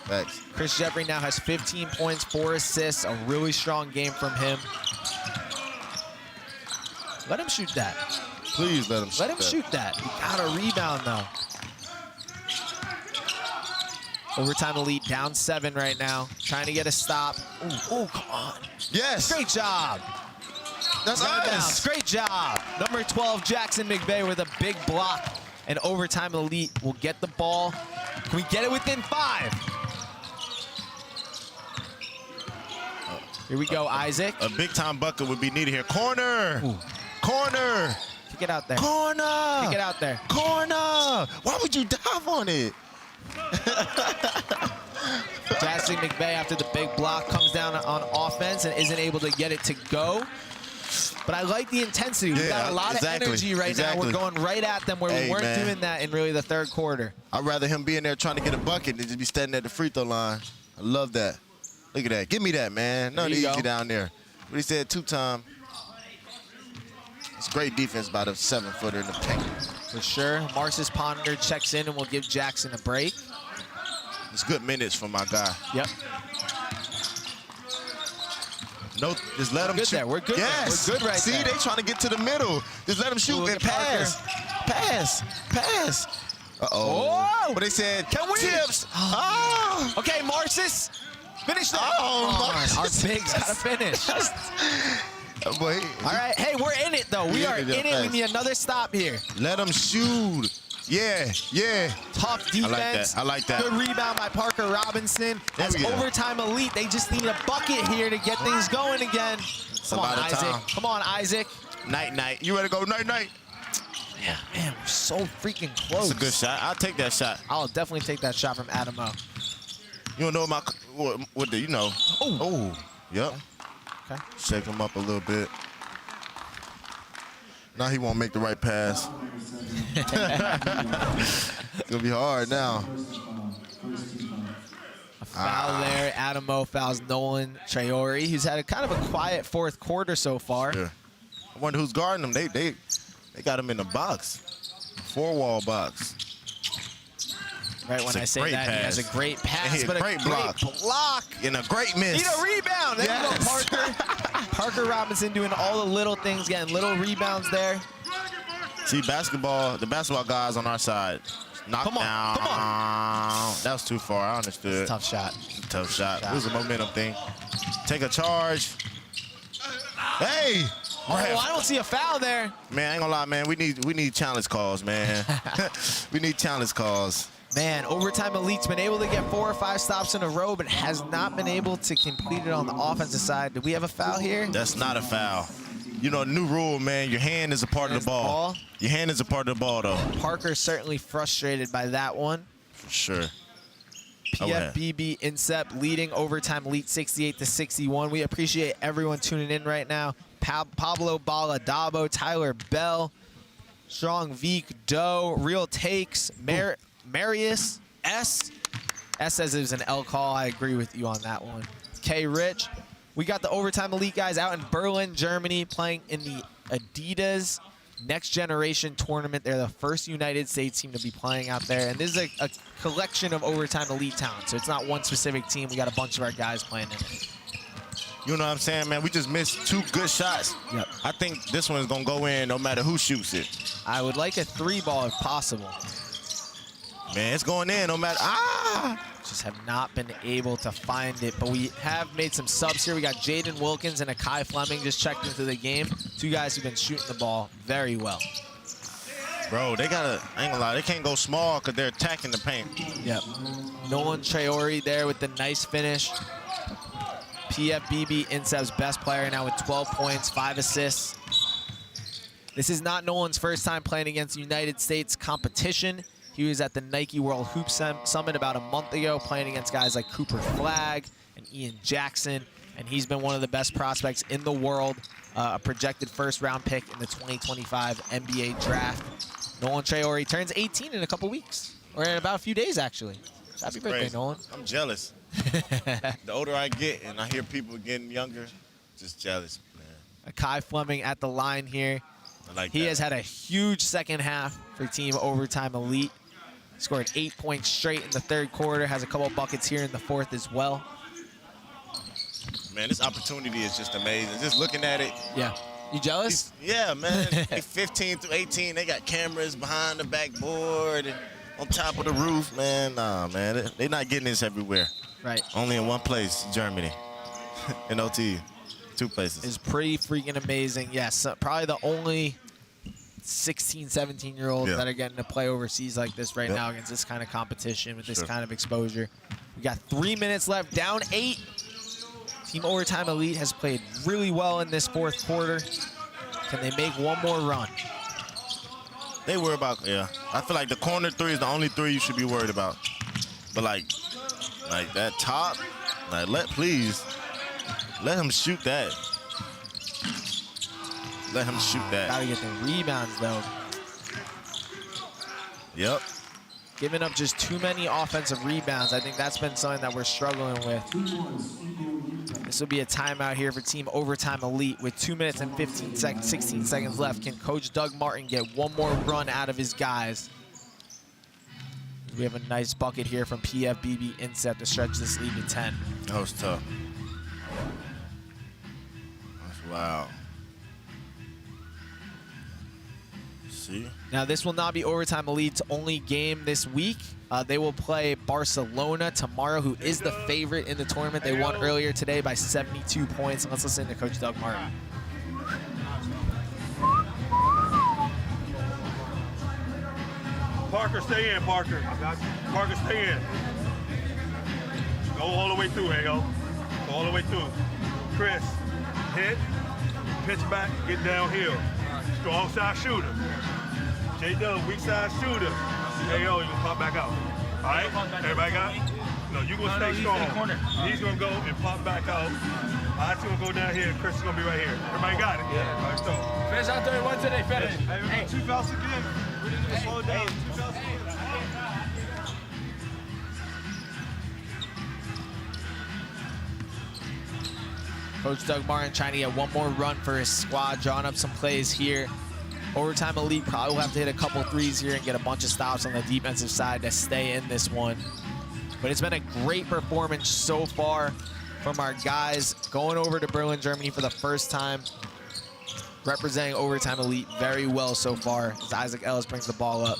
Facts. Chris Jeffrey now has 15 points, 4 assists, a really strong game from him. Let him shoot that. Please let him shoot Let him shoot that. He got a rebound, though. Overtime Elite down 7 right now. Trying to get a stop. Ooh, come on. Yes. Great job. That's us. Great job. Number 12, Jackson McVeigh with a big block. And Overtime Elite will get the ball. Can we get it within 5? Here we go, Isaac. A big-time bucket would be needed here. Corner. Ooh. Corner. Kick it out there. Corner. Kick it out there. Corner. Why would you dive on it? Jackson McVeigh, after the big block, comes down on offense and isn't able to get it to go. But I like the intensity. We've got a lot of energy right now. We're going right at them where we weren't doing that in really the third quarter. I'd rather him be in there trying to get a bucket than just be standing at the free throw line. I love that. Look at that. Give me that, man. Nothing easy down there. What he said, 2-time. It's great defense by the 7-footer in the paint. For sure. Marcus Ponder checks in and will give Jackson a break. It's good minutes from my guy. Yep. No, just let him shoot. We're good there. Yes. We're good right there. See, they trying to get to the middle. Just let him shoot Look and at Parker. pass. Uh-oh. Whoa. But they said, Can we? tips. Oh. Okay, Marcus. Finish that. Oh, Come on. Marcus. Our bigs got to finish. Boy, All right. Hey, we're in it, though. We are in it. We need another stop here. let him shoot. Yeah. Tough defense. I like that. Good rebound by Parker Robinson. There As we go. Overtime Elite, they just need a bucket here to get things going again. Come on, about Isaac. time. Come on, Isaac. Night. You ready to go night? Yeah, man, we're so freaking close. That's a good shot. I'll take that shot. I'll definitely take that shot from Adam O. You don't know what the, you know. Oh, yep. Okay. Shake him up a little bit. Now he won't make the right pass. It's going to be hard now. A foul there. Adam O fouls Nolan Traore, who's had a kind of a quiet fourth quarter so far. Yeah. I wonder who's guarding him. They got him in the box. 4-wall box. Right when It's a I say great that, he has a pass. great pass, And he but a great block. And a great miss. Need a rebound. There you go, Yes. Parker. Parker Parker Robinson doing all the little things, getting little rebounds there. See, the basketball guys on our side. Knock down. Come on. That was too far. I understood. Tough shot. Tough shot. It was a momentum thing. Take a charge. Hey! Oh, I don't see a foul there. Man, I ain't gonna lie, man. We need challenge calls, man. We need challenge calls. Man, Overtime Elite's been able to get 4 or 5 stops in a row, but has not been able to complete it on the offensive side. Did we have a foul here? That's not a foul. You know, new rule, man. Your hand is a part of the ball. Your hand is a part of the ball, though. Parker's certainly frustrated by that one. For sure. PFBB INSEP leading Overtime Elite 68-61. We appreciate everyone tuning in right now. Pablo Baladabo, Tyler Bell, Strong Veek, Doe, Real Takes, Marius, S says it was an L call. I agree with you on that one. K Rich. We got the Overtime Elite guys out in Berlin, Germany, playing in the Adidas Next Generation Tournament. They're the first United States team to be playing out there. And this is a collection of Overtime Elite talent. So it's not one specific team. We got a bunch of our guys playing in it. You know what I'm saying, man? We just missed 2 good shots. Yep. I think this one's going to go in no matter who shoots it. I would like a 3-ball if possible. Man, it's going in no matter. Just have not been able to find it, but we have made some subs here. We got Jaden Wilkins and Akai Fleming just checked into the game. 2 guys who've been shooting the ball very well. Bro, they gotta, I ain't gonna lie, they can't go small because they're attacking the paint. Yep. Nolan Traore there with the nice finish. PFBB INSEP's best player now with 12 points, 5 assists. This is not Nolan's first time playing against United States competition. He was at the Nike World Hoop Summit about a month ago, playing against guys like Cooper Flagg and Ian Jackson, and he's been one of the best prospects in the world, a projected first-round pick in the 2025 NBA draft. Nolan Traore turns 18 in a couple weeks, or in about a few days, actually. Happy birthday, Crazy. Nolan. I'm jealous. The older I get and I hear people getting younger, just jealous, man. Akai Fleming at the line here. I like He that. has had a huge second half for Team Overtime Elite. Scored 8 points straight in the 3rd quarter. Has a couple buckets here in the 4th as well. Man, this opportunity is just amazing. Just looking at it. Yeah. You jealous? Yeah, man. 15 through 18, they got cameras behind the backboard and on top of the roof, man. Nah, man, they're not getting this everywhere. Right. Only in one place, Germany, in OTE. 2 places. Is pretty freaking amazing. Yes, probably the only 16, 17-year-olds that are getting to play overseas like this right now against this kind of competition with this kind of exposure. We got 3 minutes left, down 8. Team Overtime Elite has played really well in this 4th quarter. Can they make one more run? They worry about, yeah. I feel like the corner 3 is the only 3 you should be worried about. But like that top, like please, let him shoot that. Let him shoot that. Gotta get the rebounds, though. Yep. Giving up just too many offensive rebounds. I think that's been something that we're struggling with. This will be a timeout here for Team Overtime Elite with 2 minutes and 16 seconds left. Can Coach Doug Martin get one more run out of his guys? We have a nice bucket here from PFBB INSEP to stretch this lead to 10. That was tough. Wow. See? Now, this will not be Overtime Elite's only game this week. They will play Barcelona tomorrow, who is the favorite in the tournament. They won earlier today by 72 points. Let's listen to Coach Doug Martin. Parker, stay in, Parker. Parker, stay in. Go all the way through, Ayo. Go all the way through. Chris, hit, pitch back, get downhill. Strong side shooter. J-Dub, weak side shooter. Ayo, you can pop back out. All right? Everybody got it? No, you're going to stay strong. He's going to go and pop back out. I'm going to go down here. Chris is going to be right here. Everybody got it? Yeah. All right, so. Finish out there. One today, finish. Hey, 2 fouls again. We need to slow it down. 2 fouls again. Coach Doug Martin trying to get one more run for his squad, drawing up some plays here. Overtime Elite probably will have to hit a couple threes here and get a bunch of stops on the defensive side to stay in this one. But it's been a great performance so far from our guys going over to Berlin, Germany for the first time. Representing Overtime Elite very well so far as Isaac Ellis brings the ball up.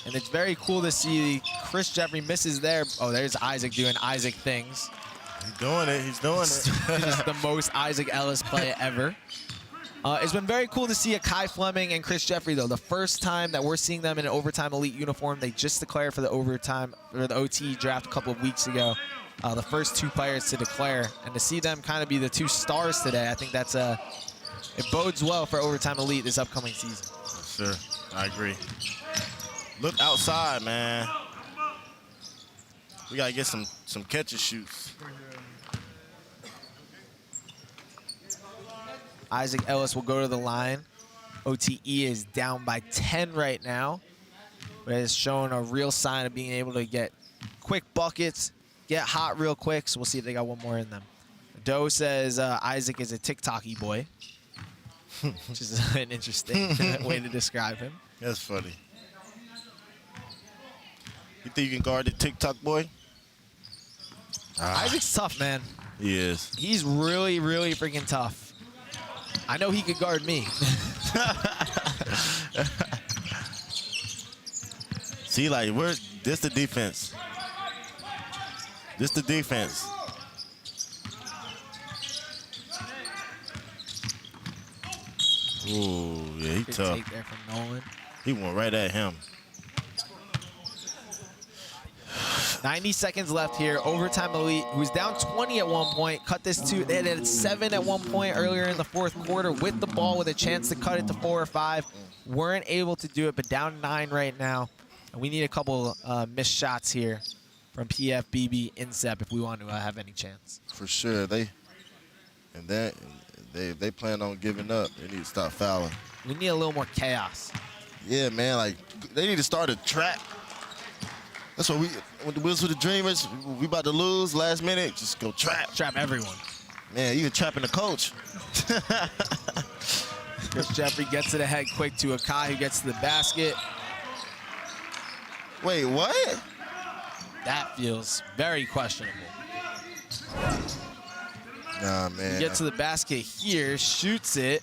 And it's very cool to see Chris Jeffrey misses there. Oh, there's Isaac doing Isaac things. He's doing it. He's doing it. Just the most Isaac Ellis play ever. It's been very cool to see Kai Fleming and Chris Jeffrey, though. The first time that we're seeing them in an Overtime Elite uniform. They just declared for the overtime or the OT draft a couple of weeks ago. The first 2 players to declare, and to see them kind of be the 2 stars today, I think that's it bodes well for Overtime Elite this upcoming season. Sure, I agree. Look outside, man. We gotta get some catch and shoots. Isaac Ellis will go to the line. OTE is down by 10 right now, but has shown a real sign of being able to get quick buckets, get hot real quick, so we'll see if they got one more in them. Doe says Isaac is a TikTok-y boy, which is an interesting way to describe him. That's funny. You think you can guard the TikTok boy? Isaac's tough, man. He is. He's really, really freaking tough. I know he could guard me. See, like, this the defense. This the defense. Ooh, yeah, he Good tough. take there from Nolan. He went right at him. 90 seconds left here. Overtime Elite, who's down 20 at one point, cut this to, they had 7 at one point earlier in the 4th quarter with the ball with a chance to cut it to 4 or 5. Weren't able to do it, but down 9 right now. And we need a couple missed shots here from PFBB INSEP if we want to have any chance. For sure. They plan on giving up. They need to stop fouling. We need a little more chaos. Yeah, man, like, they need to start a trap. That's what with the Wheels with the Dreamers, we about to lose last minute, just go trap. Trap everyone. Man, you trapping the coach. Chris Jeffrey gets it ahead quick to Akai, who gets to the basket. Wait, what? That feels very questionable. Nah, man. He gets to the basket here, shoots it.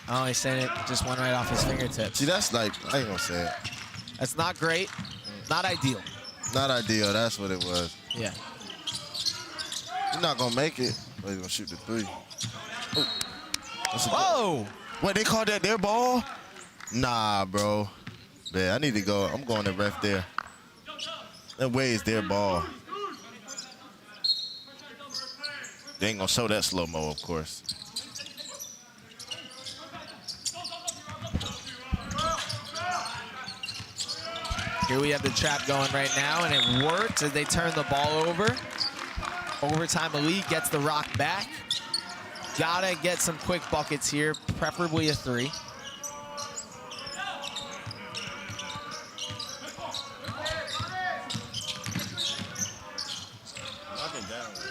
Oh, he said it just went right off his fingertips. See, that's like, I ain't gonna say it. That's not great. Not ideal. Not ideal, that's what it was. Yeah. You're not gonna make it, but he's gonna shoot the 3. Oh. Whoa! What, they called that their ball? Nah, bro. Man, I need to go. I'm going to ref there. That way is their ball. They ain't gonna show that slow-mo, of course. Here we have the trap going right now, and it works as they turn the ball over. Overtime Elite gets the rock back. Gotta get some quick buckets here, preferably a 3.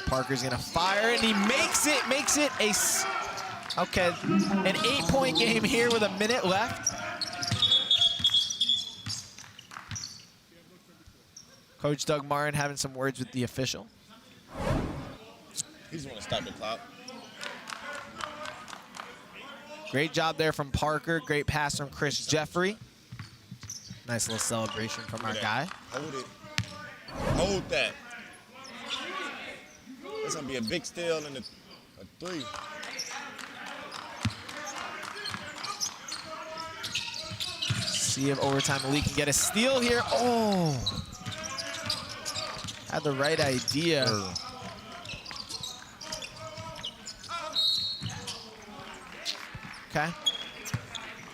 Parker's gonna fire, and he makes it okay, an 8-point game here with a minute left. Coach Doug Martin having some words with the official. He just want to stop the clock. Great job there from Parker. Great pass from Chris Jeffrey. Nice little celebration from our guy. Hold it. Hold that. That's going to be a big steal and a 3. See if Overtime Elite can get a steal here. Oh. Had the right idea. Okay.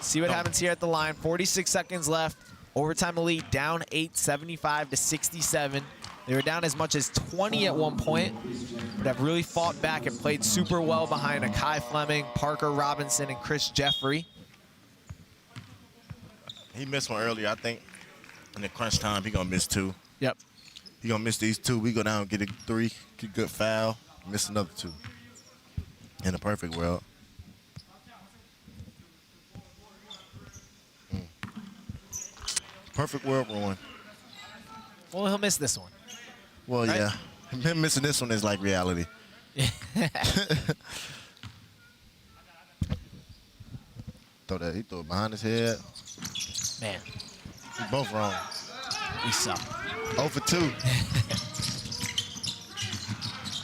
See what happens here at the line. 46 seconds left. Overtime Elite down 8, 75 to 67. They were down as much as 20 at one point, but have really fought back and played super well behind Akai Fleming, Parker Robinson, and Chris Jeffrey. He missed one earlier, I think. In the crunch time, he gonna miss 2. Yep. He gonna miss these 2. We go down and get a 3, get a good foul, miss another 2. In a perfect world. Perfect world ruin. Well, he'll miss this one. Well, Right? yeah. Him missing this one is like reality. He threw it behind his head. Man, He's both wrong. we suck. 0 for 2.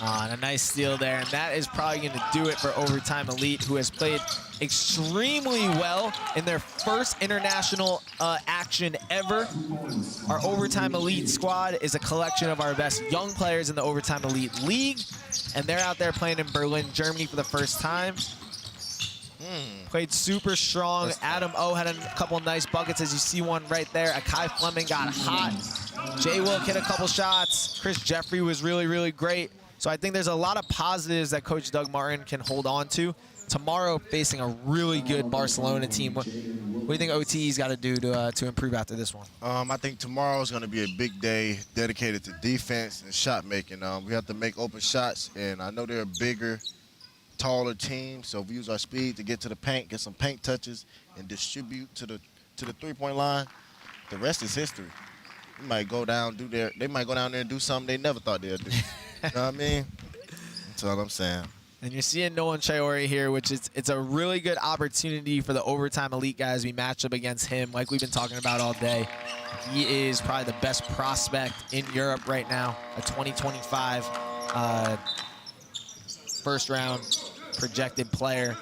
And a nice steal there, and that is probably going to do it for Overtime Elite, who has played extremely well in their first international action ever. Our Overtime Elite squad is a collection of our best young players in the Overtime Elite League, and they're out there playing in Berlin, Germany for the first time. Played super strong. Adam O had a couple nice buckets, as you see one right there. Akai Fleming got hot. Jay Wilk hit a couple shots. Chris Jeffrey was really, really great. So I think there's a lot of positives that Coach Doug Martin can hold on to. Tomorrow, facing a really good Barcelona team. What do you think OTE's got to do to improve after this one? I think tomorrow is going to be a big day dedicated to defense and shot making. We have to make open shots, and I know they're a bigger, taller team, so if we use our speed to get to the paint, get some paint touches, and distribute to the three-point line, the rest is history. They might go down there and do something they never thought they'd do. You know what I mean? That's all I'm saying. And you're seeing Nolan Traore here, which is it's a really good opportunity for the Overtime Elite guys. We match up against him like we've been talking about all day. He is probably the best prospect in Europe right now, a 2025 first round projected player.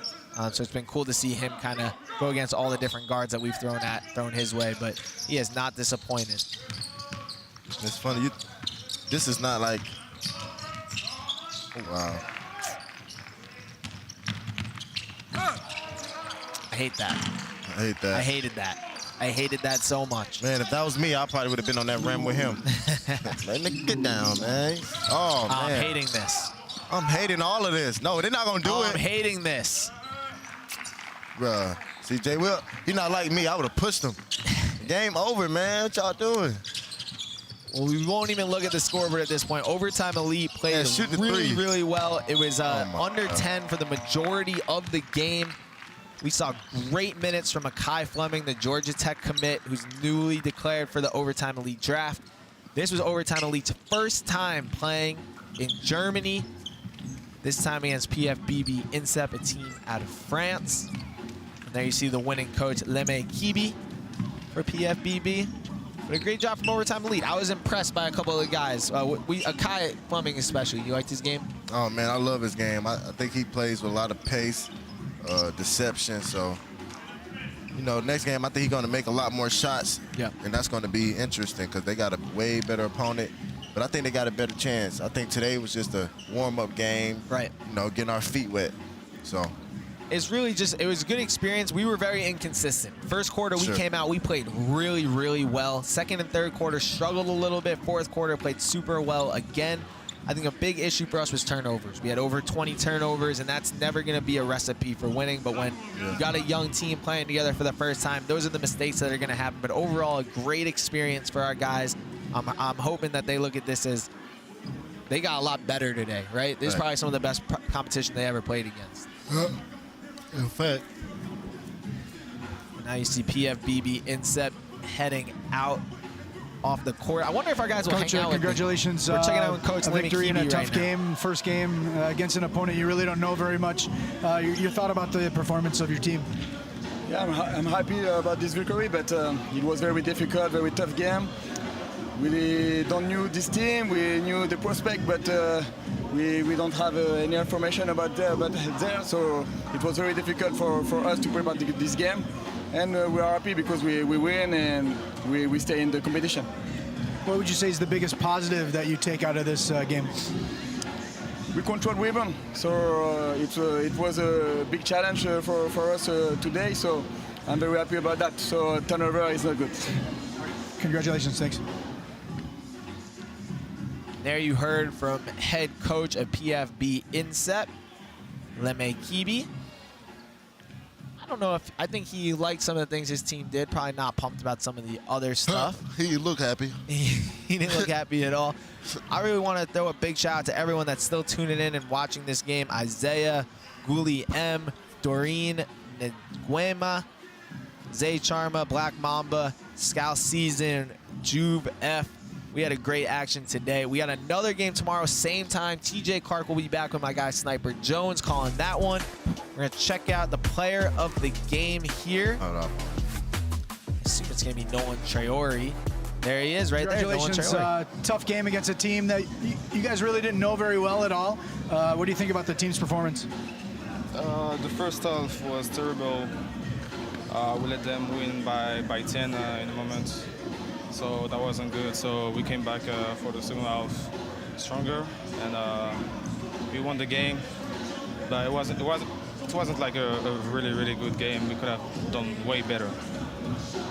So it's been cool to see him kind of go against all the different guards that we've thrown his way, but he has not disappointed. It's funny. This is not like, oh, wow. I hate that. I hate that. I hated that. I hated that so much. Man, if that was me, I probably would have been on that rim with him. Let nigga get down, man. Oh, man. I'm hating this. I'm hating all of this. No, they're not going to do it. I'm hating this. Bruh. See, Jay Will, he not like me. I would have pushed him. Game over, man. What y'all doing? Well, we won't even look at the scoreboard at this point. Overtime Elite played really, really well. It was under 10 for the majority of the game. We saw great minutes from Akai Fleming, the Georgia Tech commit, who's newly declared for the Overtime Elite draft. This was Overtime Elite's first time playing in Germany, this time against PFBB INSEP, a team out of France. And there you see the winning coach, Leme Kibi, for PFBB. But a great job from Overtime Elite. I was impressed by a couple of the guys. Akai Fleming especially. You liked his game? Oh, man, I love his game. I think he plays with a lot of pace. Deception, so next game I think he's going to make a lot more shots, and that's going to be interesting because they got a way better opponent, but I think they got a better chance. I think today was just a warm-up game, right? Getting our feet wet. So it's really it was a good experience. We were very inconsistent. First quarter we came out, we played really, really well. Second and third quarter struggled a little bit. Fourth quarter played super well again. I think a big issue for us was turnovers. We had over 20 turnovers, and that's never going to be a recipe for winning. But when you got a young team playing together for the first time, those are the mistakes that are going to happen. But overall, a great experience for our guys. I'm hoping that they look at this as they got a lot better today, right? This is probably some of the best competition they ever played against. In fact. Now you see PFBB INSEP heading out off the court. I wonder if our guys will Coach, hang out congratulations. We're checking out with Coach a victory in a tough right game, first game against an opponent you really don't know very much. Your thought about the performance of your team? Yeah, I'm happy about this victory, but it was very difficult, very tough game. We don't know this team, we knew the prospect, but we don't have any information about there, so it was very difficult for us to prepare this game. And we are happy because we win and we stay in the competition. What would you say is the biggest positive that you take out of this game? We controlled rebound, so it was a big challenge for us today, so I'm very happy about that. So turnover is not good. Congratulations, thanks. There you heard from head coach of PFB INSEP, Leme Kibi. I don't know I think he liked some of the things his team did. Probably not pumped about some of the other stuff. He looked happy. He didn't look happy at all. I really want to throw a big shout out to everyone that's still tuning in and watching this game. Isaiah, Guli M, Doreen, Nguema, Zay Charma, Black Mamba, Scout Season, Juve F, We had a great action today. We got another game tomorrow, same time. TJ Clark will be back with my guy Sniper Jones calling that one. We're going to check out the player of the game here. Hold up. I assume it's going to be Nolan Traore. There he is right there. Nolan Congratulations. Traore. Tough game against a team that you guys really didn't know very well at all. What do you think about the team's performance? The first half was terrible. We let them win by 10 in a moment. So that wasn't good. So we came back for the second half stronger, and we won the game. But it wasn't like a really good game. We could have done way better.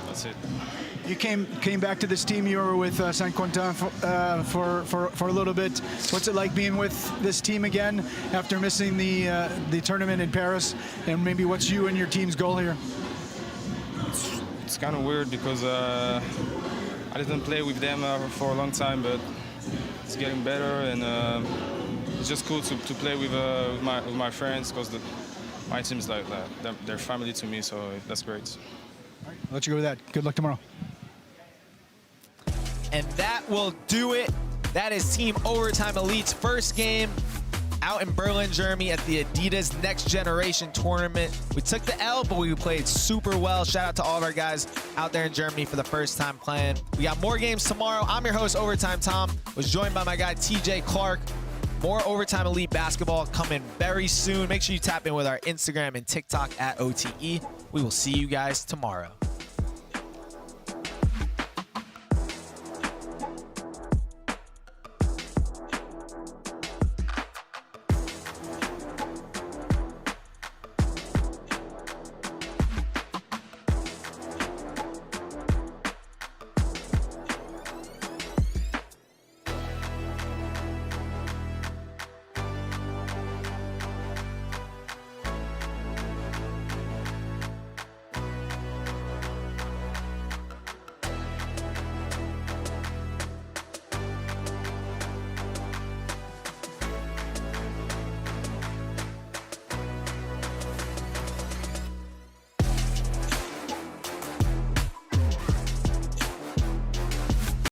That's it. You came back to this team. You were with Saint-Quentin for a little bit. What's it like being with this team again after missing the tournament in Paris? And maybe what's you and your team's goal here? It's kind of weird because I didn't play with them for a long time, but it's getting better, and it's just cool to play with my friends, because my team is like that. They're family to me, so that's great. All right, I'll let you go with that. Good luck tomorrow. And that will do it. That is Team Overtime Elite's first game out in Berlin, Germany at the Adidas Next Generation Tournament. We took the L, but we played super well. Shout out to all of our guys out there in Germany for the first time playing. We got more games tomorrow. I'm your host, Overtime Tom. Was joined by my guy, TJ Clark. More Overtime Elite basketball coming very soon. Make sure you tap in with our Instagram and TikTok at OTE. We will see you guys tomorrow.